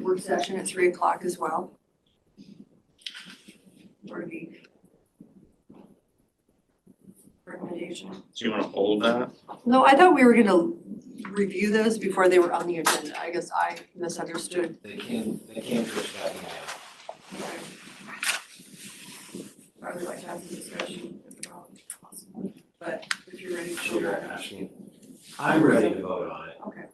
work session at 3 o'clock as well. Board of E. Recommendation. Do you wanna hold that? No, I thought we were gonna review those before they were on the agenda. I guess I misunderstood. They came to us that email. I would like to have the discussion if at all possible, but if you're ready So you're to. asking, I'm ready to vote on it. Okay.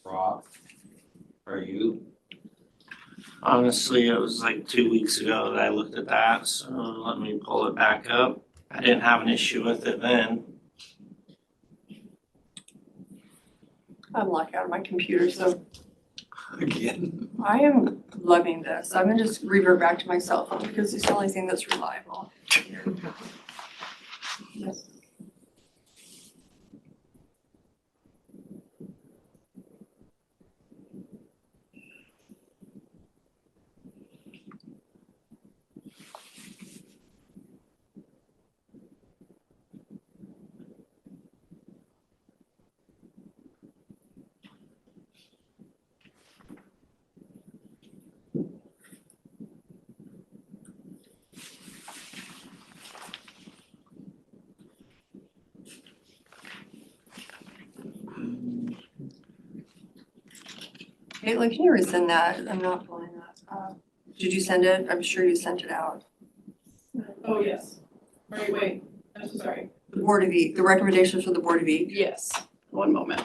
Rob, are you? Honestly, it was like 2 weeks ago that I looked at that, so let me pull it back up. I didn't have an issue with it then. I'm locked out of my computer, so Again. I am loving this. I'm gonna just revert back to my cell phone because it's the only thing that's reliable. Yes. Caitlin, can you resend that? I'm not pulling that. Did you send it? I'm sure you sent it out. Oh, yes. All right, wait, I'm so sorry. The Board of E, the recommendations for the Board of E. Yes, one moment.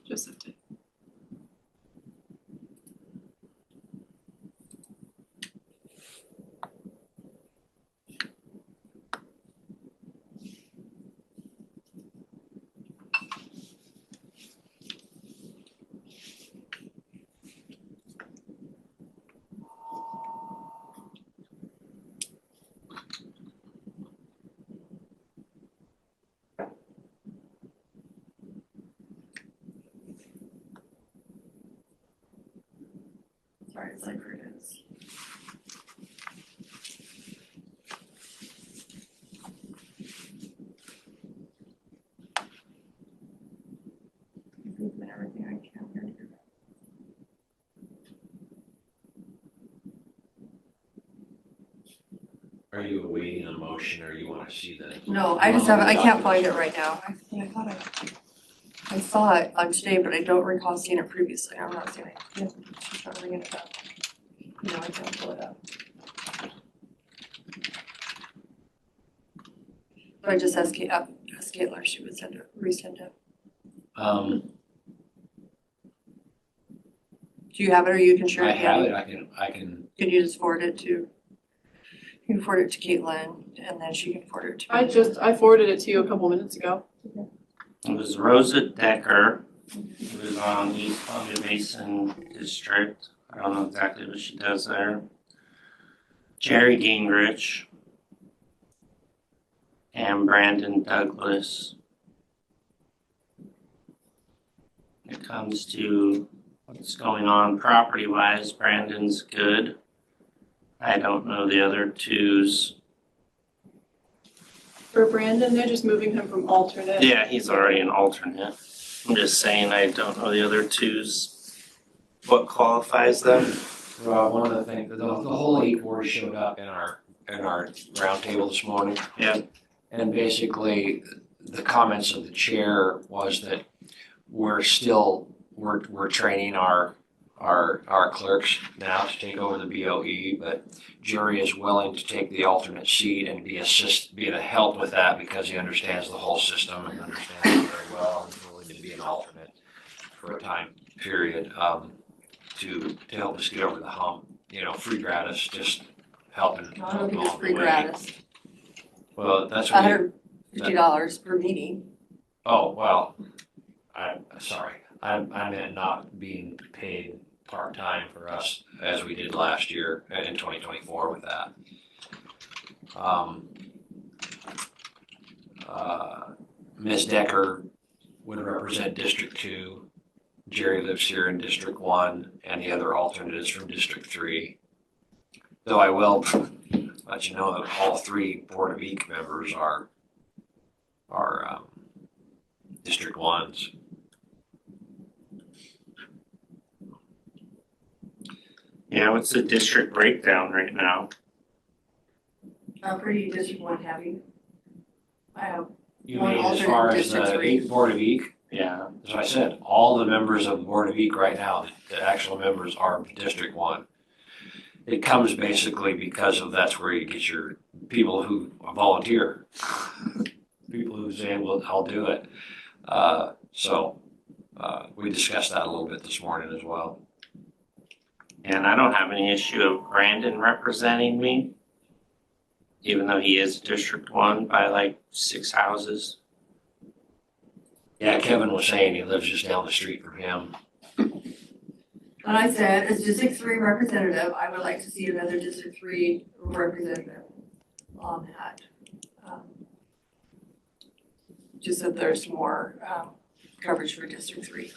Just have to. Sorry, it's like where it is. Moving everything I can here. Are you awaiting a motion or you wanna see the? No, I just haven't, I can't find it right now. I thought I saw it on today, but I don't recall seeing it previously. I'm not seeing it. Yeah, she's not bringing it up. No, I can't pull it up. So I just asked Caitlin, she would send it, resend it. Do you have it or you can share it? I have it, I can. Can you just forward it to, you can forward it to Caitlin and then she can forward it to me. I forwarded it to you a couple minutes ago. It was Rosa Decker, who was on East Columbia Basin District. I don't know exactly what she does there. Jerry Gingrich. And Brandon Douglas. When it comes to what's going on property-wise, Brandon's good. I don't know the other twos. For Brandon, they're just moving him from alternate. Yeah, he's already an alternate. I'm just saying I don't know the other twos. What qualifies them? Well, one of the things, the whole 8 board showed up in our roundtable this morning. Yeah. And basically, the comments of the chair was that we're training our clerks now to take over the BOE, but Jerry is willing to take the alternate seat and be a help with that because he understands the whole system and understands it very well and is willing to be an alternate for a time period. to help us get over the hump, free gratis, just helping I don't think it's along the free way. gratis. Well, that's what $150 per meeting. oh, well, I meant not being paid part-time for us as we did last year in 2024 with that. Ms. Decker would represent District 2. Jerry lives here in District 1, and the other alternate is from District 3. Though I will let you know that all 3 Board of Ec members are District 1s. Yeah, what's the district breakdown right now? Pretty District 1 heavy. I have You one mean as alternate far in as District the 3. Board of Ec? Yeah. As I said, all the members of the Board of Ec right now, the actual members are District 1. It comes basically because of that's where you get your people who volunteer. People who say, well, I'll do it. So we discussed that a little bit this morning as well. And I don't have any issue of Brandon representing me, even though he is District 1 by like 6 houses. Yeah, Kevin was saying he lives just down the street from him. And I said, as District 3 representative, I would like to see another District 3 representative on that. Just that there's more coverage for District 3.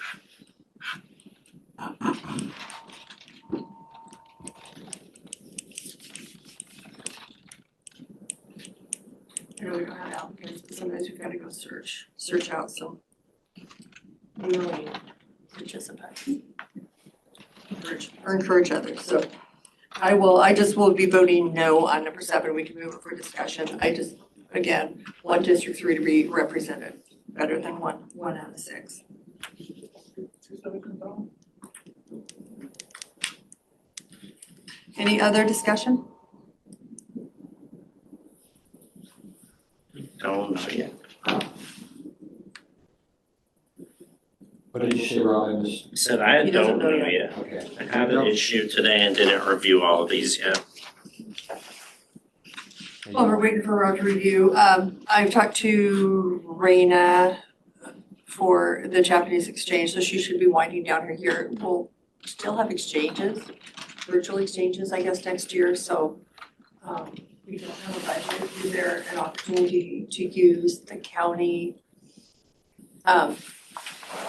I know we don't have applicants, but sometimes we've got to go search out some willing participants. Encourage others, so I just will be voting no on number 7, we can move it for discussion. I just, again, want District 3 to be represented, better than one out of 6. Any other discussion? Don't know yet. What did you say, Rob? I said I He doesn't don't know know yet. yet. Okay. I have an issue today and didn't review all of these yet. While we're waiting for Rob to review, I've talked to Raina for the Japanese exchange, so she should be winding down her year. We'll still have exchanges, virtual exchanges, I guess, next year, so we don't have a budget. Is there an opportunity to use the county?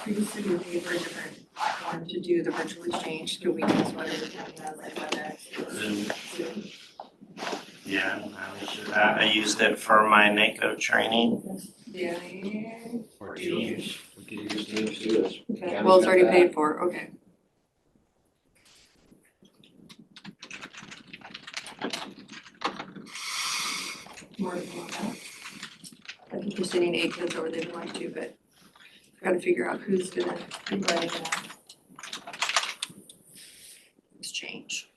Previously, we paid for a different platform to do the virtual exchange. Do we use whatever the county has, like WebEx? Zoom. Yeah, I used it for my NACO training. Yeah. Or Teams. We could use Teams too. Okay, well, it's already paid for, okay. More to come on that. I think we're sending 8 kids over, they'd like to, but we've got to figure out who's gonna be running that exchange.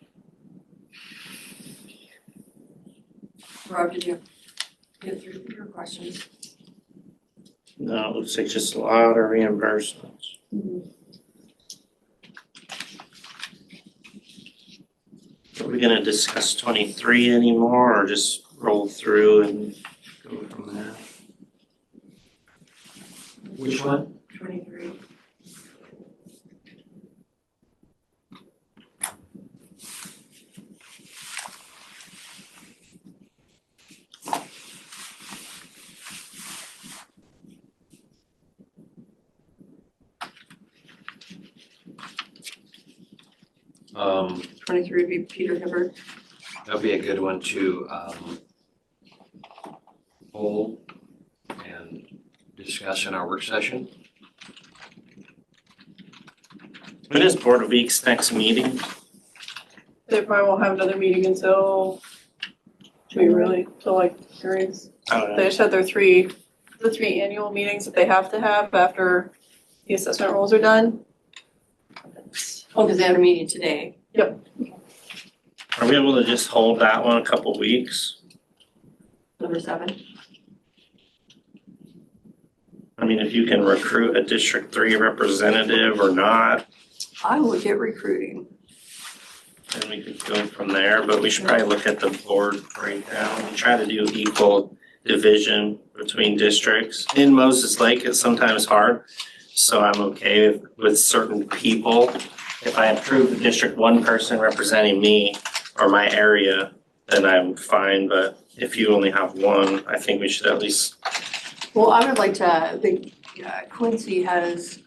Rob, did you get through your questions? No, it looks like just a lot of reimbursements. Are we gonna discuss 23 anymore or just roll through and go from there? Which one? 23. Um, 23 would be Peter Hibbert. That'd be a good one to hold and discuss in our work session. When is Board of Ec's next meeting? They probably won't have another meeting until, till like hearings. Oh, They just had the 3 annual meetings that they have to have after the assessment rules are done. Oh, because they had a meeting today. Yep. Are we able to just hold that one a couple weeks? Number 7. I mean, if you can recruit a District 3 representative or not. I will get recruiting. And we could go from there, but we should probably look at the board breakdown and try to do equal division between districts. In Moses Lake, it's sometimes hard, so I'm okay with certain people. If I approve the District 1 person representing me or my area, then I'm fine, but if you only have one, I think we should at least. Well, I would like to think Quincy has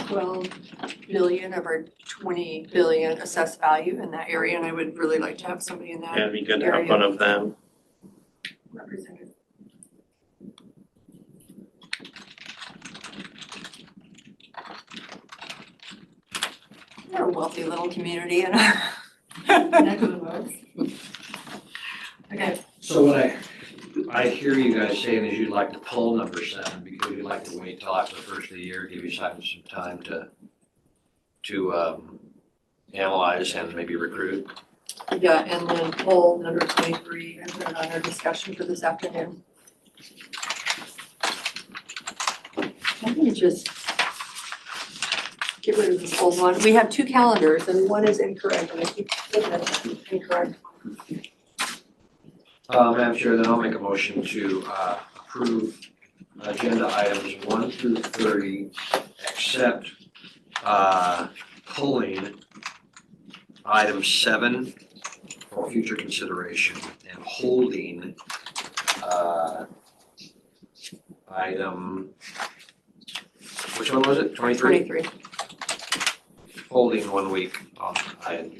12 billion of our 20 billion assessed value in that area, and I would really like to have somebody in that Yeah, it'd be good to have one of them. represented. We're a wealthy little community and okay. So what I hear you guys saying is you'd like to pull number 7 because you'd like to wait till after the first of the year, give you some time to analyze and maybe recruit. Yeah, and then poll number 23 and put it on our discussion for this afternoon. I think just get rid of this old one. We have 2 calendars and one is incorrect, and I keep looking at it incorrect. Madam Chair, then I'll make a motion to approve agenda items 1 through 30, except pulling item 7 for future consideration and holding item, which one was it? 23? 23. Holding 1 week on item.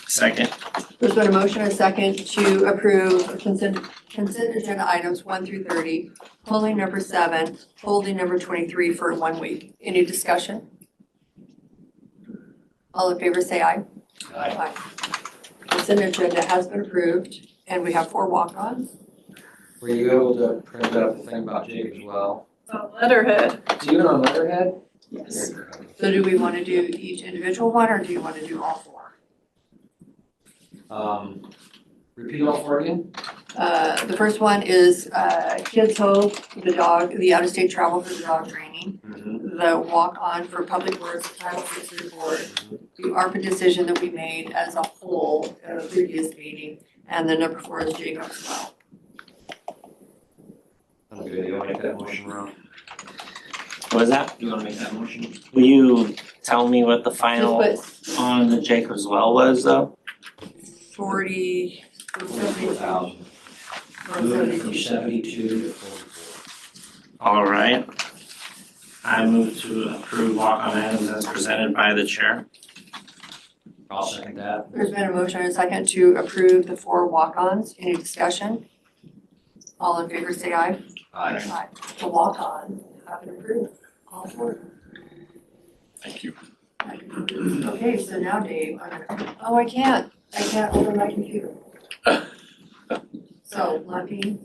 Second. There's been a motion and a second to approve consent agenda items 1 through 30, pulling number 7, holding number 23 for 1 week. Any discussion? All in favor say aye. Aye. Consent agenda has been approved, and we have 4 walk-ons. Were you able to print out the thing about Jake as well? Letterhead. Even on letterhead? Yes. So do we want to do each individual one, or do you want to do all 4? Repeat all 4 again? The first one is Kids Hope, the out-of-state travel for the dog training, the walk-on for Public Works Title VI report, the ARPA decision that we made as a whole at a previous meeting, and then number 4 is Jacob's Well. Okay, you wanna make that motion, Ron? What was that? You wanna make that motion? Will you tell me what the final Just on the Jacob's Well was though? 40, 44,000. Moving from 72 to 44. All right. I move to approve walk-on items as presented by the chair. I'll second that. There's been a motion and a second to approve the 4 walk-ons. Any discussion? All in favor say aye. Aye. The walk-on have been approved, all 4. Thank you. Okay, so now Dave, I can't open my computer. So let me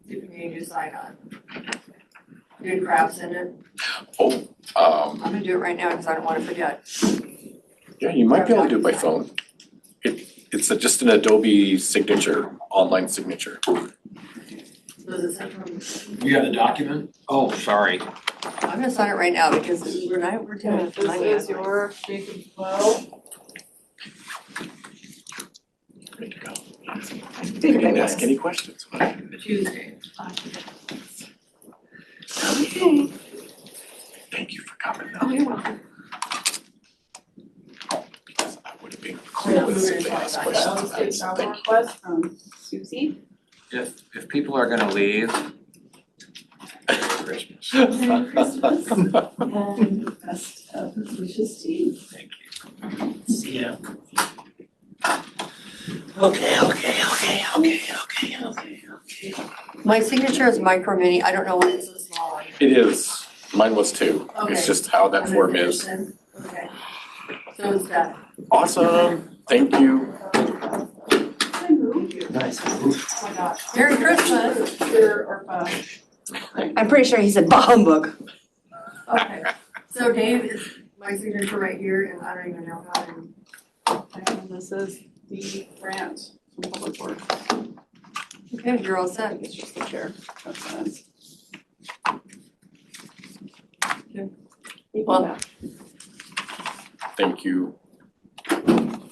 see if we can do sign on. Good crafts in it. I'm gonna do it right now because I don't want to forget. Yeah, you might be able to do it by phone. It's just an Adobe signature, online signature. Does it say from? You have the document? Oh, sorry. I'm gonna sign it right now because we're doing it. This is your Jacob's Well. Ready to go. You can ask any questions. Tuesday. Okay. Thank you for coming though. You're welcome. Because I would have been clueless if they asked questions about it. So thank you. Request from Susie. If people are gonna leave, Merry Christmas. Merry Christmas. And best of wishes, Steve. Thank you. See ya. Okay. My signature is micro mini. I don't know why it's so small. It is. Mine was too. Okay. It's just how that form is. Okay. So is that. Awesome. Thank you. Nice. Oh my gosh. Merry Christmas. I'm pretty sure he said bah humbug. Okay. So Dave is my signature right here, and I don't even know how to. And this is the grant from Public Works. Okay, you're all set. It's just the chair. That's nice. Well, Thank you. And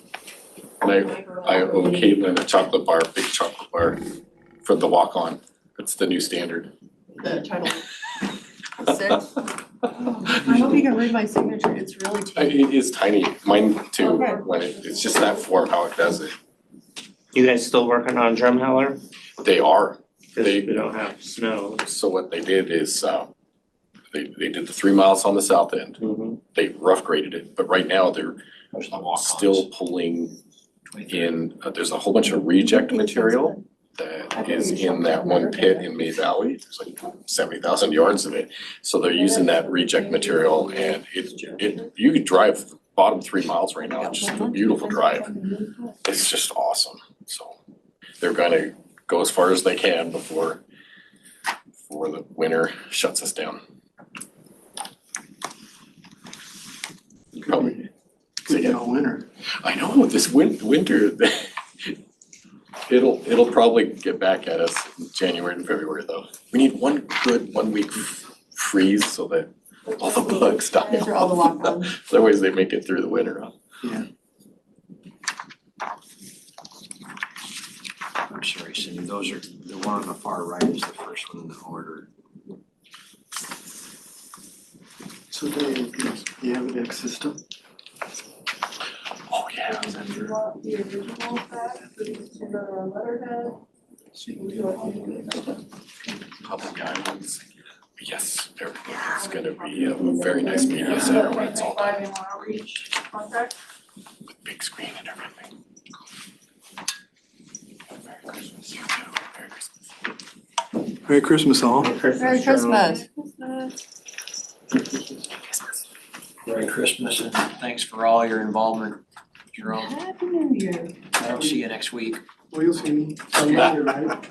I owe Caitlin a chocolate bar, big chocolate bar for the walk-on. It's the new standard. the title 6. I hope you can read my signature. It's really tiny. It is tiny, mine too, Okay. when it's just that form, how it does it. You guys still working on Drumheller? They are. Cause we don't have snow. So what they did is, they did the 3 miles on the south end. They rough graded it, but right now they're still pulling in, there's a whole bunch of reject material that is in that one pit in May Valley. There's like 70,000 yards of it. So they're using that reject material and you could drive the bottom 3 miles right now. It's just a beautiful drive. It's just awesome. So they're gonna go as far as they can before the winter shuts us down. Probably. Good all winter. I know, this winter, it'll probably get back at us in January and February though. We need one good 1 week freeze so that all the bugs die. These are all the walk-ons. Otherwise they make it through the winter. Yeah. I'm sorry, Cindy, those are, the one on the far right is the first one in the order. So Dave, do you have an X system? Oh, yeah. Do you want the original back in the letterhead? Public islands. Yes, everything is gonna be a very nice media center when it's all done. Outreach contract? With big screen and everything. Merry Christmas, you too. Merry Christmas. Merry Christmas all. Merry Christmas. Merry Christmas and thanks for all your involvement, Jerome. Happy New Year. I'll see you next week. Well, you'll see me. I'm not here, right?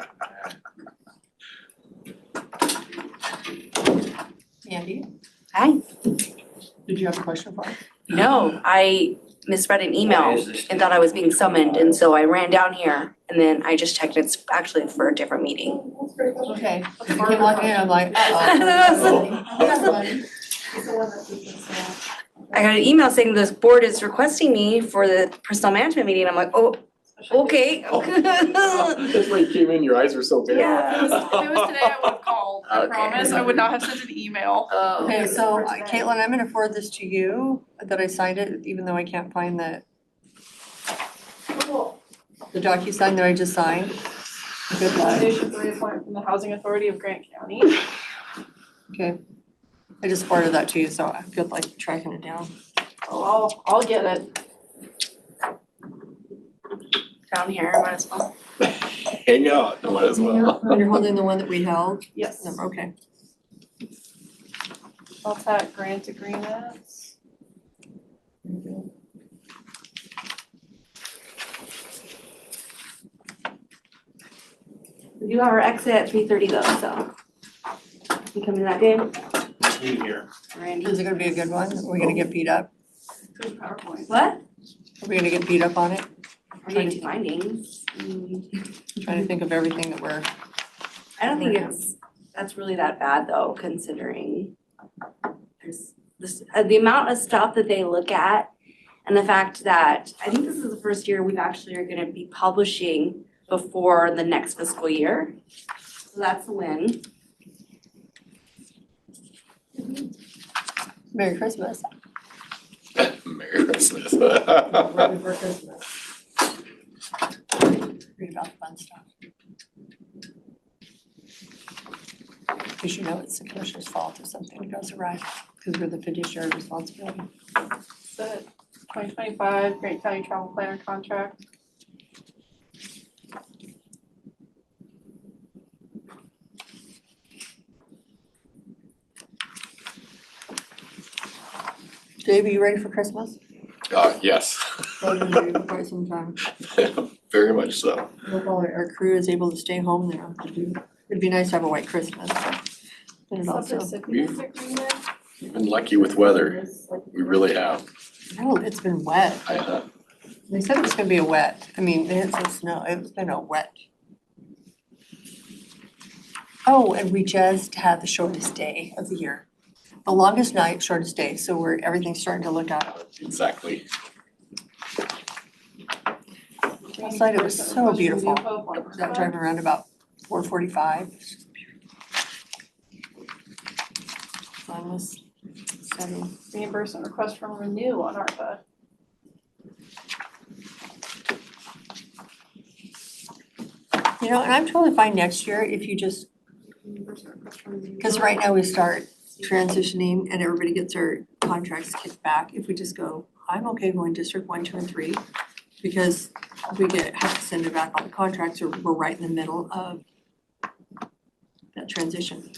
Andy, Hi. did you have a question for us? No, I misread an email and thought I was being summoned, and so I ran down here, and then I just checked, it's actually for a different meeting. Okay, you came walking in, I'm like, I got an email saying this board is requesting me for the personnel management meeting, I'm like, oh, okay. That's why you came in, your eyes were so big. Yeah. If it was today, I would have called, I Okay. promise, I would not have sent an email. Okay, so Caitlin, I'm gonna forward this to you, that I signed it, even though I can't find the DocuSign that I just signed. Good luck. Nomination for reappointment from the Housing Authority of Grant County. Okay. I just forwarded that to you, so I feel like tracking it down. Oh, I'll get it. Down here, might as well. Hang out, might as well. And you're holding the one that we held? Yes. Okay. LTAC grant agreements. We do have our exit at 3:30 though, so. You coming that day? Me here. Randy? Is it gonna be a good one? Are we gonna get beat up? Good PowerPoint. What? Are we gonna get beat up on it? Are you two findings? Trying to think of everything that we're. I don't think that's really that bad though, considering there's this, the amount of stuff that they look at and the fact that, I think this is the first year we've actually are gonna be publishing before the next fiscal year. So that's a win. Merry Christmas. Merry Christmas. Right before Christmas. Read about the fun stuff. Because you know it's the commissioner's fault if something goes awry, because we're the fiduciary responsibility. The 2025 Grant County Travel Planner contract. Dave, are you ready for Christmas? Yes. Well, we're ready for quite some time. Very much so. Hope all our crew is able to stay home there. It'd be nice to have a white Christmas. But it also, Subrecipient agreement. We've been lucky with weather. We really have. no, it's been wet. They said it was gonna be a wet. I mean, they had some snow. It's been a wet. Oh, and we just had the shortest day of the year. the longest night, shortest day, so everything's starting to look up. Exactly. Last night it was so beautiful. I'm driving around about 4:45. Sun was setting. Reimbursement request from Renew on ARPA. You know, and I'm totally fine next year if you just, because right now we start transitioning and everybody gets their contracts kicked back. If we just go, I'm okay going District 1, 2, and 3, because we have to send it back on the contracts, or we're right in the middle of that transition.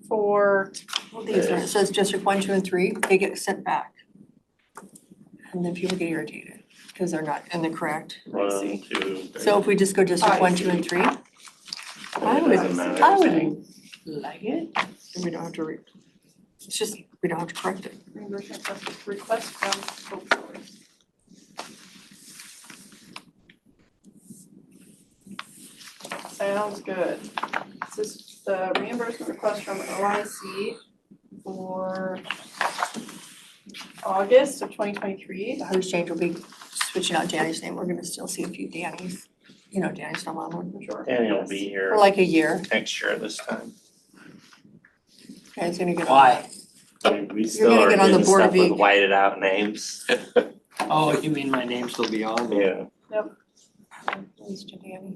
For Well, these are, it says District 1, 2, and 3, they get sent back. And then people get irritated because they're not in the correct. 1, 2. So if we just go District 1, 2, and 3, I would like it, and we don't have to it's just, we don't have to correct it. reimbursement request from Hope. Sounds good. This is the reimbursement request from OIC for August of 2023. The host change will be switching out Danny's name. We're gonna still see a few Dannys. You know, Danny's still on one. Sure. Danny will be here For like a year. next year this time. Guys gonna get on Why? We still gonna are get on the getting board of stuff with Ig. whited out names. Oh, you mean my name still be on? Yeah. Mr. Danny.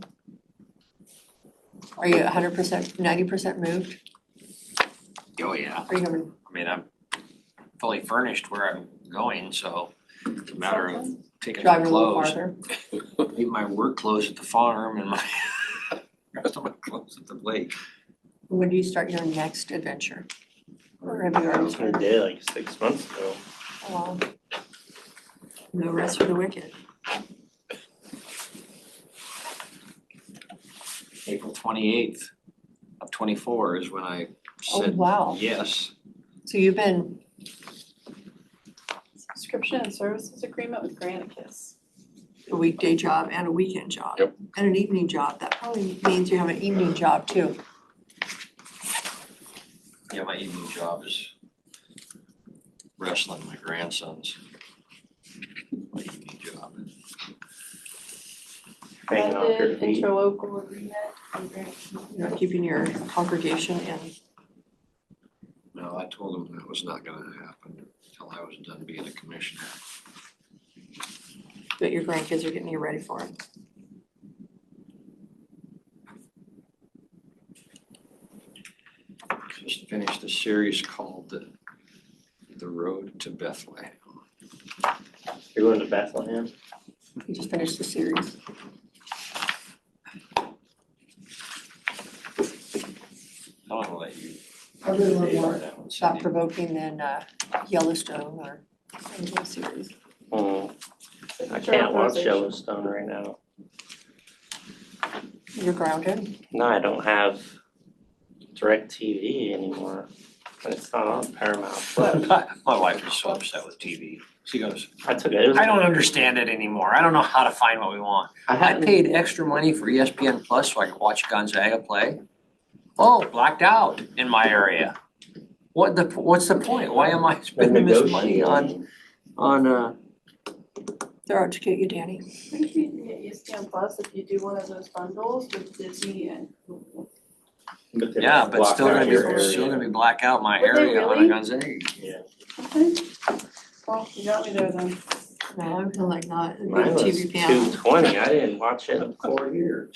Are you 100%, 90% moved? Oh, yeah. Are you going? I mean, I'm fully furnished where I'm going, so it's a matter of taking my Driving a little clothes. farther? Leave my work clothes at the farm and my rest of my clothes at the lake. When do you start your next adventure? Or have you already I started? did like 6 months ago. Oh, no rest for the wicked. April 28th of 24 is when I Oh, said wow. yes. So you've been, Subscription and services agreement with Granicus. a weekday job and a weekend job. Yep. And an evening job. That probably means you have an evening job too. Yeah, my evening job is wrestling my grandsons. My evening job. Hanging off your Amended feet. interlocal agreement from Granicus. You're keeping your congregation in. No, I told them that was not gonna happen until I was done being a commissioner. But your grandkids are getting you ready for it. Just finished a series called The Road to Bethlehem. You're going to Bethlehem? You just finished the series. I'm gonna let you. A little take more that one, thought Cindy. provoking than Yellowstone or any of those series. I can't watch Yellowstone right now. You're grounded. No, I don't have DirecTV anymore. But it's not on Paramount Plus. My wife is so upset with TV. She goes, I took it. It was- I don't understand it anymore. I don't know how to find what we want. I paid extra money for ESPN Plus so I could watch Gonzaga play. Oh, blacked out in my area. What's the point? Why am I spending this money on They're out to get you, Danny. I think you can get ESPN Plus if you do one of those bundles with Disney and Hulu. yeah, but still gonna be black out my Would they area on a really? Gonzaga. Yeah. Okay. Well, you got me there then. No, I feel like not. It'd be Mine a was TV panel. 220. I didn't watch it in 4 years.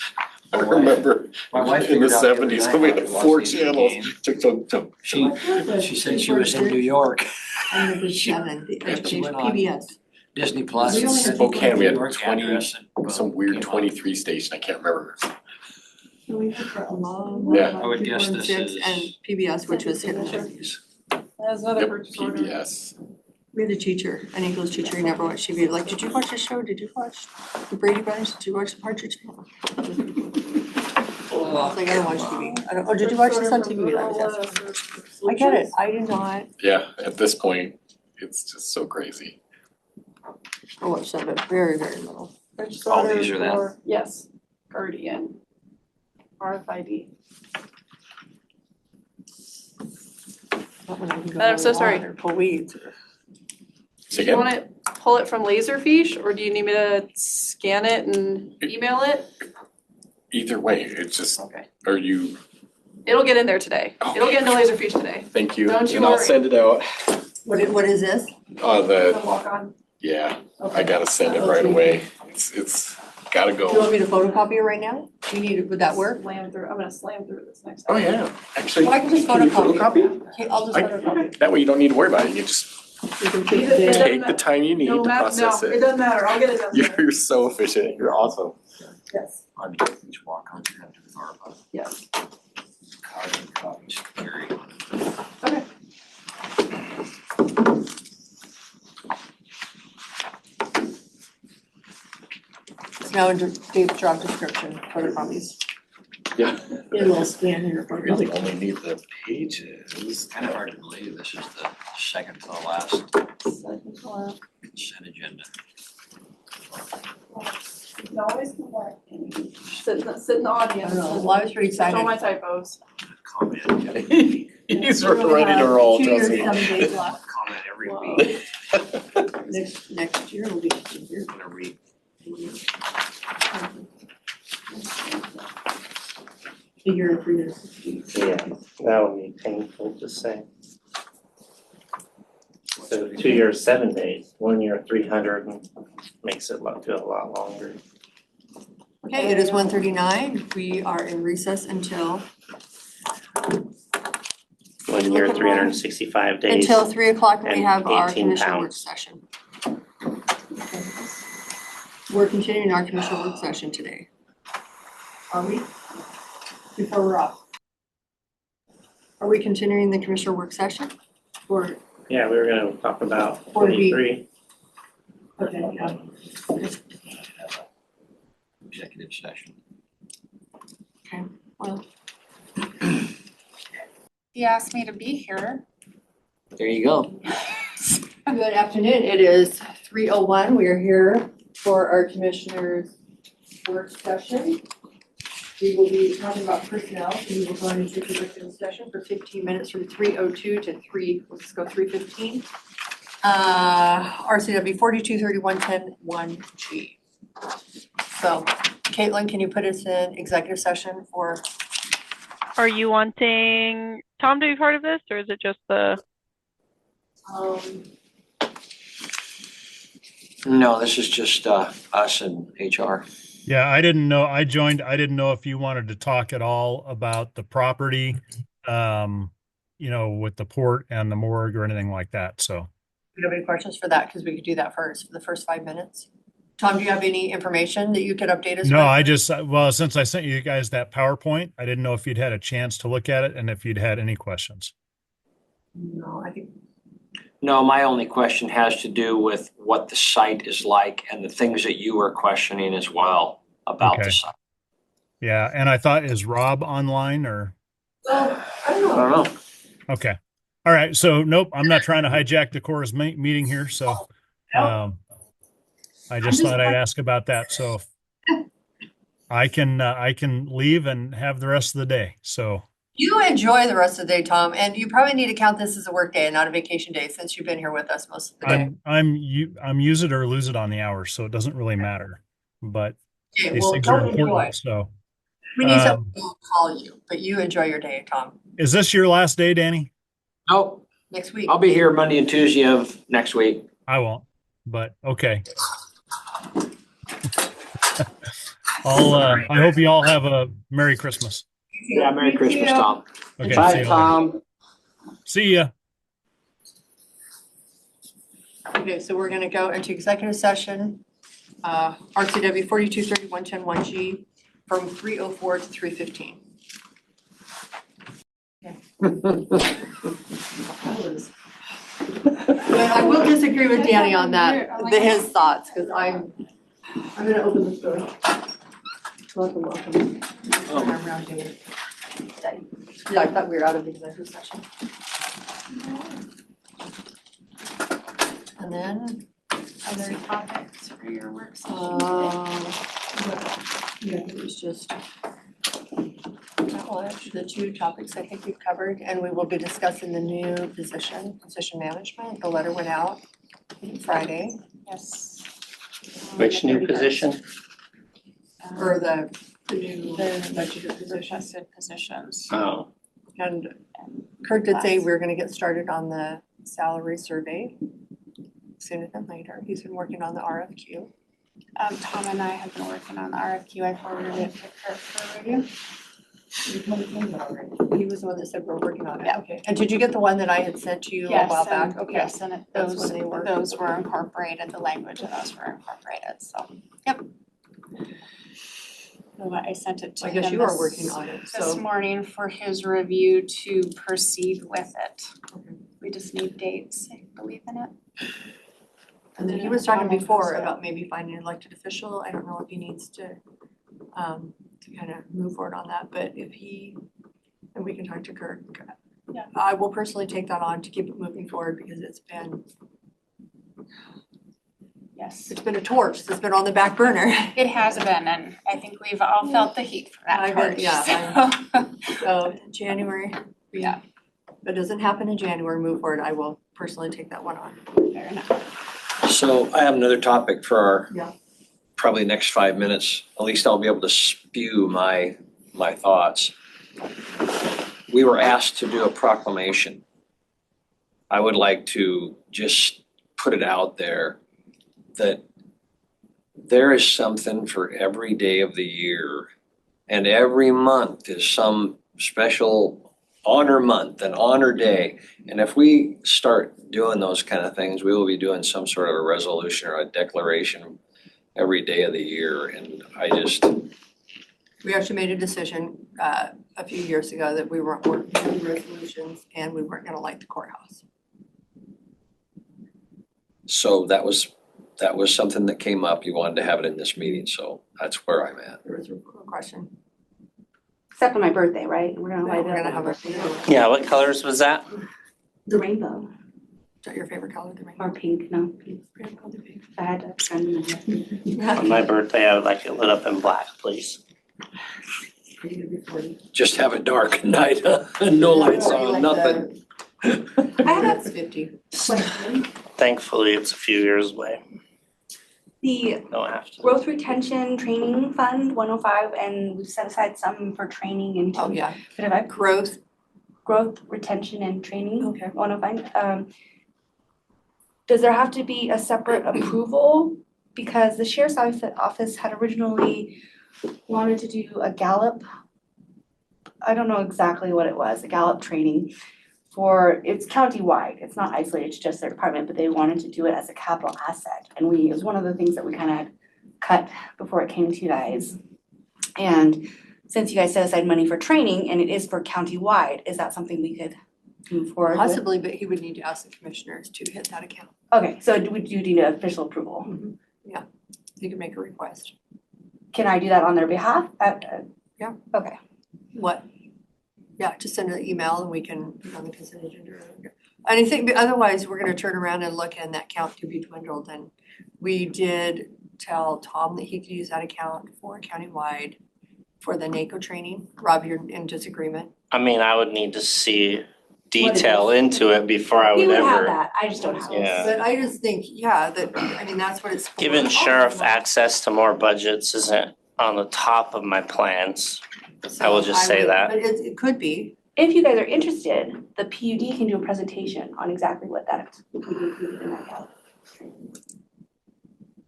I remember My wife in the figured out the other 70s night when we how to had watch 4 these channels. games. She said she was in New York. I never seven, the She education, went on PBS. Disney Plus. We and only said had Spokane, we had New York 20, address and some weird came up. 23 station, I can't remember. So we had for a long, Yeah. I would guess this 2.6 is- and PBS, which was hit and miss. That's another Yep, purchase order. PBS. We had a teacher, an English teacher, he never watched TV, like, did you watch this show? Did you watch the Brady Bunch? Did you watch the Partridge Family? I was like, I don't watch TV. Oh, did you watch this on TV? That was asking. I get it, I did not. Yeah, at this point, it's just so crazy. I watched that, but very, very little. Purchase All order these are that? for- Yes, Guardian. RFID. I'm so sorry. Pull weeds. Say Do you again? want it, pull it from Laserfiche, or do you need me to scan it and email it? Either way, it's just, Okay. are you, It'll get in there today. It'll get into Laserfiche today. thank you, Don't you and I'll worry. send it out. What is this? The walk on. Yeah, I gotta send it right away. It's gotta Do you want go. me to photocopy it right now? Do you need it, would that work? Slam through, I'm gonna slam through this next Oh, time. yeah, actually, Well, I can just can you photocopy it. photocopy? Okay, I'll just photocopy it. That way you don't need to worry about it. You just take the time you need to No, process no, it it. doesn't matter. I'll get it done. You're so efficient. You're awesome. Yes. On each walk on to have to the ARPA. Yes. Carbon copies carry. Okay. It's now under Dave's job description, photocopies. Yeah. Get a little scan here. We really only need the pages. It's kind of hard to believe this is the second to the last consent agenda. No, always come back. Sit in the audience. I don't know. Well, I was pretty excited. Show my typos. Comment. He's ready to roll, 2 years, trust me. 7 days left. Comment every week. Next year will be easier. I'm gonna read. A year and 3 years. Yeah, that would be painful to say. So 2 years, 7 days, 1 year, 300 and makes it feel a lot longer. Okay, it is 1:39. We are in recess until 1 year, 365 days. until 3 o'clock. We and have our 18 commission work pounds. session. We're continuing our commission work session today. Are we? Before we're off. Are we continuing the commissioner work session? Or, Yeah, we were gonna talk about Or be- 43. okay, yeah. Executive session. Okay, well, He asked me to be here. There you go. good afternoon. It is 3:01. We are here for our commissioners' work session. We will be talking about personnel. So we will go into executive session for 15 minutes from 3:02 to 3:15. RCW 4231.10.1G. So Caitlin, can you put us in executive session for? Are you wanting Tom to be part of this, or is it just the? No, this is just us and HR. Yeah, I didn't know. I joined. I didn't know if you wanted to talk at all about the property, with the port and the morgue or anything like that. So. Do you have any questions for that? Because we could do that first for the first 5 minutes. Tom, do you have any information that you could update us with? No, I just, well, since I sent you guys that PowerPoint, I didn't know if you'd had a chance to look at it and if you'd had any questions. No, I think. No, my only question has to do with what the site is like and the things that you were questioning as well about Okay. the site. Yeah, and I thought, is Rob online or? Well, I don't know. I don't know. Okay. All right. So nope, I'm not trying to hijack the Cora's meeting here. So I just thought I'd ask about that. So I can leave and have the rest of the day. So You enjoy the rest of the day, Tom, and you probably need to count this as a work day and not a vacation day since you've been here with us most of the day. I'm use it or lose it on the hours, so it doesn't really matter. But Okay, these well, things are don't enjoy. important. So We need someone to call you, but you enjoy your day, Tom. is this your last day, Danny? Nope. Next week. I'll be here Monday and Tuesday of next week. I won't, but okay. I hope you all have a Merry Christmas. Yeah, Merry Christmas, Tom. Okay, Bye, see you Tom. See ya. Okay, so we're gonna go into executive session, RCW 4231.10.1G from 3:04 to 3:15. But I will disagree with Danny on that, his thoughts, because I'm gonna open this door. Welcome. Around here. Yeah, I thought we were out of the executive session. And then, Other topics for your work session. yeah, it was just. That knowledge, the two topics I think we've covered, and we will be discussing the new position management. The letter went out Friday. Yes. Which new position? Or the new budgeted position. Requested positions. Oh, And Kurt did say we're gonna get started on the salary survey sooner than later. He's been working on the RFQ. Tom and I have been working on the RFQ. I forwarded it to Kurt for review. He was the one that said we're working on it. Okay. And did you get the one that I had sent to you a Yes, while and- back? Okay. Yes, and That's when they were. those were incorporated, the language of those were incorporated, so, yep. So I sent it to I him guess you are this- working on it, This so. morning for his review to proceed with it. We just need dates, I believe in it. And then he was talking before about maybe finding an elected official. I don't know if he needs to kind of move forward on that, but if he, and we can talk to Kurt. Yeah. I will personally take that on to keep it moving forward because it's been Yes. a torch that's been on the back burner. It has been, and I think we've all felt the heat from that I torch. bet, yeah, So January, Yeah. if it doesn't happen in January, move forward, I will personally take that one on. Fair enough. So I have another topic for our Yeah. probably next 5 minutes. At least I'll be able to spew my thoughts. We were asked to do a proclamation. I would like to just put it out there that there is something for every day of the year. And every month is some special honor month, an honor day. And if we start doing those kind of things, we will be doing some sort of a resolution or a declaration every day of the year. And I just, We actually made a decision a few years ago that we weren't working on resolutions and we weren't gonna light the courthouse. so that was something that came up. You wanted to have it in this meeting, so that's where I'm at. There was a question. Except on my birthday, right? We're gonna light We're it gonna up. have a, yeah, what colors was that? The rainbow. is that your favorite color, the rainbow? Or pink, no, pink. If I had to spend it. On my birthday, I would like it lit up in black, please. Are you gonna be 40? Just have it dark at night, no lights on, nothing. That's 50. Question. Thankfully, it's a few years away. The Don't have to. growth retention training fund, 105, and we've set aside some for training and. Oh, yeah. But if I Growth. growth, retention and training. Okay. 105. Does there have to be a separate approval? Because the sheriff's office had originally wanted to do a Gallup. I don't know exactly what it was, a Gallup training for, it's countywide, it's not isolated to just their department, but they wanted to do it as a capital asset. And it was one of the things that we kind of had cut before it came to you guys. And since you guys set aside money for training and it is for countywide, is that something we could move forward with? Possibly, but he would need to ask the commissioners to hit that account. Okay, so do you need an official approval? Yeah, you can make a request. Can I do that on their behalf? Yeah. Okay. What? Yeah, just send an email and we can put it on the consent agenda. And I think, but otherwise, we're gonna turn around and look and that count could be dwindled. And we did tell Tom that he could use that account for countywide for the NACO training. Rob, you're in disagreement? I mean, I would need to see detail into it before I He would would have ever. that, I just don't have it. Yeah. But I just think, yeah, that, I mean, that's what it's for. Giving sheriff access to more budgets isn't on the top of my plans. I will just say that. But it could be. If you guys are interested, the PUD can do a presentation on exactly what that would be included in that Gallup.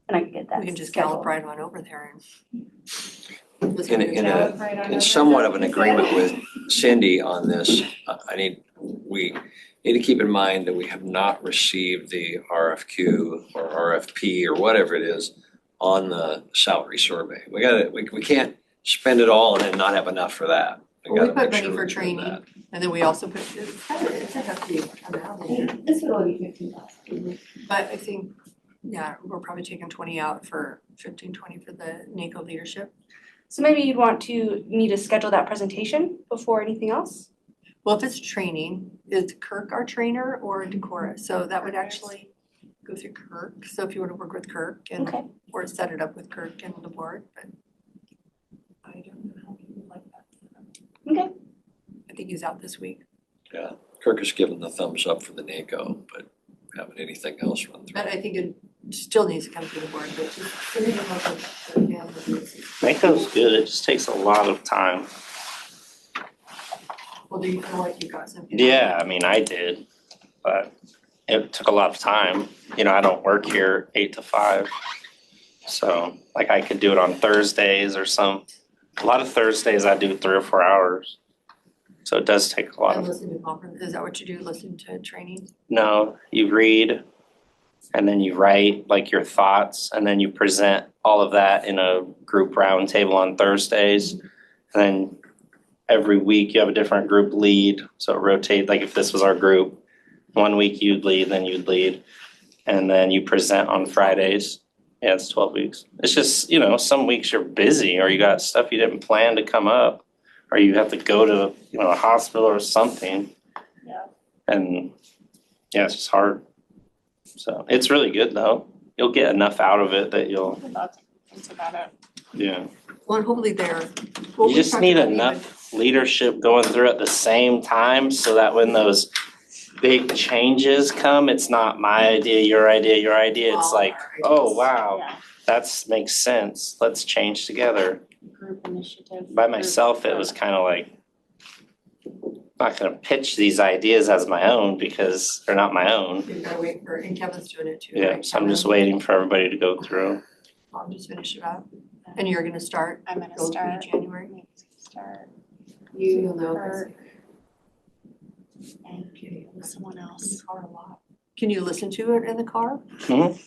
And I can get that. We can just gallop right on over there and. In somewhat of an agreement with Cindy on this, we need to keep in mind that we have not received the RFQ or RFP or whatever it is on the salary survey. We can't spend it all and then not have enough for that. Well, we gotta put make money sure for we do training that. and then we also put, it's a hefty amount in there. This would only be $15,000. But I think, yeah, we're probably taking 20 out for 15, 20 for the NACO leadership. So maybe you'd want to need to schedule that presentation before anything else? Well, if it's training, is Kirk our trainer or Decorah? So that would actually go through Kirk. So if you want to work with Kirk and, Okay. or set it up with Kirk and the board, but I don't know how you would like that. Okay. I think he's out this week. Yeah, Kirk has given the thumbs up for the NACO, but haven't anything else run through. But I think it still needs to come to the board, but just send it up with the family. NACO's good, it just takes a lot of time. Well, do you feel like you got something? Yeah, I mean, I did, but it took a lot of time. You know, I don't work here 8 to 5. So like I could do it on Thursdays or a lot of Thursdays I do 3 or 4 hours. So it does take a lot And of, listen to conference, is that what you do, listen to training? no, you read and then you write like your thoughts and then you present all of that in a group roundtable on Thursdays. And then every week you have a different group lead. So it rotates, like if this was our group, 1 week you'd lead, then you'd lead. And then you present on Fridays. Yeah, it's 12 weeks. It's just, you know, some weeks you're busy or you got stuff you didn't plan to come up. Or you have to go to, you know, a hospital or something. Yeah. And yeah, it's just hard. So it's really good though. You'll get enough out of it that you'll, Think about it. yeah. Well, hopefully they're. You just need enough leadership going through at the same time so that when those big changes come, it's not my idea, your idea, your idea. It's like, oh, wow, Yeah. that's makes sense. Let's change together. Group initiative. By myself, it was kind of like, I'm not gonna pitch these ideas as my own because they're not my own. You've gotta wait for, and Kevin's doing it too, Yeah, right? so I'm just waiting for everybody to go through. I'll just finish it up. And you're gonna start? I'm gonna go through start. January? Start. You'll know. Kirk, and someone else. Can you listen to it in the car? Mhm.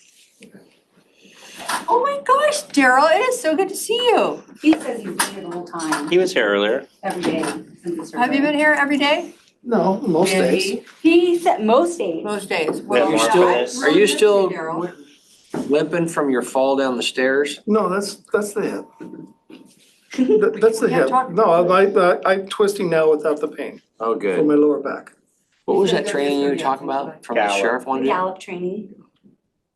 Oh my gosh, Daryl, it is so good to see you. He says he's been here the whole time, He was here earlier. every day since the survey. Have you been here every day? No, most days. Really? He said most days. Most days. We have Well, more I Fridays. really Are you miss still Daryl. limping from your fall down the stairs? No, that's the hip. That's the We can't hip. talk- No, I'm twisting now without the pain Oh, for good. my lower back. What was He's that gonna training you were go talking yesterday. about from the Gallup. sheriff one day? Gallup training.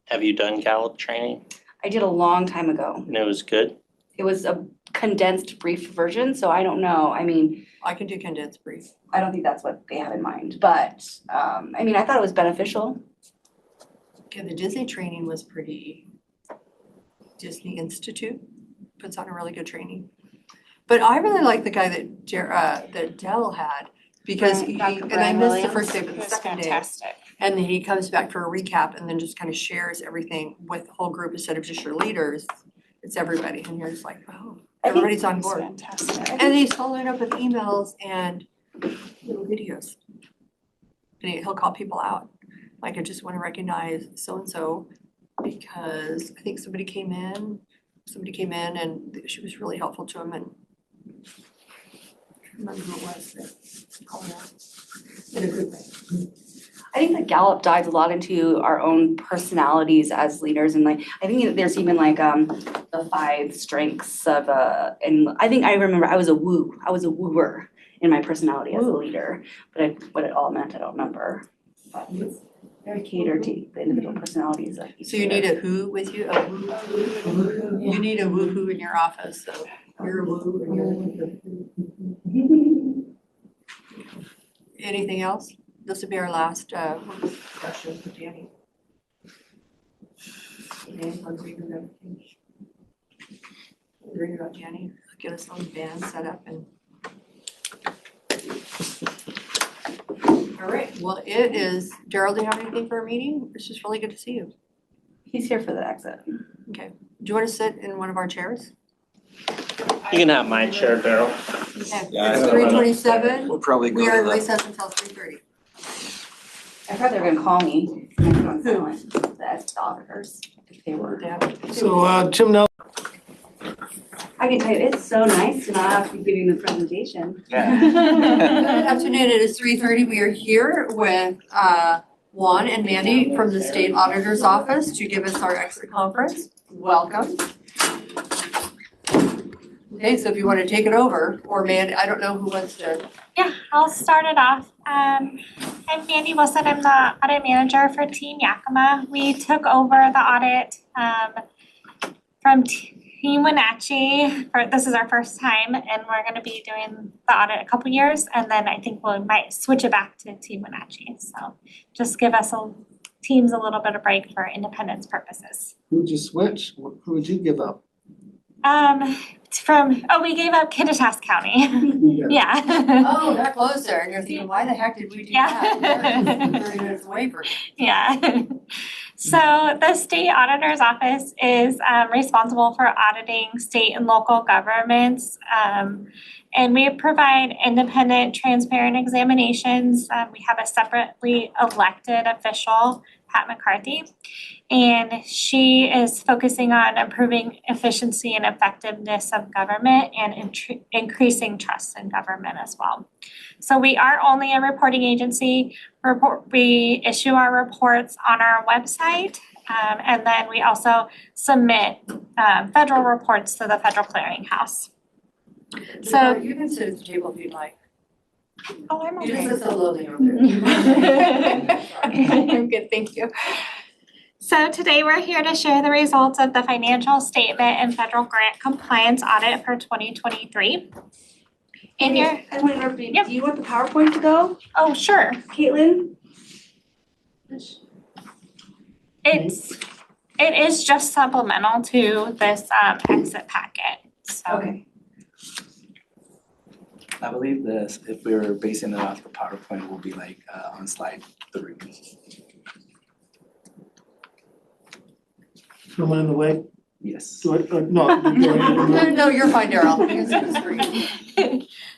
Have you done Gallup training? I did a long time ago. And it was good? It was a condensed brief version, so I don't know. I mean, I can do condensed brief. I don't think that's what they have in mind, but I mean, I thought it was beneficial. Okay, the Disney training was pretty, Disney Institute puts on a really good training. But I really like the guy that Dell had, because he, Dr. and I Brian missed the Williams. first day, but It the was second day. fantastic. And then he comes back for a recap and then just kind of shares everything with the whole group instead of just your leaders. It's everybody, and you're just like, oh, everybody's on It was board. fantastic. And he's following up with emails and little videos. And he'll call people out, like, I just want to recognize so-and-so because I think somebody came in and she was really helpful to him, and I can't remember who it was that called him out in a good way. I think that Gallup dives a lot into our own personalities as leaders, and like I think there's even like the 5 strengths of and I think I remember I was a wooer in my personality as a leader, but what it all meant I don't remember. But it's very catered to the individual personalities of each So you need leader. a who with you, a woo? You need a woo-hoo in your office, so you're a woo and you're a woo. Anything else? This will be our last discussion with Danny. Dan, I'll read it up. Read about Danny, get us on the band set up and. All right, well, it is, Daryl, do you have anything for our meeting? It's just really good to see you. He's here for the exit. Okay, do you want to sit in one of our chairs? You can have my chair, Daryl. Okay, Yeah, it's I- 3:27. We'll probably We go are to in the, recess until 3:30. I thought they were gonna call me and I put on silent, the auditors, if they were. So, Jim, now. I can tell you, it's so nice to not have to be giving the presentation. Good afternoon, it is 3:30. We are here with Juan and Mandy from the State Auditor's Office to give us our exit conference. Welcome. Okay, so if you want to take it over, or Mandy, I don't know who wants to. Yeah, I'll start it off. I'm Mandy Wilson. I'm the audit manager for Team Yakima. We took over the audit from Team Wenatchee, this is our first time, and we're gonna be doing the audit a couple years, and then I think we might switch it back to Team Wenatchee. So just give us teams a little bit of break for independence purposes. Who'd you switch? Who would you give up? We gave up Kittitas County. Yeah. Oh, they're closer, and you're thinking, why the heck did we do that? They're 30 minutes away from you. Yeah. So the state auditor's office is responsible for auditing state and local governments. And we provide independent, transparent examinations. We have a separately elected official, Pat McCarthy, and she is focusing on improving efficiency and effectiveness of government and increasing trust in government as well. So we are only a reporting agency. We issue our reports on our website, and then we also submit federal reports to the Federal Clearinghouse. So You can sit at the table if you'd like. Oh, I'm You okay. just sit so lowly over there. I'm good, thank you. So today we're here to share the results of the financial statement and federal grant compliance audit for 2023. In your, I want to interrupt you. Do you want the PowerPoint to go? Oh, sure. Caitlin? It is just supplemental to this exit packet, so. Okay. I believe this, if we were basing it off the PowerPoint, will be like on slide 3. Am I in the way? Yes. Do I, no. No, you're fine, Daryl. You can see the screen.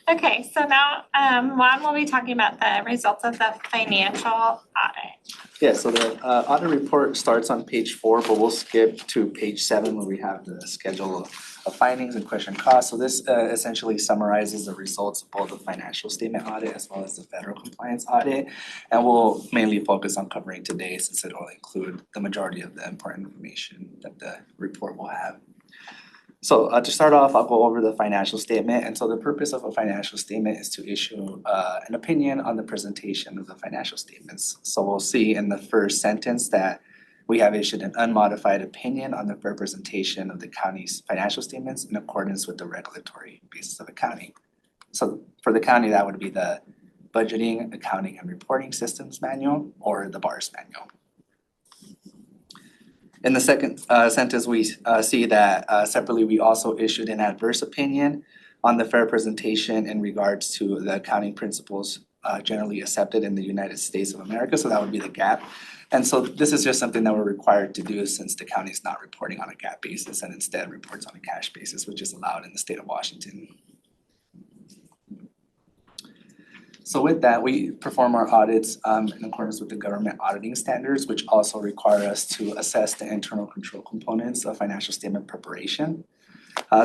Okay, so now Juan will be talking about the results of the financial audit. Yeah, so the audit report starts on page 4, but we'll skip to page 7 where we have the schedule of findings and question costs. So this essentially summarizes the results of both the financial statement audit as well as the federal compliance audit. And we'll mainly focus on covering today since it will include the majority of the important information that the report will have. So to start off, I'll go over the financial statement. And so the purpose of a financial statement is to issue an opinion on the presentation of the financial statements. So we'll see in the first sentence that we have issued an unmodified opinion on the fair presentation of the county's financial statements in accordance with the regulatory basis of accounting. So for the county, that would be the Budgeting, Accounting, and Reporting Systems Manual or the BARS Manual. In the second sentence, we see that separately, we also issued an adverse opinion on the fair presentation in regards to the accounting principles generally accepted in the United States of America. So that would be the GAAP. And so this is just something that we're required to do since the county is not reporting on a GAAP basis and instead reports on a cash basis, which is allowed in the state of Washington. So with that, we perform our audits in accordance with the government auditing standards, which also require us to assess the internal control components of financial statement preparation.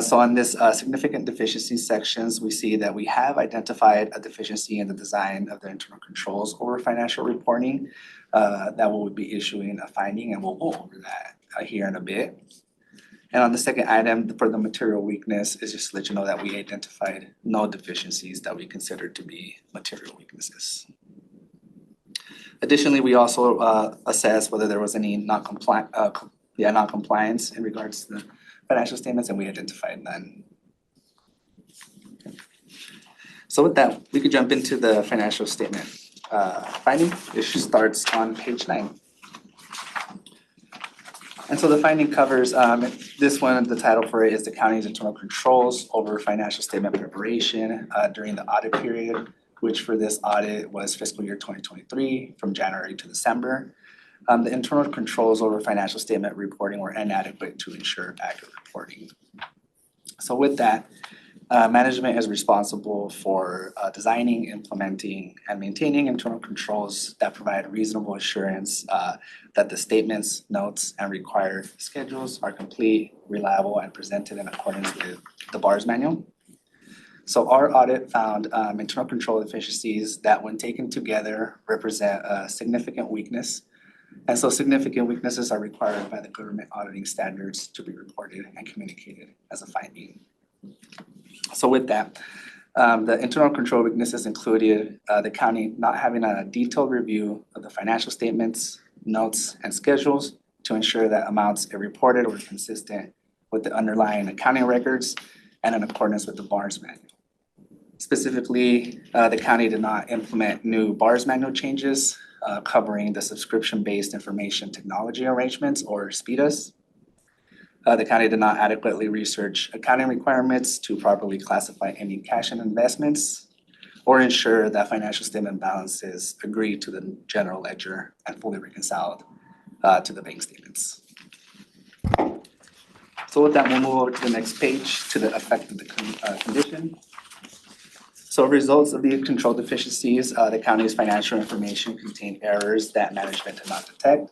So on this significant deficiency sections, we see that we have identified a deficiency in the design of the internal controls over financial reporting that we'll be issuing a finding, and we'll go over that here in a bit. And on the second item for the material weakness is just to let you know that we identified no deficiencies that we considered to be material weaknesses. Additionally, we also assessed whether there was any non-compliance in regards to the financial statements, and we identified none. So with that, we could jump into the financial statement finding. It starts on page 9. And so the finding covers, this one, the title for it is the county's internal controls over financial statement preparation during the audit period, which for this audit was fiscal year 2023 from January to December. The internal controls over financial statement reporting were inadequate to ensure accurate reporting. So with that, management is responsible for designing, implementing, and maintaining internal controls that provide reasonable assurance that the statements, notes, and required schedules are complete, reliable, and presented in accordance with the BARS manual. So our audit found internal control deficiencies that when taken together represent a significant weakness. And so significant weaknesses are required by the government auditing standards to be reported and communicated as a finding. So with that, the internal control weaknesses included the county not having a detailed review of the financial statements, notes, and schedules to ensure that amounts it reported were consistent with the underlying accounting records and in accordance with the BARS manual. Specifically, the county did not implement new BARS manual changes covering the subscription-based information technology arrangements, or SPIDAs. The county did not adequately research accounting requirements to properly classify any cash and investments or ensure that financial statement balances agree to the general ledger and fully reconciled to the bank statements. So with that, we'll move over to the next page to the effect of the condition. So results of the control deficiencies, the county's financial information contained errors that management did not detect.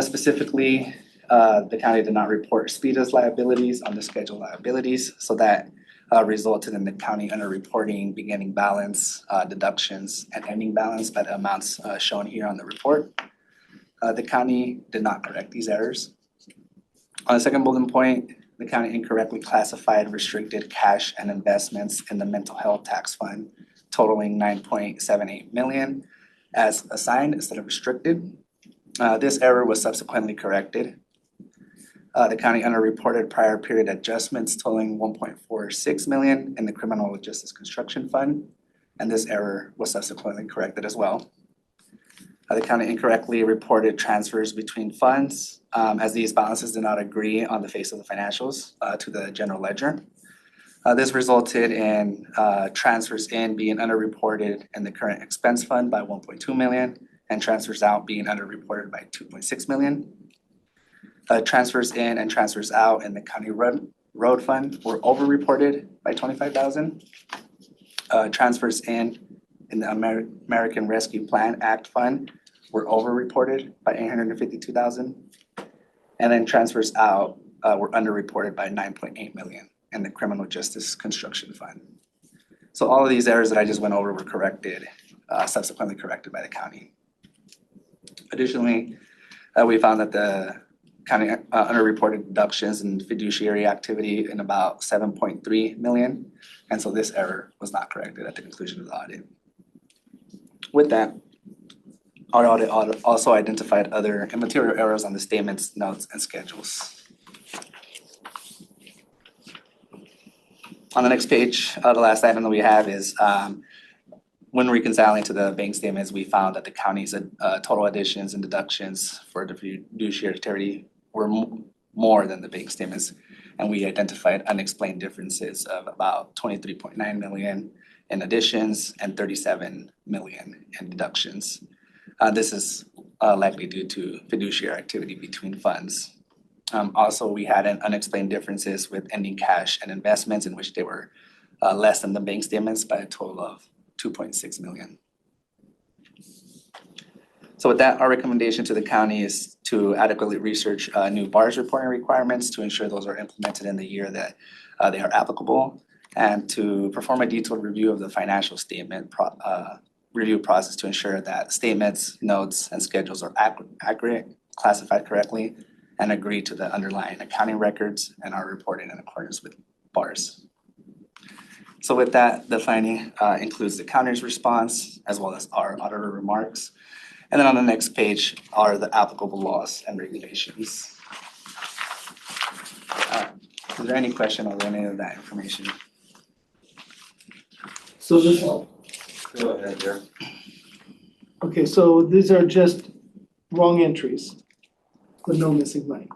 Specifically, the county did not report SPIDA's liabilities on the scheduled liabilities, so that resulted in the county underreporting beginning balance, deductions, and ending balance by the amounts shown here on the report. The county did not correct these errors. On the second bullet point, the county incorrectly classified restricted cash and investments in the mental health tax fund totaling 9.78 million as assigned instead of restricted. This error was subsequently corrected. The county underreported prior period adjustments totaling 1.46 million in the criminal justice construction fund, and this error was subsequently corrected as well. The county incorrectly reported transfers between funds as these balances did not agree on the face of the financials to the general ledger. This resulted in transfers in being underreported in the current expense fund by 1.2 million and transfers out being underreported by 2.6 million. Transfers in and transfers out in the county road fund were overreported by 25,000. Transfers in the American Rescue Plan Act fund were overreported by 852,000. And then transfers out were underreported by 9.8 million in the criminal justice construction fund. So all of these errors that I just went over were corrected, subsequently corrected by the county. Additionally, we found that the county underreported deductions and fiduciary activity in about 7.3 million. And so this error was not corrected at the conclusion of the audit. With that, our audit also identified other immaterial errors on the statements, notes, and schedules. On the next page, the last item that we have is when reconciling to the bank statements, we found that the county's total additions and deductions for the fiduciary activity were more than the bank statements. And we identified unexplained differences of about 23.9 million in additions and 37 million in deductions. This is likely due to fiduciary activity between funds. Also, we had an unexplained differences with ending cash and investments in which they were less than the bank statements by a total of 2.6 million. So with that, our recommendation to the county is to adequately research new BARS reporting requirements to ensure those are implemented in the year that they are applicable, and to perform a detailed review of the financial statement review process to ensure that statements, notes, and schedules are accurate, classified correctly, and agree to the underlying accounting records and are reported in accordance with BARS. So with that, the finding includes the county's response as well as our auditor remarks. And then on the next page are the applicable laws and regulations. Is there any question on any of that information? So this, Go ahead, Derek. okay, so these are just wrong entries, but no missing money.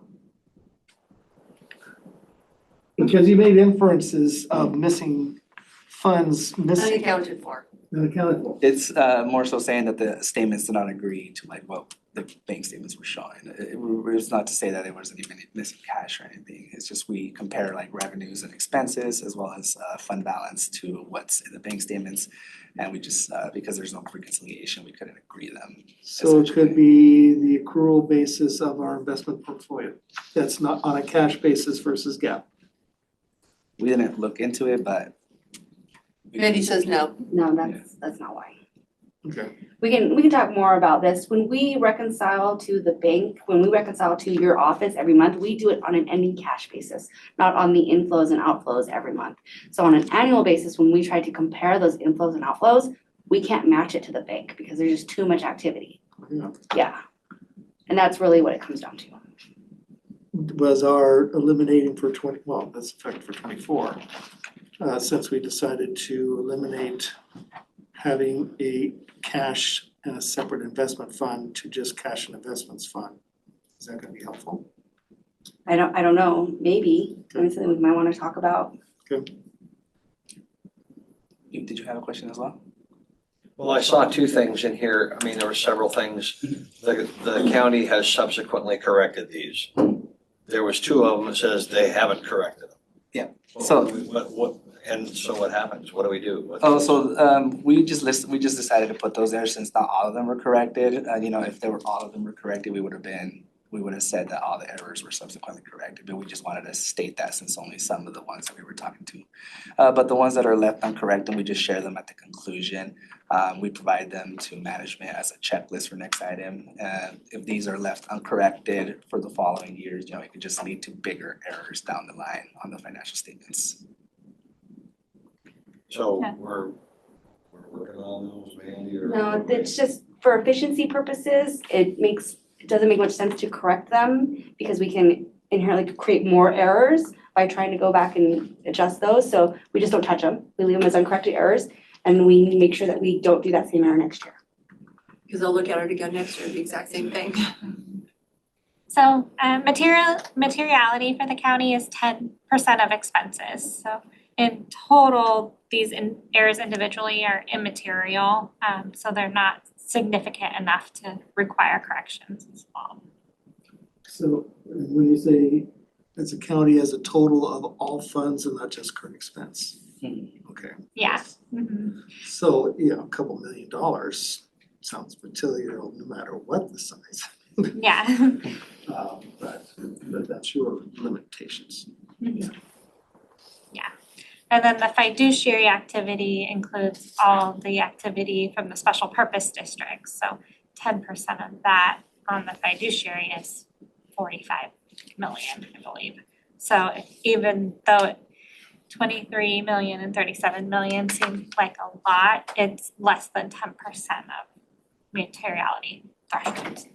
Because you made inferences of missing funds, missing. Unaccounted for. Unaccounted for. It's more so saying that the statements did not agree to like what the bank statements were showing. It's not to say that there wasn't even missing cash or anything. It's just we compare like revenues and expenses as well as fund balance to what's in the bank statements. And we just, because there's no reconciliation, we couldn't agree them. So it could be the accrual basis of our investment portfolio. That's not on a cash basis versus GAAP. We didn't look into it, but. Randy says no. No, that's not why. Okay. We can talk more about this. When we reconcile to the bank, when we reconcile to your office every month, we do it on an ending cash basis, not on the inflows and outflows every month. So on an annual basis, when we try to compare those inflows and outflows, we can't match it to the bank because there's just too much activity. Yeah. Yeah. And that's really what it comes down to. was our eliminating for that's effective for 24. Since we decided to eliminate having a cash and a separate investment fund to just cash and investments fund. Is that gonna be helpful? I don't know, maybe, maybe something we might wanna talk about. Did you have a question as well? Well, I saw two things in here. I mean, there were several things. The county has subsequently corrected these. There was two of them that says they haven't corrected them. Yeah, so. And so what happens? What do we do? We just decided to put those there since not all of them were corrected. If all of them were corrected, we would have said that all the errors were subsequently corrected, but we just wanted to state that since only some of the ones that we were talking to. But the ones that are left uncorrected, we just share them at the conclusion. We provide them to management as a checklist for next item. If these are left uncorrected for the following years, it could just lead to bigger errors down the line on the financial statements. So we're working on those, Mandy, or? No, it's just for efficiency purposes, it doesn't make much sense to correct them because we can inherently create more errors by trying to go back and adjust those. So we just don't touch them. We leave them as uncorrected errors and we make sure that we don't do that same error next year. Because I'll look at it again next year, the exact same thing. So materiality for the county is 10% of expenses. So in total, these errors individually are immaterial. So they're not significant enough to require corrections as well. So when you say it's a county as a total of all funds and not just current expense? Okay. Yeah. Mm-hmm. So, a couple $1 million sounds material no matter what the size. Yeah. But that's your limitations. Mm-hmm. Yeah. And then the fiduciary activity includes all the activity from the special purpose districts. So 10% of that on the fiduciary is 45 million, I believe. So even though 23 million and 37 million seems like a lot, it's less than 10% of materiality threshold.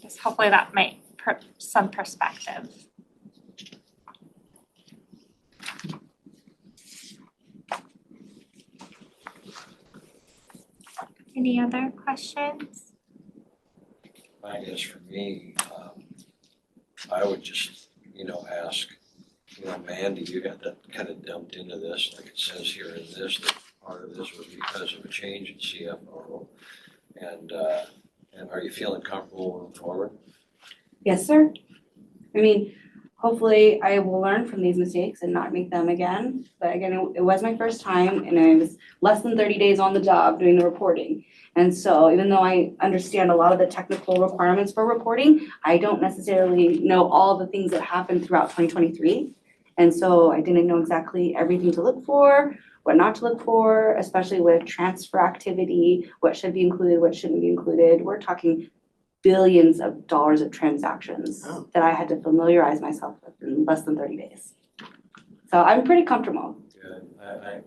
Just hopefully that might put some perspective. Any other questions? I guess for me, I would just, ask, Mandy, you got that kind of dumped into this, like it says here in this, that part of this was because of a change in CFO. And are you feeling comfortable moving forward? Yes, sir. I mean, hopefully I will learn from these mistakes and not make them again. But again, it was my first time and I was less than 30 days on the job doing the reporting. And so even though I understand a lot of the technical requirements for reporting, I don't necessarily know all the things that happened throughout 2023. And so I didn't know exactly everything to look for, what not to look for, especially with transfer activity, what should be included, what shouldn't be included. We're talking billions of dollars of transactions that I had to familiarize myself with in less than 30 days. So I'm pretty comfortable. Good.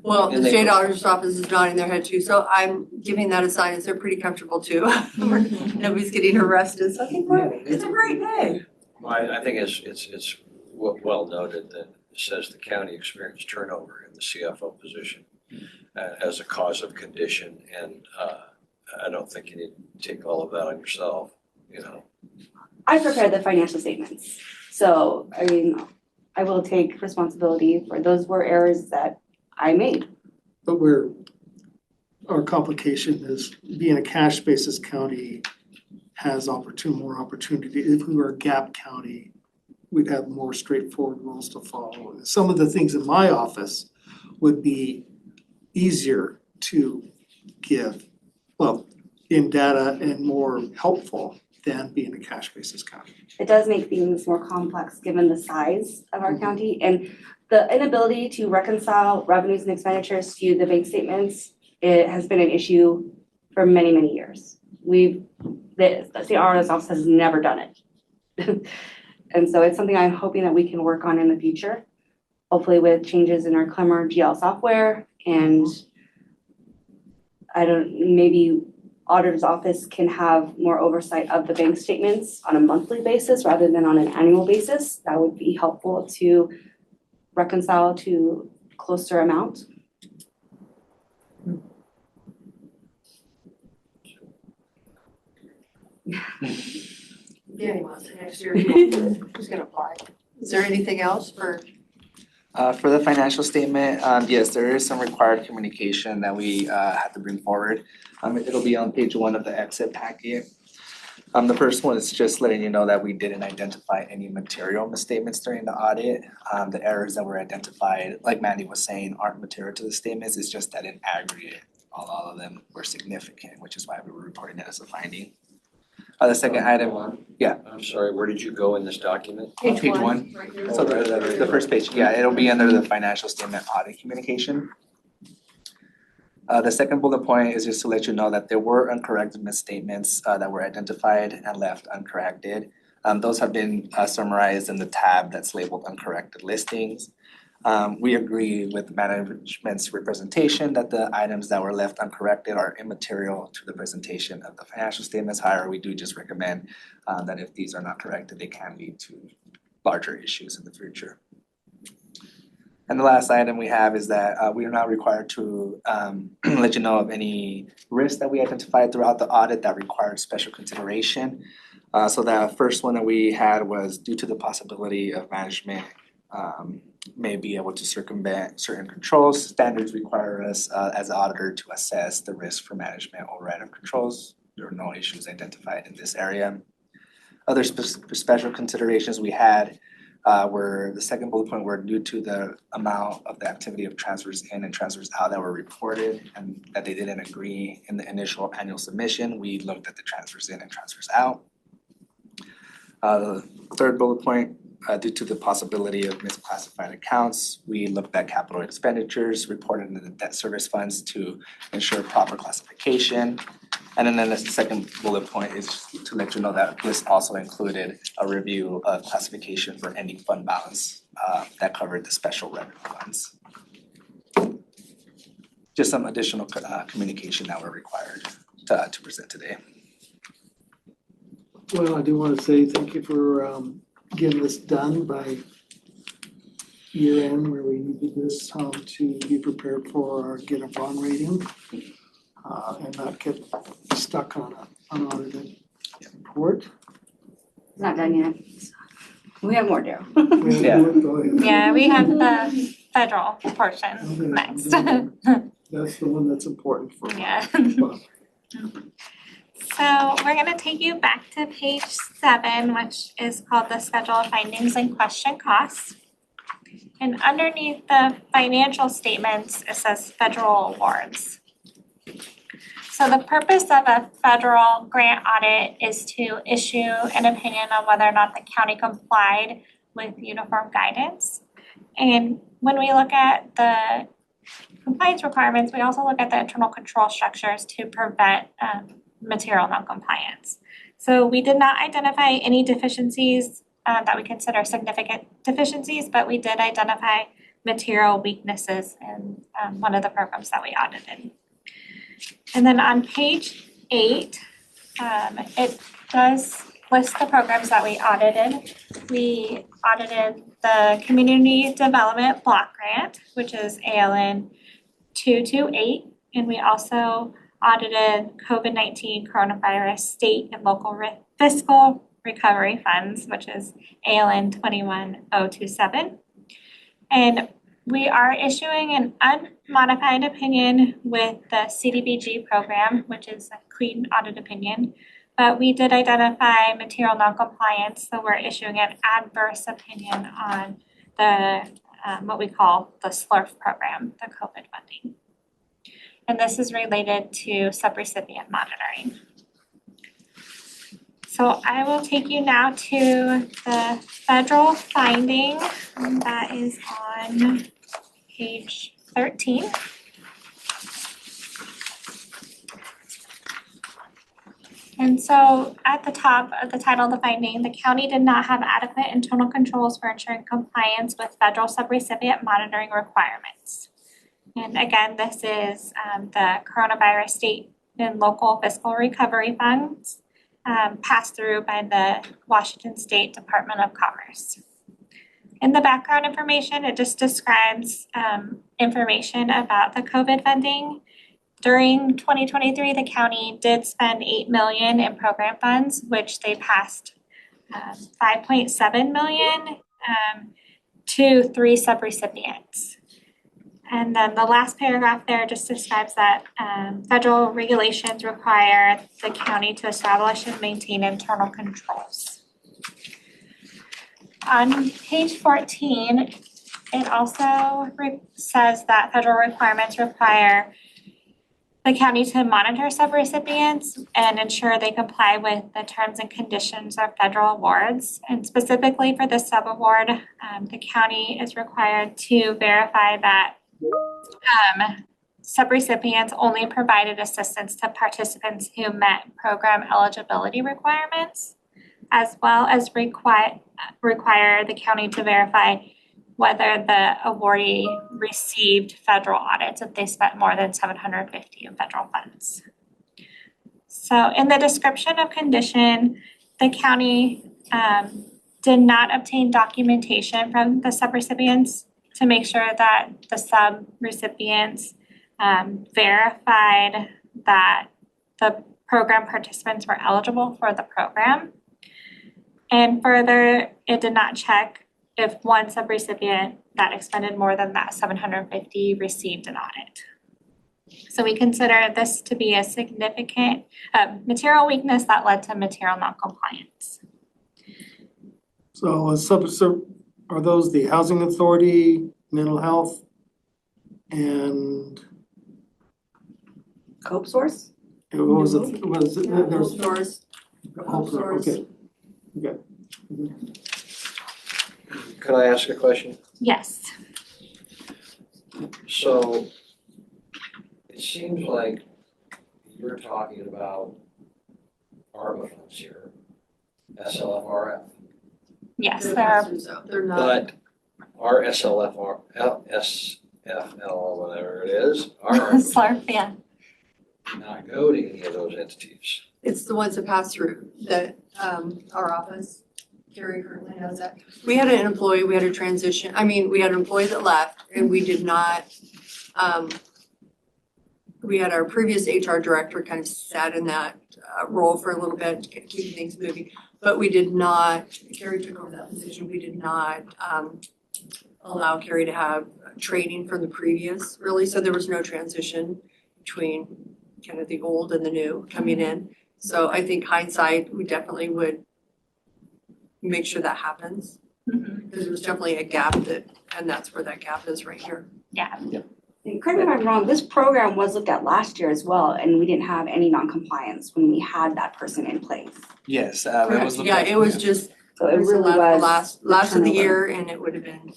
Well, the state auditor's office is nodding their head too, so I'm giving that a sign as they're pretty comfortable too. Nobody's getting arrested, so I think it's a great day. Well, I think it's well noted that it says the county experienced turnover in the CFO position as a cause of condition, and I don't think you need to take all of that on yourself, I prepared the financial statements, so I mean, I will take responsibility for those were errors that I made. But our complication is being a cash basis county has more opportunity. If we were a gap county, we'd have more straightforward rules to follow. Some of the things in my office would be easier to give, in data and more helpful than being a cash basis county. It does make things more complex given the size of our county and the inability to reconcile revenues and expenditures to the bank statements. It has been an issue for many, many years. The state auditor's office has never done it. And so it's something I'm hoping that we can work on in the future, hopefully with changes in our Clemmer GL software and maybe auditor's office can have more oversight of the bank statements on a monthly basis rather than on an annual basis. That would be helpful to reconcile to closer amount. Danny wants it next year. Who's gonna apply? Is there anything else for? For the financial statement, yes, there is some required communication that we have to bring forward. It'll be on page 1 of the exit packet. The first one is just letting you know that we didn't identify any material misstatements during the audit. The errors that were identified, like Mandy was saying, aren't material to the statements, it's just that in aggregate, all of them were significant, which is why we were reporting it as a finding. The second item, yeah. I'm sorry, where did you go in this document? Page one. So the first page, yeah, it'll be under the financial statement audit communication. The second bullet point is just to let you know that there were uncorrected misstatements that were identified and left uncorrected. Those have been summarized in the tab that's labeled uncorrected listings. We agree with management's representation that the items that were left uncorrected are immaterial to the presentation of the financial statements. However, we do just recommend that if these are not corrected, they can lead to larger issues in the future. And the last item we have is that we are not required to let you know of any risks that we identified throughout the audit that required special consideration. So the first one that we had was due to the possibility of management may be able to circumvent certain controls. Standards require us as an auditor to assess the risk for management override of controls. There were no issues identified in this area. Other special considerations we had were the second bullet point were due to the amount of the activity of transfers in and transfers out that were reported and that they didn't agree in the initial annual submission. We looked at the transfers in and transfers out. The third bullet point, due to the possibility of misclassified accounts, we looked at capital expenditures reported in the debt service funds to ensure proper classification. And then the second bullet point is to let you know that this also included a review of classification for ending fund balance that covered the special revenue funds. Just some additional communication that were required to present today. Well, I do want to say thank you for getting this done by year end where we needed this to be prepared for get a bond rating and not get stuck on an unaudited report. It's not done yet. We have more, Daryl. Yeah, we have the federal portion next. That's the one that's important for me. Yeah. So we're gonna take you back to page 7, which is called the Schedule of Findings and Question Costs. And underneath the financial statements, it says federal awards. So the purpose of a federal grant audit is to issue an opinion on whether or not the county complied with uniform guidance. And when we look at the compliance requirements, we also look at the internal control structures to prevent material noncompliance. So we did not identify any deficiencies that we consider significant deficiencies, but we did identify material weaknesses in one of the programs that we audited. And then on page 8, it does list the programs that we audited. We audited the Community Development Block Grant, which is ALN 228, and we also audited COVID-19 coronavirus state and local fiscal recovery funds, which is ALN 21027. And we are issuing an unmodified opinion with the CDBG program, which is a clean audit opinion. But we did identify material noncompliance, so we're issuing an adverse opinion on the what we call the SLURF program, the COVID funding. And this is related to subrecipient monitoring. So I will take you now to the federal finding that is on page 13. And so at the top of the title of the finding, the county did not have adequate internal controls for ensuring compliance with federal subrecipient monitoring requirements. And again, this is the coronavirus state and local fiscal recovery funds passed through by the Washington State Department of Commerce. In the background information, it just describes information about the COVID funding. During 2023, the county did spend $8 million in program funds, which they passed $5.7 million to 3 subrecipients. And then the last paragraph there just describes that federal regulations require the county to establish and maintain internal controls. On page 14, it also says that federal requirements require the county to monitor subrecipients and ensure they comply with the terms and conditions of federal awards. And specifically for this subaward, the county is required to verify that subrecipients only provided assistance to participants who met program eligibility requirements, as well as require the county to verify whether the awardee received federal audits if they spent more than $750 in federal funds. So in the description of condition, the county did not obtain documentation from the subrecipients to make sure that the subrecipients verified that the program participants were eligible for the program. And further, it did not check if one subrecipient that expended more than that $750 received an audit. So we consider this to be a significant material weakness that led to material noncompliance. So are those the housing authority, mental health, and Cope Source? what was it? There's Source. Hope Source. Okay. Okay. Can I ask a question? Yes. So it seems like you're talking about ARPA funds here, SLFRF. Yes, They're not. But our SFL, whatever it is, are SLRF, yeah. not go to any of those entities. It's the ones that pass through that our office, Carrie currently has that. We had an employee, we had a transition, we had an employee that left and we did not, we had our previous HR director kind of sat in that role for a little bit, keeping things moving. But we did not, Carrie took over that position, we did not allow Carrie to have training from the previous, really. So there was no transition between kind of the old and the new coming in. So I think hindsight, we definitely would make sure that happens. Because there's definitely a gap and that's where that gap is right here. Yeah. And correct me if I'm wrong, this program was looked at last year as well, and we didn't have any non-compliance when we had that person in place. Yes, it was. Yeah, it was just, So it really was. last of the year and it would have been,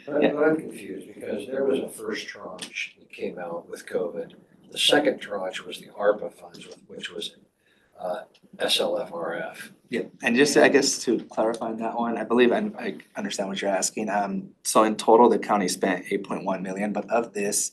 But I'm confused because there was a first tranche that came out with COVID. The second tranche was the ARPA funds, which was SLFRF. Yeah, and just I guess to clarify on that one, I believe I understand what you're asking. So in total, the county spent 8.1 million, but of this,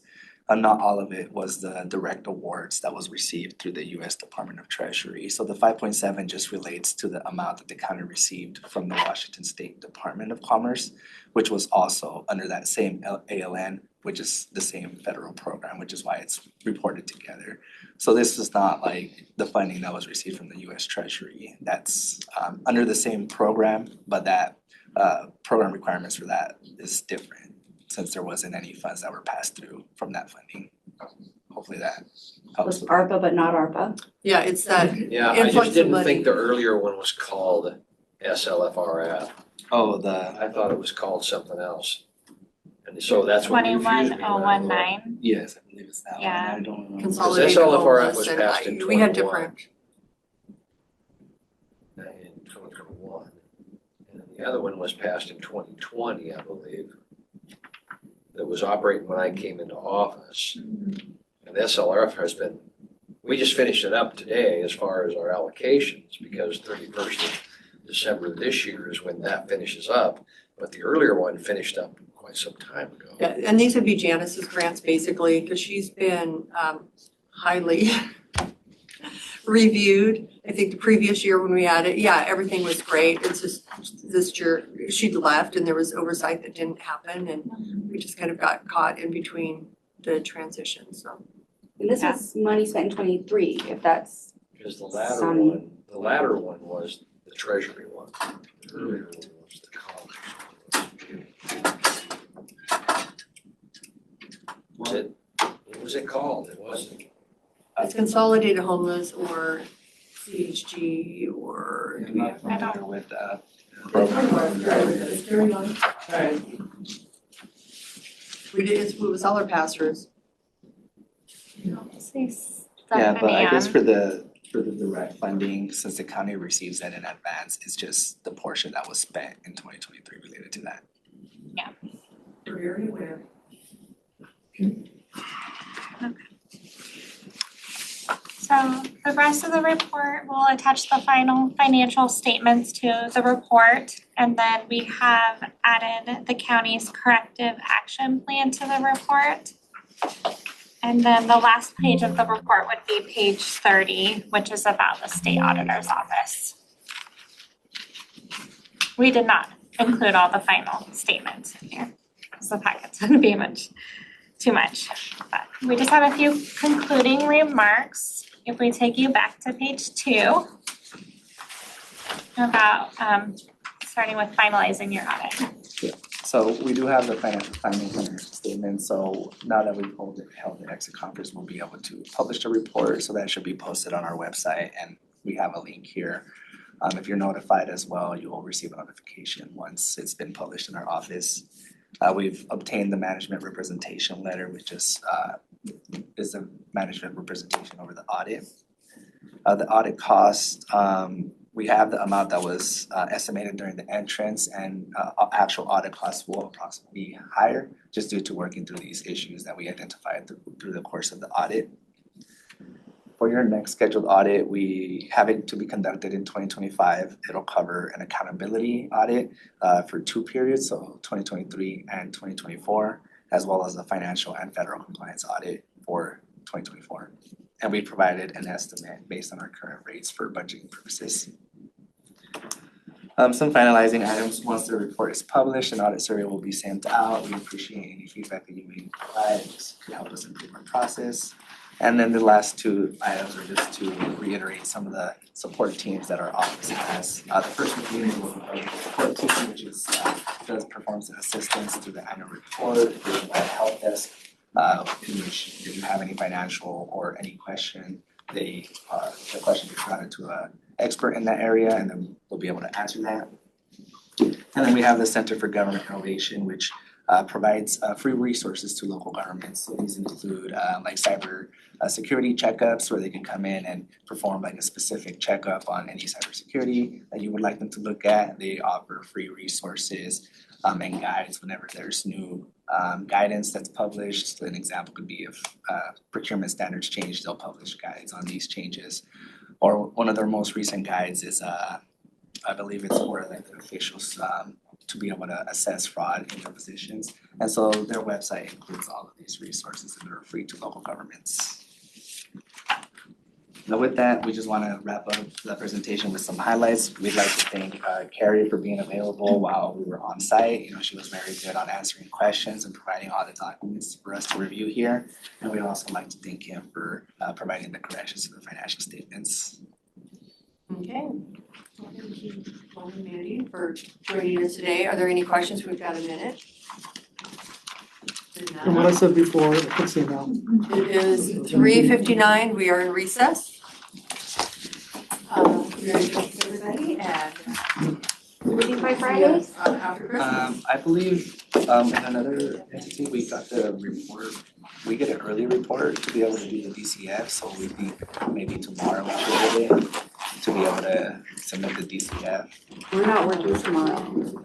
not all of it was the direct awards that was received through the US Department of Treasury. So the 5.7 just relates to the amount that the county received from the Washington State Department of Commerce, which was also under that same ALN, which is the same federal program, which is why it's reported together. So this is not like the funding that was received from the US Treasury. That's under the same program, but that program requirements for that is different since there wasn't any funds that were passed through from that funding. Hopefully that helps. Was ARPA but not ARPA? yeah, it's that Yeah, I influx just of didn't money. think the earlier one was called SLFRF. Oh, I thought it was called something else. And so that's what confused me. 21019. Yes, I believe it's that Yeah. one. I don't know. Consolidated SLFRF homeless was and passed in we had 21. different, In 2021. And then the other one was passed in 2020, I believe. That was operating when I came into office. And SLRF has been, we just finished it up today as far as our allocations because 31st of December this year is when that finishes up. But the earlier one finished up quite some time ago. yeah, and these would be Janice's grants basically, because she's been highly reviewed. I think the previous year when we had it, yeah, everything was great. It's just this year, she'd left and there was oversight that didn't happen and we just kind of got caught in between the transition, so. And this was money spent in 23, if that's. Because the latter Some- one was the treasury one. The earlier one was the college. What was it called? It wasn't. It's consolidated homeless or CHG or. I'm not familiar with It was all our pastors. Yeah, but I guess for the direct funding, since the county receives that in advance, it's just the portion that was spent in 2023 related to that. Yeah. We're very aware. So the rest of the report, we'll attach the final financial statements to the report. And then we have added the county's corrective action plan to the report. And then the last page of the report would be page 30, which is about the state auditor's office. We did not include all the final statements in here, because the packets wouldn't be too much. But we just have a few concluding remarks. If we take you back to page 2, about starting with finalizing your audit. So we do have the financial statement, so now that we've held the exit conference, we'll be able to publish the report, so that should be posted on our website, and we have a link here. If you're notified as well, you will receive a notification once it's been published in our office. We've obtained the management representation letter, which is a management representation over the audit. The audit cost, we have the amount that was estimated during the entrance, and actual audit costs will approximately be higher just due to working through these issues that we identified through the course of the audit. For your next scheduled audit, we have it to be conducted in 2025. It'll cover an accountability audit for 2 periods, so 2023 and 2024, as well as a financial and federal compliance audit for 2024. And we provided an estimate based on our current rates for budgeting purposes. Some finalizing items, once the report is published, an audit survey will be sent out. We appreciate any feedback that you may provide, just to help us improve our process. And then the last 2 items are just to reiterate some of the support teams that our office has. The first one being the support team, which is performs assistance through the annual report, the help desk, in which if you have any financial or any question, the question gets routed to an expert in that area, and then we'll be able to answer that. And then we have the Center for Government Innovation, which provides free resources to local governments. So these include like cyber security checkups, where they can come in and perform like a specific checkup on any cybersecurity that you would like them to look at. They offer free resources and guides whenever there's new guidance that's published. So an example could be if procurement standards change, they'll publish guides on these changes. Or one of their most recent guides is I believe it's for elected officials to be able to assess fraud in their positions. And so their website includes all of these resources that are free to local governments. Now with that, we just want to wrap up the presentation with some highlights. We'd like to thank Carrie for being available while we were on site. You know, she was very good on answering questions and providing all the documents for us to review here. And we'd also like to thank him for providing the corrections to the financial statements. Okay. Thank you, Paul and Mandy, for joining us today. Are there any questions? We've got a minute. And what I said before, I can say now. It is 3:59. We are in recess. Everybody, and Meeting by Friday? After Christmas. I believe in another entity, we got the report, we get an early report to be able to do the DCF, so we think maybe tomorrow we should get it to be able to submit the DCF. We're not working tomorrow.